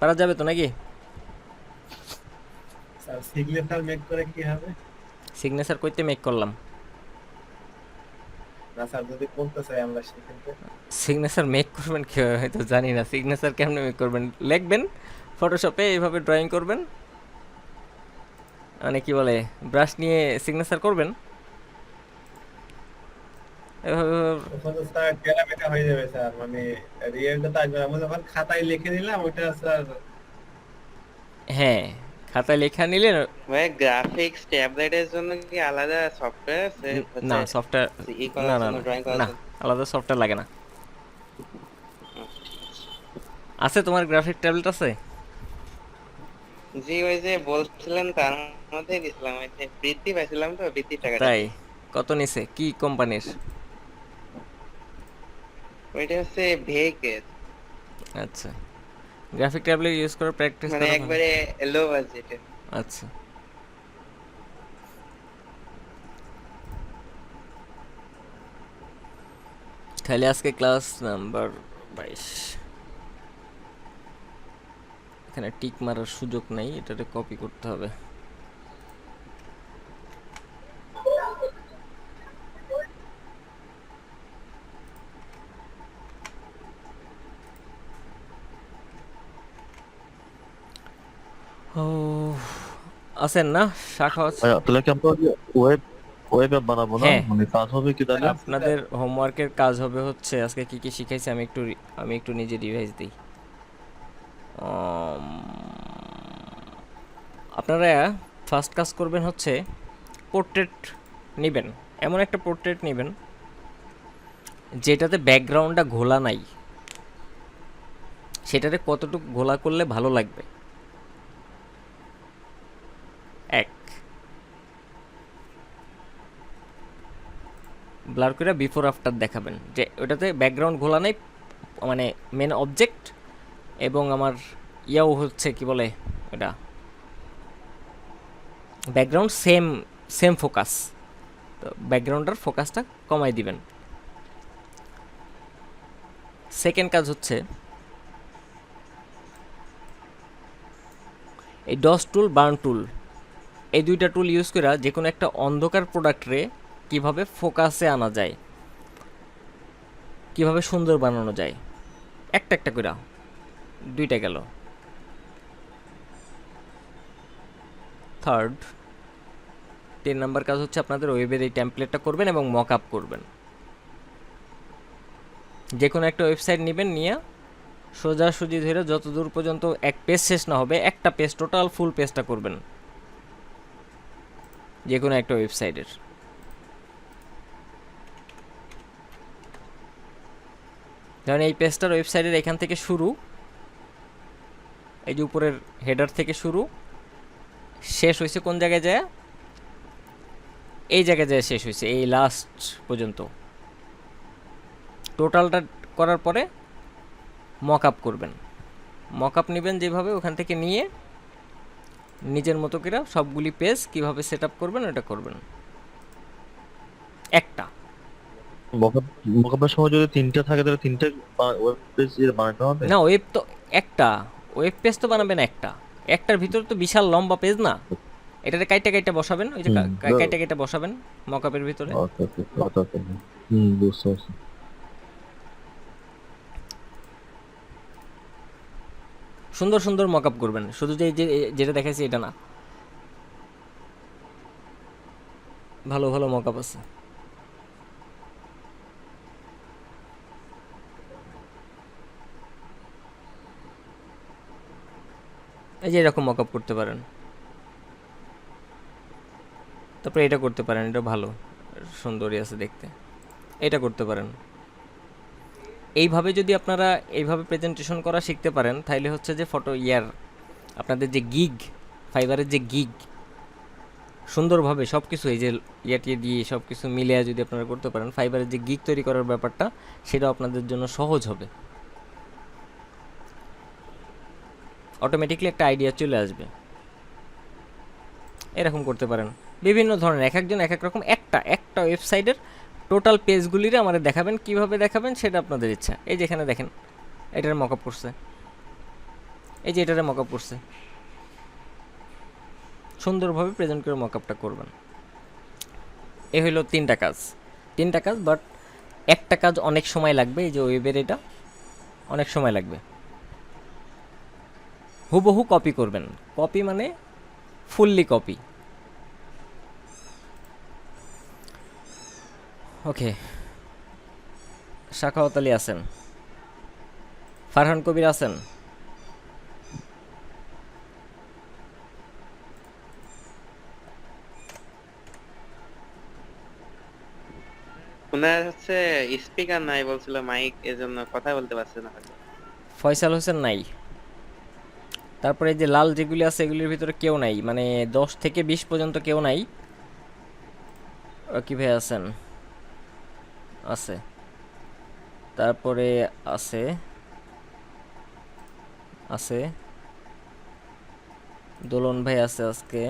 পারা যাবে তো নাকি? স্যার সিগনেচার মেক করে কি হবে? সিগনেচার কইতে মেক করলাম। না স্যার, যদি করতে চাই আমরা সেক্ষেত্রে সিগনেচার মেক করবেন কীভাবে হয়তো জানি না। সিগনেচার কেমনে মেক করবেন? লিখবেন ফটোশপে, এইভাবে ড্রয়িং করবেন, মানে কি বলে ব্রাশ নিয়ে সিগনেচার করবেন এভাবে। তখন তো স্যার টেরামেটা হয়ে যাবে স্যার, মানে রিয়েলটা তো আসবে না। আমরা যখন খাতায় লিখে নিলাম ওটা স্যার। হ্যাঁ, খাতায় লেখা নিলে ভাই গ্রাফিক্স ট্যাবলেটের জন্য কি আলাদা সফটওয়্যার আছে? না সফটওয়্যার, ই করার না না জন্য, ড্রয়িং করার না, জন্য? আলাদা সফটওয়্যার লাগে না। আছে তোমার গ্রাফিক ট্যাবলেট আছে? জি, ওই যে বলছিলেন তার মধ্যে দিছিলাম, ওই যে বৃত্তি পাইছিলাম তো, বৃত্তি টাকাটা। তাই? কত নিছে? কি কোম্পানির? ওইটা হচ্ছে ভেকের, আচ্ছা, গ্রাফিক ট্যাবলেট ইউজ করে প্র্যাকটিস মানে করা ভালো। একবারে লো বাজেটে। আচ্ছা, তাহলে আজকে ক্লাস নাম্বার 22। এখানে টিক মারার সুযোগ নাই, এটাতে কপি করতে হবে। ও আছেন না শাখা? ভাইয়া তাহলে কি আমরা ওয়েব ওয়েব অ্যাপ বানাবো না? হ্যাঁ। মানে কাজ হবে কি তাহলে? আপনাদের হোমওয়ার্কের কাজ হবে হচ্ছে আজকে কি কি শিখাইছি আমি একটু নিজে রিভাইজ দিই। আপনারা ফার্স্ট কাজ করবেন হচ্ছে পোর্ট্রেট নেবেন, এমন একটা পোর্ট্রেট নেবেন যেটাতে ব্যাকগ্রাউন্ডটা ঘোলা নাই। সেটাতে কতটুকু ঘোলা করলে ভালো লাগবে। এক, ব্লার করে বিফোর আফটার দেখাবেন যে ওটাতে ব্যাকগ্রাউন্ড ঘোলা নাই, মানে মেন অবজেক্ট এবং আমার ইয়াও হচ্ছে কি বলে এটা ব্যাকগ্রাউন্ড সেম ফোকাস। তো ব্যাকগ্রাউন্ডের ফোকাসটা কমাই দিবেন। সেকেন্ড কাজ হচ্ছে এই ডস টুল, বার্ন টুল, এই দুইটা টুল ইউজ করে যে কোনো একটা অন্ধকার প্রোডাক্টরে কিভাবে ফোকাসে আনা যায়, কিভাবে সুন্দর বানানো যায়, একটা একটা করে। দুইটা গেল। থার্ড, 3 নাম্বার কাজ হচ্ছে আপনাদের ওয়েবের এই টেমপ্লেটটা করবেন এবং মক আপ করবেন। যে কোনো একটা ওয়েবসাইট নেবেন, নিয়ে সোজাসুজি ধরে যত দূর পর্যন্ত এক পেজ শেষ না হবে, একটা পেজ টোটাল ফুল পেজটা করবেন যে কোনো একটা ওয়েবসাইটের। ধরেন এই পেজটার ওয়েবসাইটের এখান থেকে শুরু, এই যে উপরের হেডার থেকে শুরু, শেষ হয়েছে কোন জায়গায় যায়? এই জায়গায় যায় শেষ হয়েছে, এই লাস্ট পর্যন্ত। টোটালটা করার পরে মক আপ করবেন। মক আপ নেবেন যেভাবে, ওখান থেকে নিয়ে নিজের মতো করে সবগুলি পেজ কিভাবে সেট আপ করবেন ওটা করবেন। একটা মোকাবেলার সময় যদি 3টা থাকে তাহলে 3টা ওয়েব পেজ বানাতে হবে না, ওয়েব তো একটা ওয়েব পেজ তো বানাবেন একটা, একটার ভিতরে তো বিশাল লম্বা পেজ না। এটাতে কাইটা কাইটা বসাবেন, ওই যে কাইটা কাইটা বসাবেন মক আপের ভিতরে। ওকে ওকে ওকে বুঝতে পারছি। সুন্দর সুন্দর মক আপ করবেন, শুধু যে যেটা দেখাইছি এটা না, ভালো ভালো মক আপ আছে। এই যে এরকম মক আপ করতে পারেন, তারপরে এটা করতে পারেন, এটা ভালো সুন্দরই আছে দেখতে। এটা করতে পারেন। এইভাবে যদি আপনারা এইভাবে প্রেজেন্টেশন করা শিখতে পারেন তাহলে হচ্ছে যে ফটো আপনাদের যে গিগ, ফাইবারের যে গিগ সুন্দরভাবে সব কিছু এই যে ইয়াটিয়ে দিয়ে সব কিছু মিলিয়ে যদি আপনারা করতে পারেন, ফাইবারের যে গিগ তৈরি করার ব্যাপারটা সেটাও আপনাদের জন্য সহজ হবে। অটোমেটিকলি একটা আইডিয়া চলে আসবে। এরকম করতে পারেন বিভিন্ন ধরনের, এক একজন এক এক রকম। একটা ওয়েবসাইটের টোটাল পেজগুলিরে আমাদের দেখাবেন, কিভাবে দেখাবেন সেটা আপনাদের ইচ্ছা। এই যেখানে দেখেন এটার মকআপ করছে, এই যে এটারে মকআপ করছে, সুন্দরভাবে প্রেজেন্ট করে মকআপটা করবেন। এ হইল তিনটা কাজ, বাট একটা কাজ অনেক সময় লাগবে। এই যে ওয়েবের এটা অনেক সময় লাগবে। হুবহু কপি করবেন, কপি মানে ফুললি কপি। ওকে, শাখাওয়াত আলী আছেন, ফারহান কবির আছেন, ওনার হচ্ছে স্পিকার নাই বলছিল, মাইক, এজন্য কথা বলতে পারছে না হয়তো। ফয়সাল হোসেন নাই। তারপরে এই যে লাল যেগুলি আছে এগুলির ভিতরে কেউ নাই, মানে 10 থেকে 20 পর্যন্ত কেউ নাই। কি ভাই আছেন? আছে। তারপরে আছে দোলন ভাই আছে আজকে।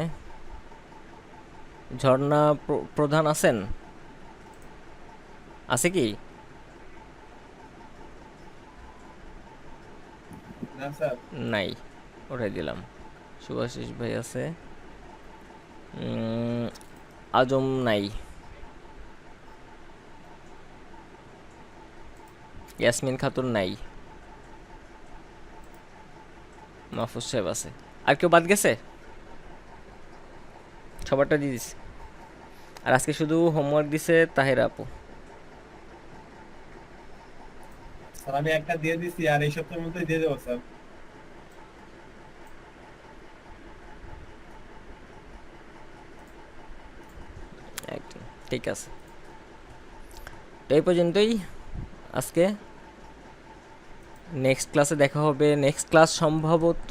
ঝর্ণা প্রধান আছেন? আছে কি? না স্যার, নাই, ওটাই দিলাম। সুভাষিস ভাই আছে, আজম নাই, ইয়াসমিন খাতুন নাই, মাহফুজ সাহেব আছে। আর কেউ বাদ গেছে? সবারটা দিয়ে দিস। আর আজকে শুধু হোমওয়ার্ক দিছে তাহেরা আপু। স্যার আমি একটা দিয়ে দিছি, আর এই সপ্তাহের মধ্যে দিয়ে দেবো স্যার। একদম ঠিক আছে। তো এই পর্যন্তই আজকে। নেক্সট ক্লাসে দেখা হবে। নেক্সট ক্লাস সম্ভবত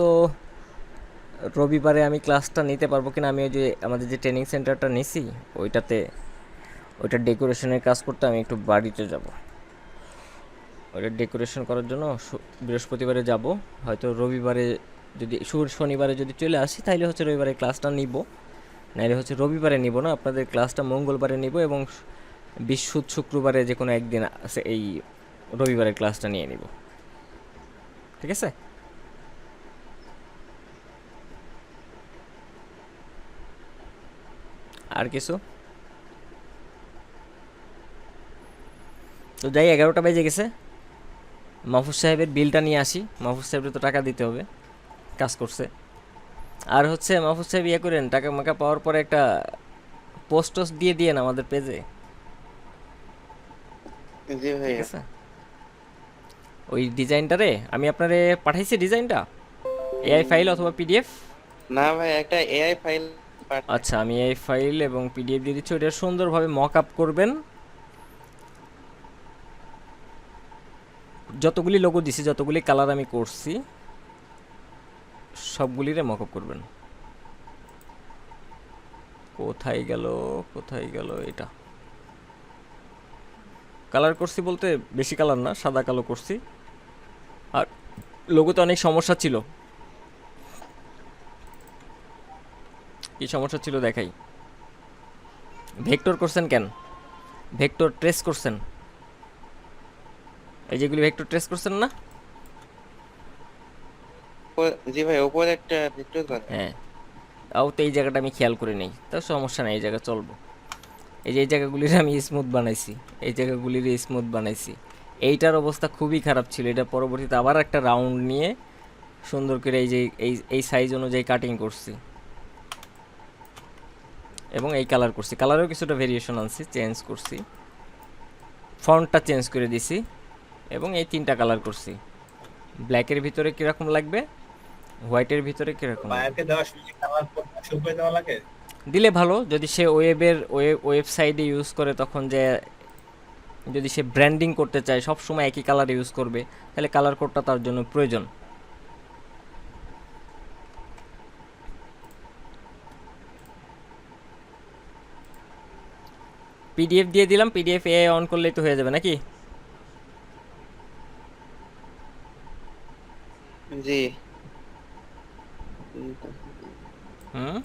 রবিবারে আমি ক্লাসটা নিতে পারবো কিনা। আমি ওই যে আমাদের যে ট্রেনিং সেন্টারটা নিছি ওইটার ডেকোরেশনের কাজ করতে আমি একটু বাড়িতে যাব। ওইটার ডেকোরেশন করার জন্য বৃহস্পতিবারে যাব। হয়তো রবিবারে যদি শনিবারে যদি চলে আসি তাহলে হচ্ছে রবিবারে ক্লাসটা নিব, নাহলে হচ্ছে রবিবারে নিব না, আপনাদের ক্লাসটা মঙ্গলবারে নিব এবং শুক্রবারে যে কোনো একদিন আছে এই রবিবারের ক্লাসটা নিয়ে নিব। ঠিক আছে? আর কিছু? তো যাই, 11টা বেজে গেছে। মাহফুজ সাহেবের বিলটা নিয়ে আসি। মাহফুজ সাহেবের তো টাকা দিতে হবে, কাজ করছে। আর হচ্ছে মাহফুজ সাহেব ইয়ে করেন, টাকা মাকা পাওয়ার পরে একটা পোস্ট দিয়ে দিয়েন আমাদের পেজে। জি ভাই। ঠিক আছে? ওই ডিজাইনটারে আমি আপনারে পাঠাইছি, ডিজাইনটা এআই ফাইল অথবা পিডিএফ। না ভাই, একটা এআই ফাইল। আচ্ছা, আমি এআই ফাইল এবং পিডিএফ দিয়ে দিচ্ছি। ওটা সুন্দরভাবে মক আপ করবেন। যতগুলি লোগো দিছি, যতগুলি কালার আমি করছি সবগুলিরে মক আপ করবেন। কোথায় গেল এটা? কালার করছি বলতে বেশি কালার না, সাদা কালো করছি। আর লোগোতে অনেক সমস্যা ছিল। কি সমস্যা ছিল দেখাই। ভেক্টর করছেন কেন? ভেক্টর ট্রেস করছেন? এই যেগুলি ভেক্টর ট্রেস করছেন না? জি ভাই, উপরে একটা ভিক্টর করে। হ্যাঁ, তাও তো এই জায়গাটা আমি খেয়াল করে নেই, তাও সমস্যা নেই, এই জায়গা চলবো। এই যে এই জায়গাগুলির আমি স্মুথ বানাইছি, এই জায়গাগুলির স্মুথ বানাইছি। এইটার অবস্থা খুবই খারাপ ছিল। এটা পরবর্তীতে আবার একটা রাউন্ড নিয়ে সুন্দর করে এই যে এই সাইজ অনুযায়ী কাটিং করছি এবং এই কালার করছি। কালারেও কিছুটা ভেরিয়েশন আনছি, চেঞ্জ করছি, ফন্টটা চেঞ্জ করে দিছি এবং এই 3টা কালার করছি। ব্ল্যাকের ভিতরে কীরকম লাগবে, হোয়াইটের ভিতরে কীরকম বায়ারকে দেওয়ার সময় কালার শুকিয়ে দেওয়া লাগে দিলে ভালো। যদি সে ওয়েবসাইটে ইউজ করে তখন যে যদি সে ব্র্যান্ডিং করতে চায়, সব সময় একই কালার ইউজ করবে, তাহলে কালার কোডটা তার জন্য প্রয়োজন। পিডিএফ দিয়ে দিলাম, পিডিএফ এআই অন করলেই তো হয়ে যাবে নাকি? জি। হুম,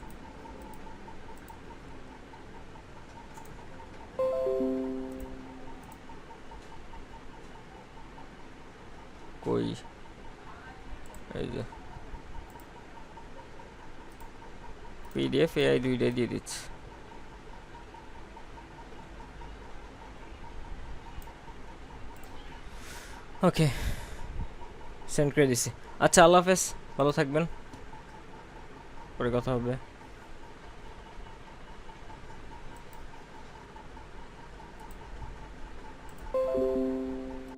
কই এই যে পিডিএফ এআই দুইটাই দিয়ে দিচ্ছি। ওকে, সেন্ড করে দিছি। আচ্ছা, আল্লাহ হাফেজ, ভালো থাকবেন, পরে কথা হবে।